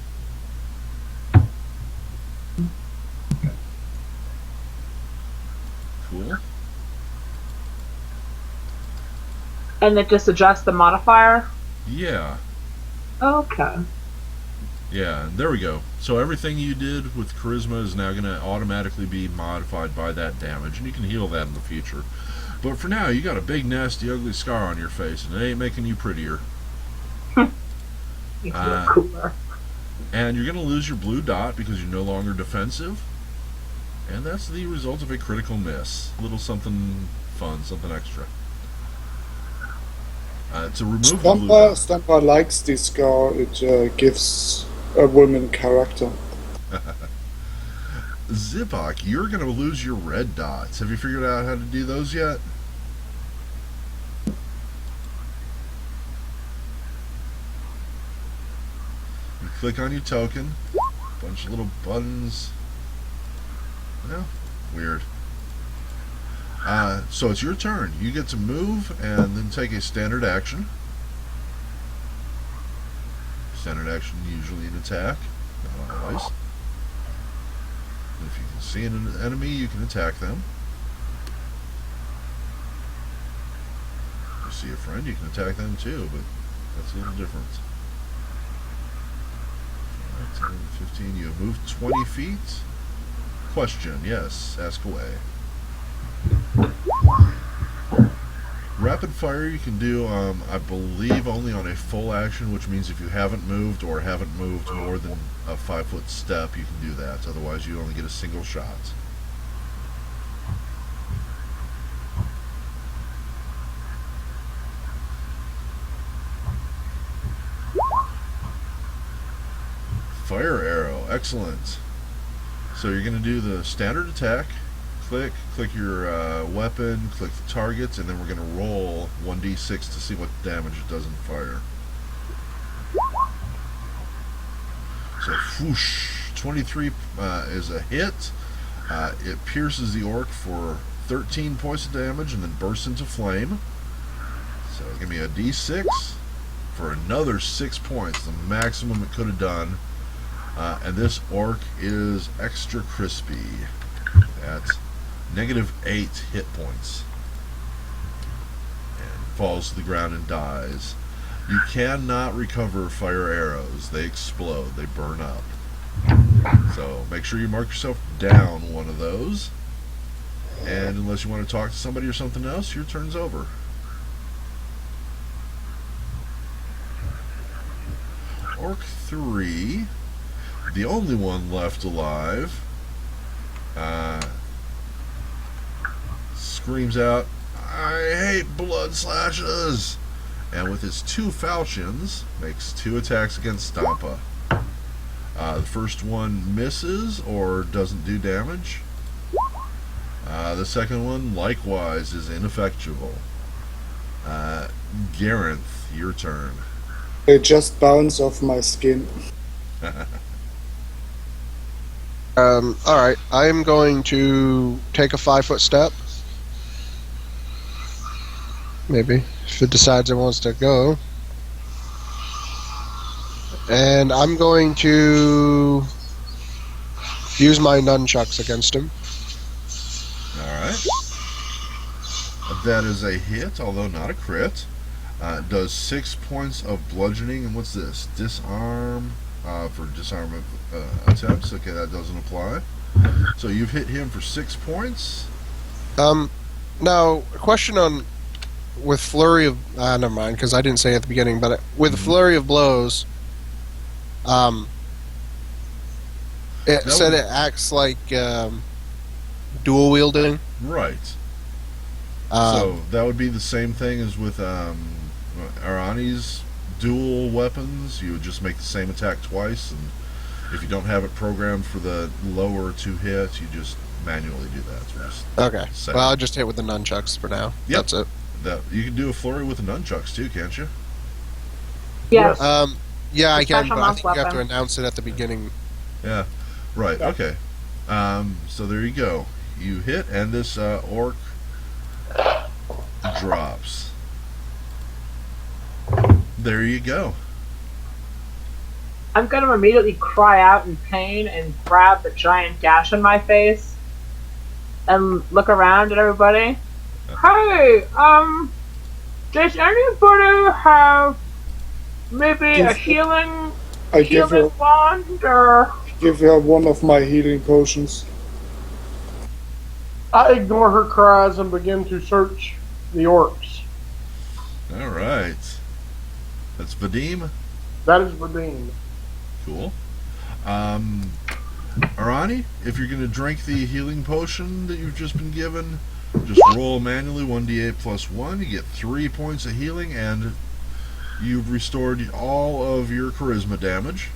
Cool. And it just adjusts the modifier? Yeah. Okay. Yeah, there we go. So everything you did with charisma is now going to automatically be modified by that damage, and you can heal that in the future. But for now, you got a big, nasty, ugly scar on your face, and it ain't making you prettier. Makes you look cooler. And you're going to lose your blue dot because you're no longer defensive. And that's the result of a critical miss. A little something fun, something extra. To remove the blue dot. Stamper likes this scar. It gives a woman character. Zipok, you're going to lose your red dots. Have you figured out how to do those yet? You click on your token. Bunch of little buttons. No? Weird. So it's your turn. You get to move and then take a standard action. Standard action usually an attack, not always. If you can see an enemy, you can attack them. If you see a friend, you can attack them too, but that's a little different. 10, 15, you have moved 20 feet. Question, yes, ask away. Rapid fire you can do, I believe, only on a full action, which means if you haven't moved or haven't moved more than a 5-foot step, you can do that. Otherwise, you only get a single shot. Fire arrow, excellent. So you're going to do the standard attack. Click your weapon, click the targets, and then we're going to roll 1d6 to see what damage it does in fire. So, whoosh, 23 is a hit. It pierces the orc for 13 points of damage and then bursts into flame. So it's going to be a d6 for another 6 points, the maximum it could have done. And this orc is extra crispy at -8 hit points and falls to the ground and dies. You cannot recover fire arrows. They explode. They burn up. So make sure you mark yourself down one of those. And unless you want to talk to somebody or something else, your turn's over. Orc 3, the only one left alive, screams out, "I hate blood slashes!" And with his 2 falchions, makes 2 attacks against Stampa. The first one misses or doesn't do damage. The second one, likewise, is ineffectual. Gareth, your turn. They just bounce off my skin. Alright, I'm going to take a 5-foot step. Maybe, if it decides it wants to go. And I'm going to use my nunchucks against him. Alright. That is a hit, although not a crit. It does 6 points of bludgeoning, and what's this? Disarm, for disarm attempts. Okay, that doesn't apply. So you've hit him for 6 points. Now, a question on, with flurry of, never mind, because I didn't say it at the beginning, but with flurry of blows, it said it acts like, dual wielding. Right. So that would be the same thing as with Arani's dual weapons. You would just make the same attack twice, and if you don't have it programmed for the lower 2 hits, you just manually do that. Okay. Well, I'll just hit with the nunchucks for now. Yep. That's it. You can do a flurry with the nunchucks too, can't you? Yes. Yeah, I can, Special but I monk think you have to weapon. announce it at the beginning. Yeah. Right. Yeah. Okay. So there you go. You hit, and this orc drops. There you go. I'm going to immediately cry out in pain and grab the giant gash in my face and look around at everybody. Hey, does anybody have maybe a Give, I healing wand or? give her one of my healing potions. I ignore her cries and begin to search the orcs. All right. That's Vadim. That is redeemed. Cool. Arani, if you're going to drink the healing potion that you've just been given, just roll manually 1d8 plus 1. You get 3 points of healing, and you've restored all of your charisma damage.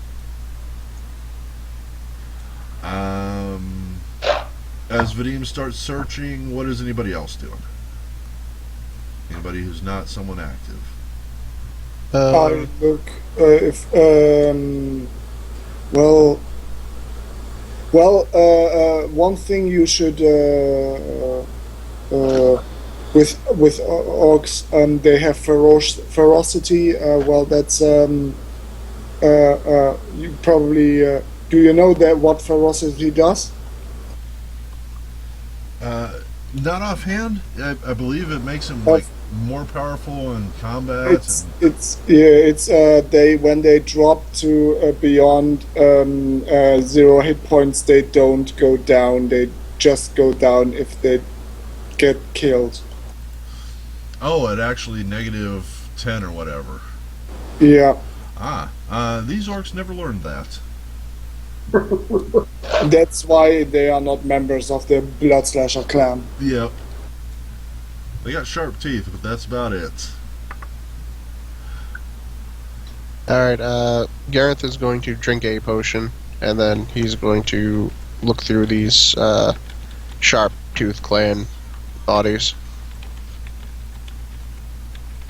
As Vadim starts searching, what is anybody else doing? Anybody who's not someone active? I look if well one thing you should with orcs, they have ferocity. Well, that's you probably do you know that what ferocity does? Not offhand. I believe it makes him like more powerful in combat. It's they when they drop to beyond 0 hit points, they don't go down. They just go down if they get killed. Oh, at actually negative 10 or whatever. Yeah, These orcs never learned that. that's why they are not members of the Bloodslasher clan. Yep. They got sharp teeth, but that's about it. Alright, Gareth is going to drink a potion, and then he's going to look through these sharp tooth clan bodies.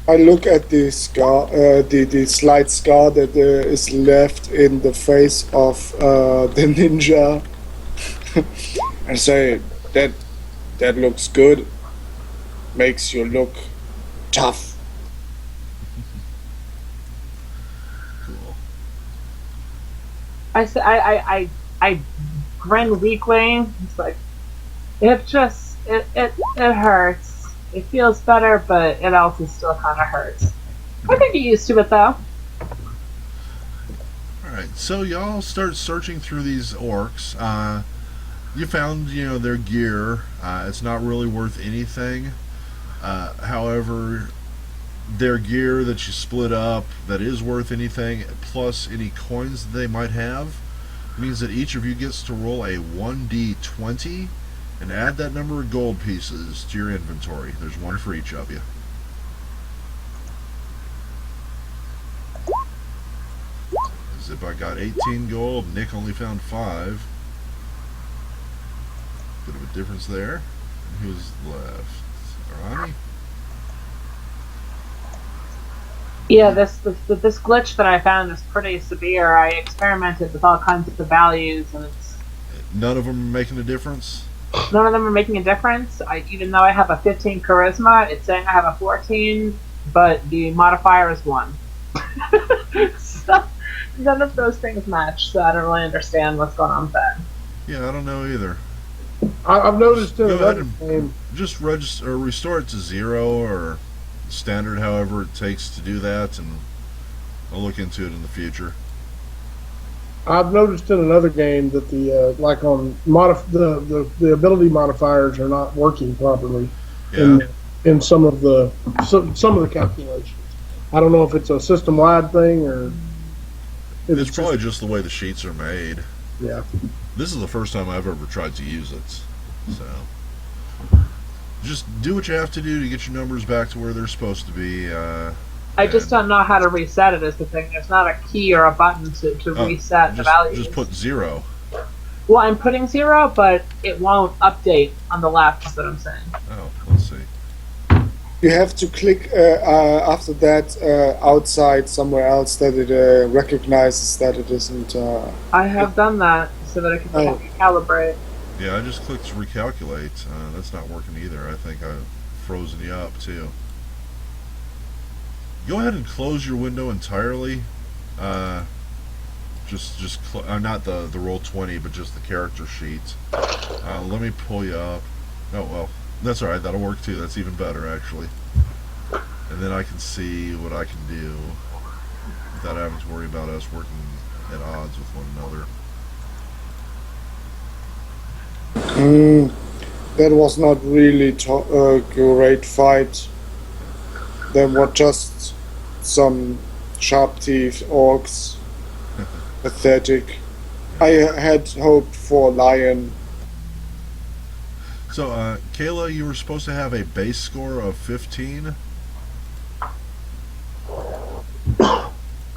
I look at the scar, the slight scar that is left in the face of the ninja, and say that looks good. Makes you look tough. Cool. I grin weakly. It's like it hurts. It feels better, but it also still kind of hurts. I think you're used to it though. Alright, so y'all start searching through these orcs. You found, their gear. It's not really worth anything. However, their gear that you split up that is worth anything, plus any coins that they might have, means that each of you gets to roll a 1d20 and add that number of gold pieces to your inventory. There's one for each of you. As if I got 18 gold, Nick only found 5. Bit of a difference there. And who's left? Arani? Yeah, this glitch that I found is pretty severe. I experimented with all kinds of values, and None of them are making a difference? none of them are making a difference. Even though I have a 15 charisma, it's saying I have a 14, but the modifier is 1. So none of those things match, so I don't really understand what's going on with that. Yeah, I don't know either. I've noticed in Go ahead another and game. just register or restore it to 0 or standard, however it takes to do that, and I'll look into it in the future. I've noticed in another game that the like on the ability modifiers are not working properly Yeah. in some of the calculations. I don't know if it's a system wide thing or if It's probably just the way the sheets are made. yeah. This is the first time I've ever tried to use it. So just do what you have to do to get your numbers back to where they're supposed to be. I just don't know how to reset it is the thing. There's not a key or a button to reset the values. Just put 0. Well, I'm putting 0, but it won't update on the left, is what I'm saying. Oh, let's see. You have to click after that outside somewhere else that it recognizes that it isn't. I have done that so that I can Oh. calibrate. Yeah, I just clicked recalculate. That's not working either. I think I've frozen you up too. Go ahead and close your window entirely. Not the Roll20, but just the character sheet. Let me pull you up. Oh well, that's all right. That'll work too. That's even better actually. And then I can see what I can do without having to worry about us working at odds with one another. That was not really a great fight. There were just some sharp teeth orcs. Pathetic. I had hoped for lion. So, Kayla, you were supposed to have a base score of 15.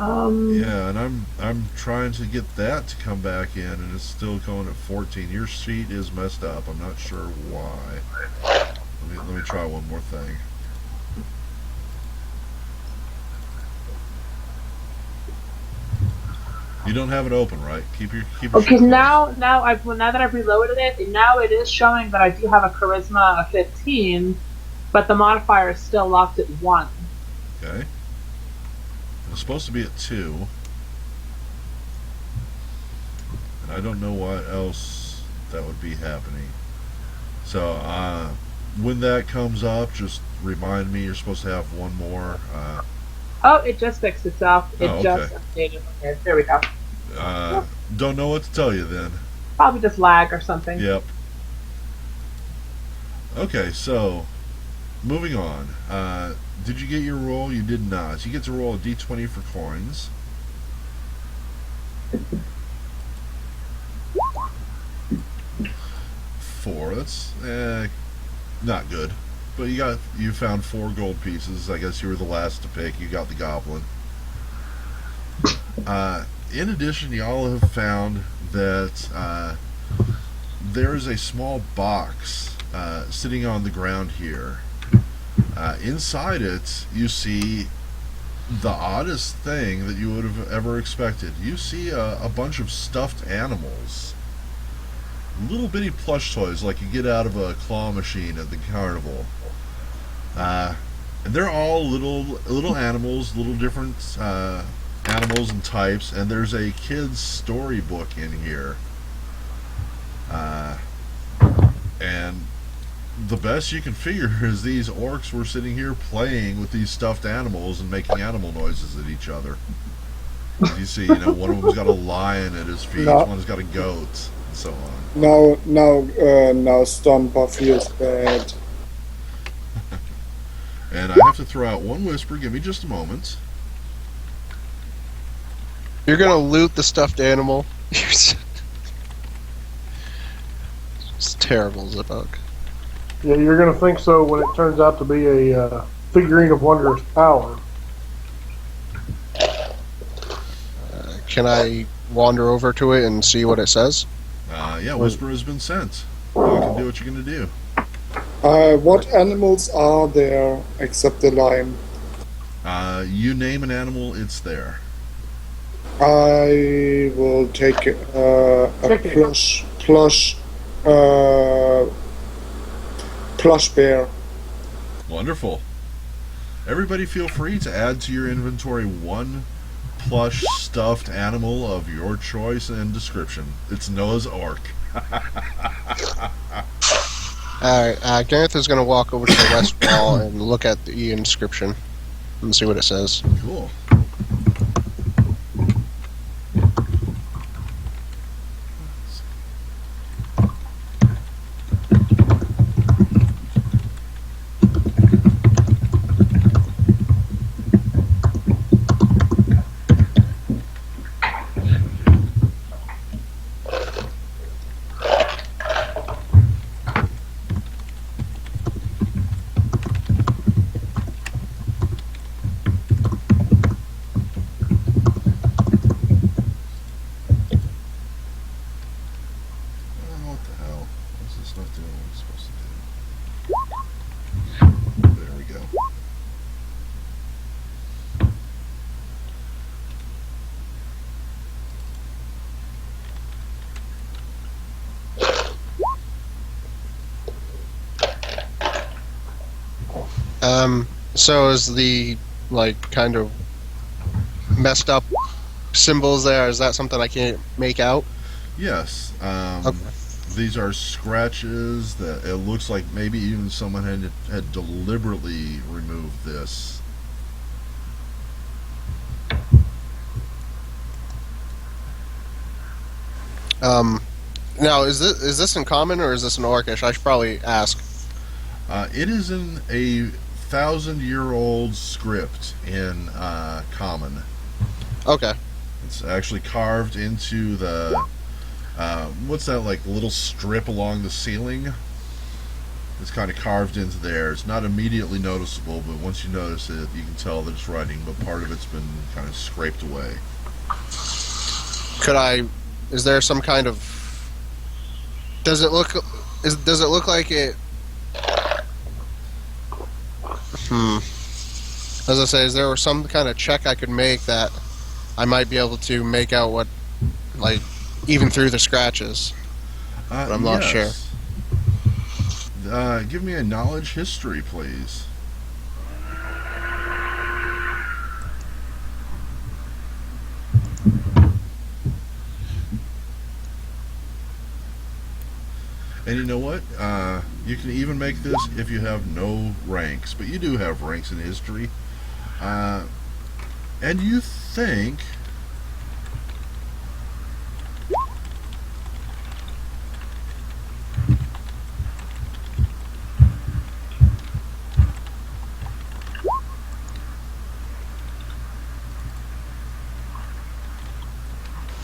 Yeah, and I'm trying to get that to come back in, and it's still going at 14. Your sheet is messed up. I'm not sure why. Let me try one more thing. You don't have it open, right? Keep your Okay, sheet closed. now that I've reloaded it, now it is showing that I do have a charisma of 15, but the modifier is still locked at 1. Okay. It's supposed to be at 2. And I don't know what else that would be happening. So, when that comes up, just remind me you're supposed to have one more. Oh, it just fixed itself. It Oh, just okay. updated. Okay, there we go. Don't know what to tell you then. Probably just lag or something. Yep. Okay, so moving on. Did you get your roll? You did not. You get to roll a d20 for coins. Four. That's not good. But you found 4 gold pieces. I guess you were the last to pick. You got the goblin. In addition, y'all have found that there is a small box sitting on the ground here. Inside it, you see the oddest thing that you would have ever expected. You see a bunch of stuffed animals. Little bitty plush toys like you get out of a claw machine at the carnival. And they're all little animals, little different animals and types, and there's a kid's storybook in here. And the best you can figure is these orcs were sitting here playing with these stuffed animals and making animal noises at each other. You see, one of them's got a lion at his feet, No. one's got a goat, and so on. Now Stomper feels bad. And I have to throw out one whisper. Give me just a moment. You're gonna loot the stuffed animal. It's terrible, Zipok. Yeah, you're going to think so when it turns out to be a figurine of wondrous power. Can I wander over to it and see what it says? Yeah, whisper has been sent. You can do what you're going to do. What animals are there except the lion? You name an animal, it's there. I will take a Chicken. plush bear. Wonderful. Everybody feel free to add to your inventory one plush stuffed animal of your choice and description. It's Noah's Ark. Alright, Gareth is gonna walk over to the west wall and look at the inscription and see what it says. Cool. What the hell? What's this not doing what it's supposed to do? There we go. So is the like kind of messed up symbols there? Is that something I can't make out? Yes. Okay. These are scratches that it looks like maybe even someone had deliberately removed this. Um, Now is this in common or is this in Orcish? I should probably ask. It is in a 1,000-year-old script in Common. Okay. It's actually carved into the what's that like little strip along the ceiling? It's kind of carved into there. It's not immediately noticeable, but once you notice it, you can tell that it's writing. But part of it's been kind of scraped away. Could I? Is there some kind of? Does it look? Does it look like it? As I say, is there some kind of check I could make that I might be able to make out what, like, even through the scratches? But I'm not sure. Yes. Give me a knowledge history, please. And you know what? You can even make this if you have no ranks, but you do have ranks in history. And you think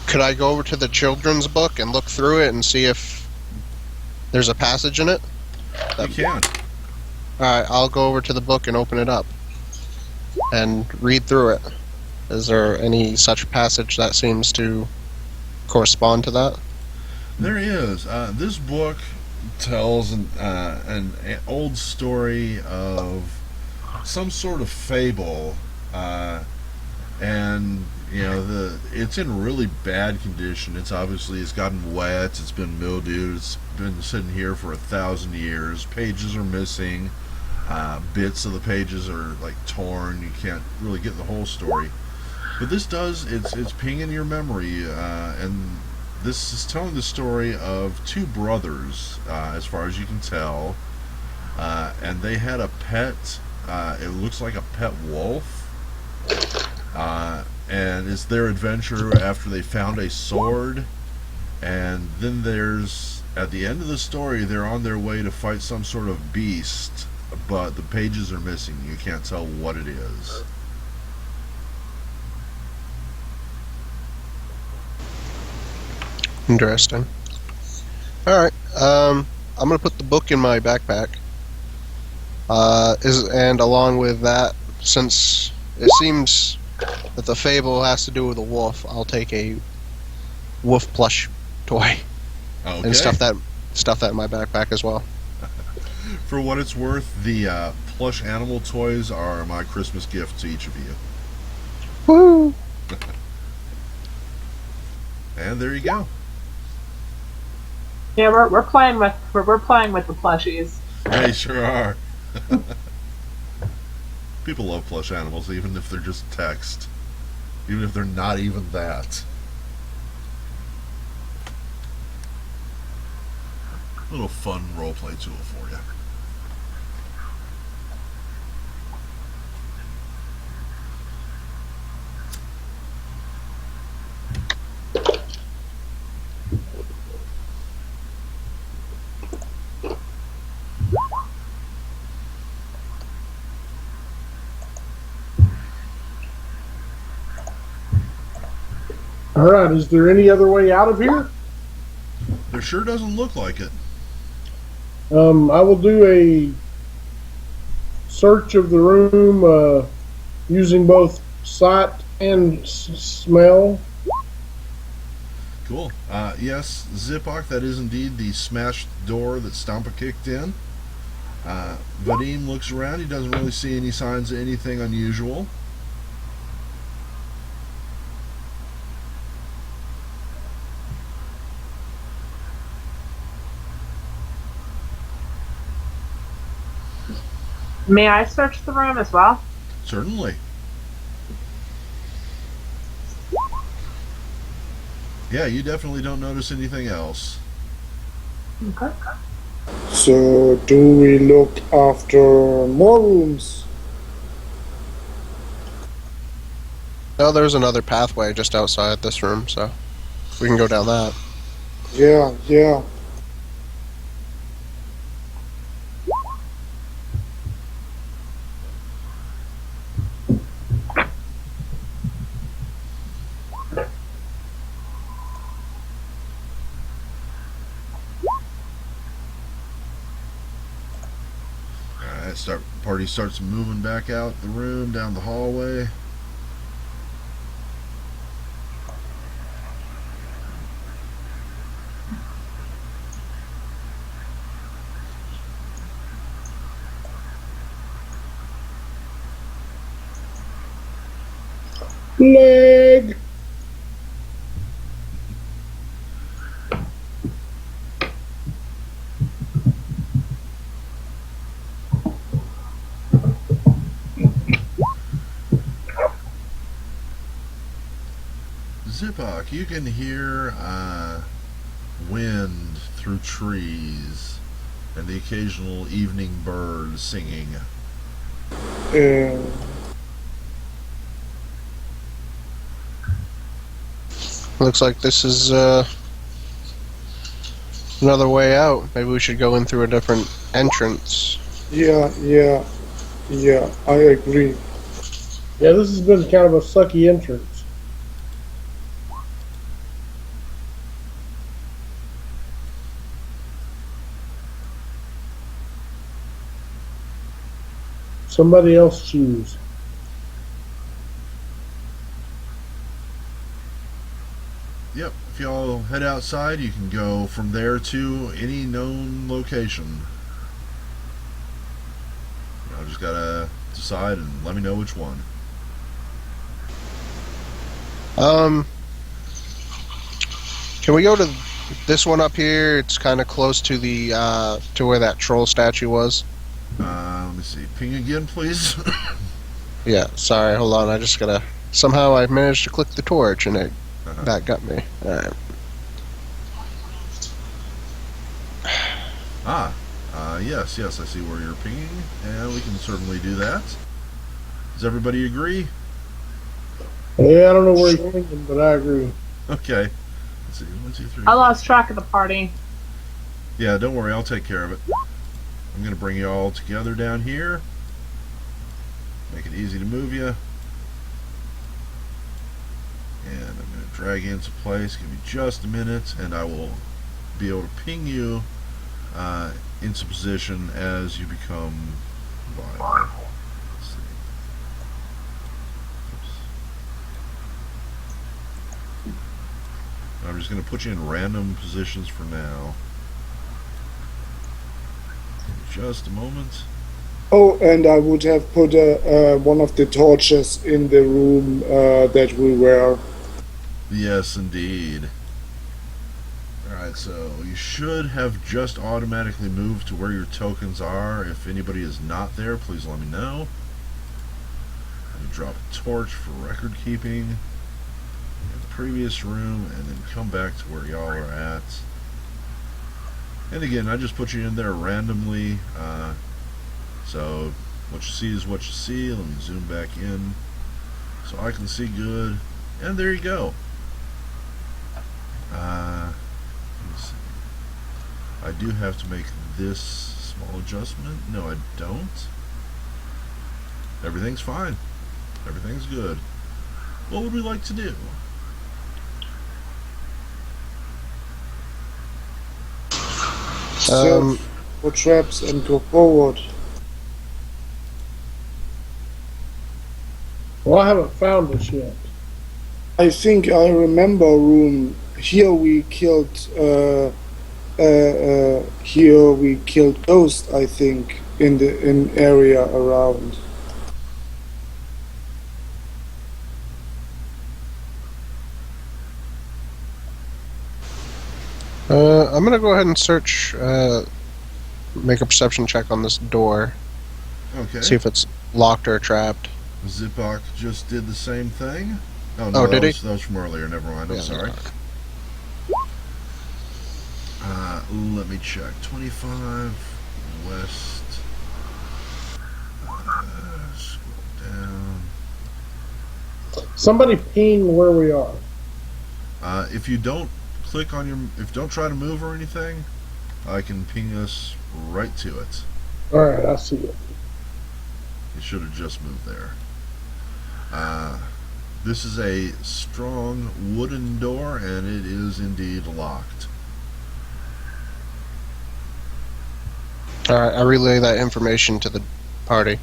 Could I go over to the children's book and look through it and see if there's a passage in it? you can. Alright, I'll go over to the book and open it up and read through it. Is there any such passage that seems to correspond to that? There is. This book tells an old story of some sort of fable, and it's in really bad condition. It's gotten wet. It's been mildewed. It's been sitting here for 1,000 years. Pages are missing. Bits of the pages are like torn. You can't really get the whole story. But this does. It's pinging your memory, and this is telling the story of two brothers, as far as you can tell, and they had a pet. It looks like a pet wolf, and it's their adventure after they found a sword. And then at the end of the story, they're on their way to fight some sort of beast, but the pages are missing. You can't tell what it is. Interesting. Alright, I'm gonna put the book in my backpack. And along with that, since it seems that the fable has to do with a wolf, I'll take a wolf plush toy Okay. and stuff that in my backpack as well. For what it's worth, the plush animal toys are my Christmas gift to each of you. Woo! And there you go. Yeah, we're playing with the plushies. They sure are. People love plush animals, even if they're just text. Even if they're not even that. Little fun roleplay tool for you. All right. Is there any other way out of here? There sure doesn't look like it. I will do a search of the room using both sight and smell. Cool. Yes, Zipok, that is indeed the smashed door that Stompa kicked in. Vadim looks around. He doesn't really see any signs of anything unusual. May I search the room as well? Certainly. Yeah, you definitely don't notice anything else. Okay. So, do we look after more rooms? No, there's another pathway just outside this room, so we can go down that. Yeah, yeah. Alright, party starts moving back out the room, down the hallway. Leg! Zipak, you can hear wind through trees and the occasional evening bird singing. Uh, Looks like this is another way out. Maybe we should go in through a different entrance. yeah, yeah, yeah, I agree. Yeah, this has been kind of a sucky entrance. Somebody else choose. Yep, if y'all head outside, you can go from there to any known location. Y'all just gotta decide and let me know which one. Can we go to this one up here? It's kind of close to the to where that troll statue was. Let me see. Ping again, please. Yeah, sorry, hold on. I just gotta. Somehow I managed to click the torch and that got me. Alright. Yes, I see where you're pinging, and we can certainly do that. Does everybody agree? Yeah, I don't know where he's thinking, but I agree. Okay. Let's see. 1, 2, 3. I lost track of the party. Yeah, don't worry. I'll take care of it. I'm going to bring you all together down here. Make it easy to move you. And I'm going to drag you into place. Give me just a minute, and I will be able to ping you into position as you become viable. Let's see. Oops. I'm just going to put you in random positions for now. Just a moment. Oh, and I would have put one of the torches in the room that we were. Yes, indeed. Alright, so you should have just automatically moved to where your tokens are. If anybody is not there, please let me know. I'm going to drop a torch for record keeping in the previous room, and then come back to where y'all are at. And again, I just put you in there randomly, so what you see is what you see. Let me zoom back in so I can see good. And there you go. Let me see. I do have to make this small adjustment. No, I don't. Everything's fine. Everything's good. What would we like to do? Search for traps and go forward. Well, I haven't found this yet. I think I remember a room. Here we killed here we killed ghosts, I think, in the area around. I'm gonna go ahead and search, make a perception check on this door, Okay. see if it's locked or trapped. Zipok just did the same thing. Oh no, Oh, did he? that was from earlier. Never mind. I'm Yeah, sorry. Let me check. 25 west. Scroll down. Somebody ping where we are. If you don't click on if don't try to move or anything, I can ping us right to it. All right, I see it. You should have just moved there. This is a strong wooden door, and it is indeed locked. Alright, I relay that information to the party.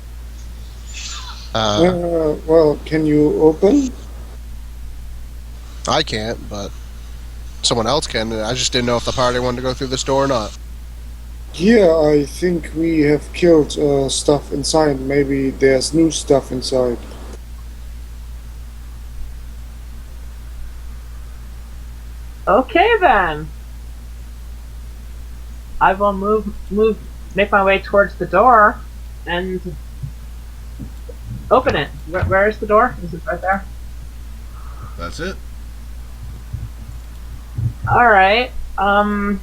Well, can you open? I can't, but someone else can. I just didn't know if the party wanted to go through this door or not. Yeah, I think we have killed stuff inside. Maybe there's new stuff inside. Okay then. I will make my way towards the door and open it. Where is the door? Is it right there? That's it. All right. Well,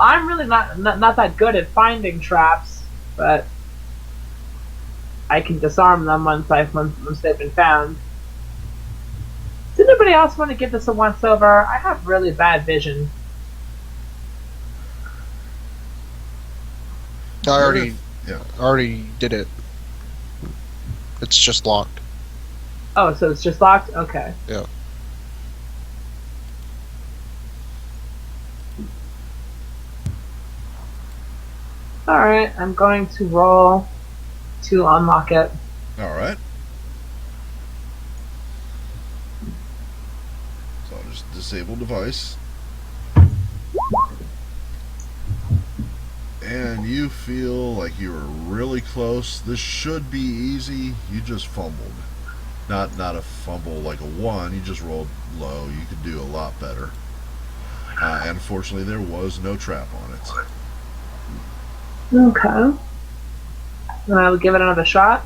I'm really not that good at finding traps, but I can disarm them once they've been found. Does anybody else want to give this a once over? I have really bad vision. I already Yeah. already did it. It's just locked. Oh, so it's just locked? Okay. Yeah. Alright, I'm going to roll to unlock it. All right. So I'll just disable device. And you feel like you were really close. This should be easy. You just fumbled. Not a fumble like a 1. You just rolled low. You could do a lot better. And unfortunately, there was no trap on it. Okay. Then I will give it another shot.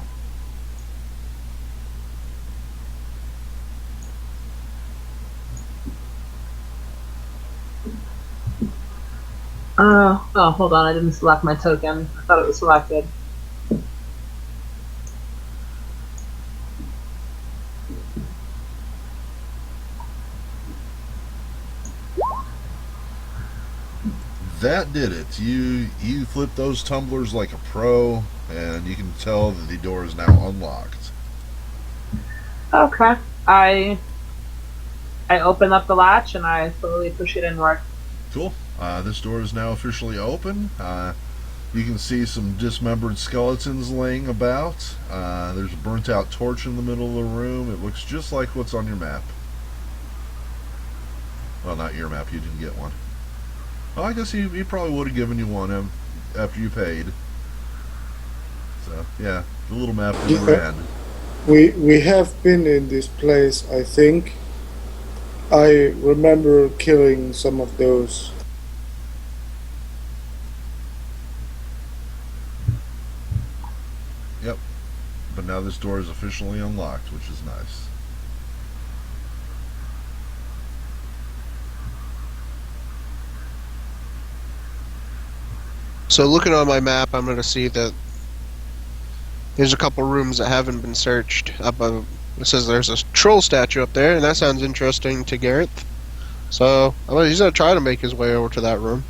Oh, hold on, I didn't select my token. I thought it was selected. That did it. You flipped those tumblers like a pro, and you can tell that the door is now unlocked. Okay. I open up the latch and I slowly push it inward. Cool. This door is now officially open. You can see some dismembered skeletons laying about. There's a burnt out torch in the middle of the room. It looks just like what's on your map. Well, not your map. You didn't get one. Well, I guess he probably would have given you one after you paid. So, yeah, the little map in the red. We have been in this place, I think. I remember killing some of those. Yep. But now this door is officially unlocked, which is nice. So looking on my map, I'm going to see that there's a couple rooms that haven't been searched. It says there's a troll statue up there, and that sounds interesting to Gareth. So he's going to try to make his way over to that room.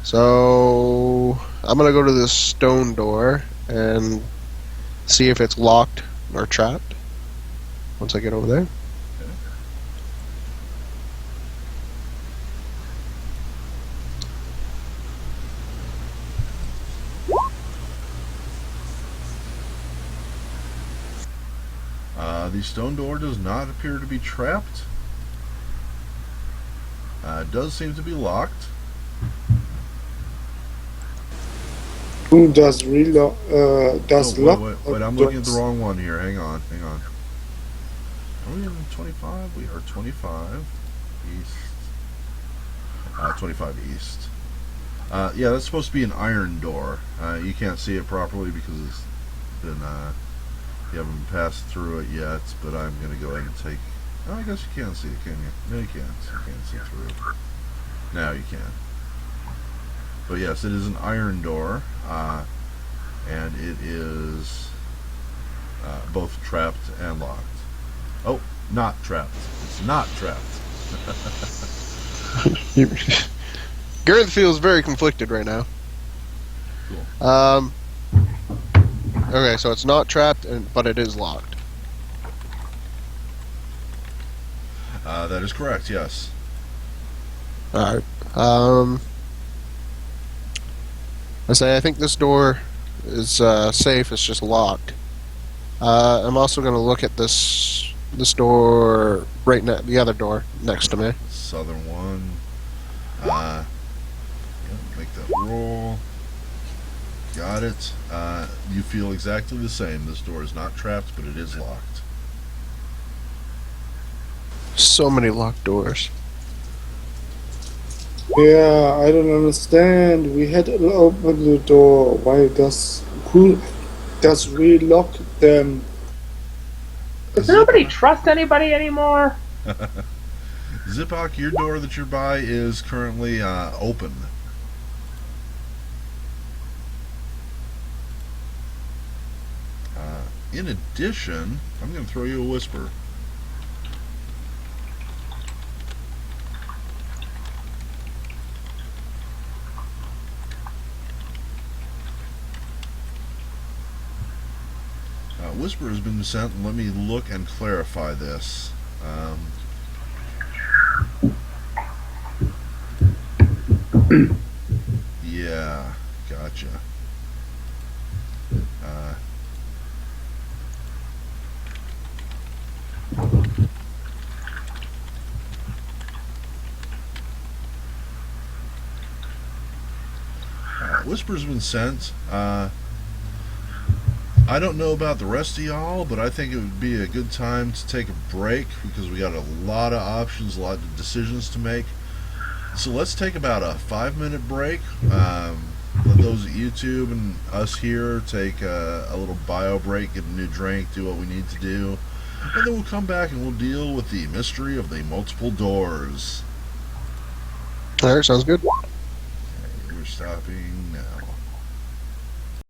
So I'm going to go to this stone door and see if it's locked or trapped once I get over there. The stone door does not appear to be trapped. It does seem to be locked. Who does relock? Does Oh, lock? wait, I'm looking at the wrong one here. Hang on. Are we in 25? We are 25 east. 25 east. Yeah, that's supposed to be an iron door. You can't see it properly because it's been, you haven't passed through it yet, but I'm going to go ahead and take... Oh, I guess you can see it, can you? No, you can't. You can't see through. Now you can. But yes, it is an iron door, and it is both trapped and locked. Oh, not trapped. It's not trapped. Gareth feels very conflicted right now. Cool. Okay, so it's not trapped, but it is locked. That is correct, yes. Alright. I think this door is safe, it's just locked. I'm also going to look at this door the other door next to me. Southern one. Yeah, make that roll. Got it. You feel exactly the same. This door is not trapped, but it is locked. So many locked doors. Yeah, I don't understand. We had to open the door. Who does relock them? Does nobody trust anybody anymore? Zipok, your door that you're by is currently open. In addition, I'm going to throw you a whisper. Whisper has been sent, and let me look and clarify this. Yeah, gotcha. Whisper's been sent. I don't know about the rest of y'all, but I think it would be a good time to take a break because we got a lot of options, a lot of decisions to make. So let's take about a 5-minute break. Let those at YouTube and us here take a little bio break, get a new drink, do what we need to do. And then we'll come back and we'll deal with the mystery of the multiple doors. Alright, sounds good. Okay, we're stopping now.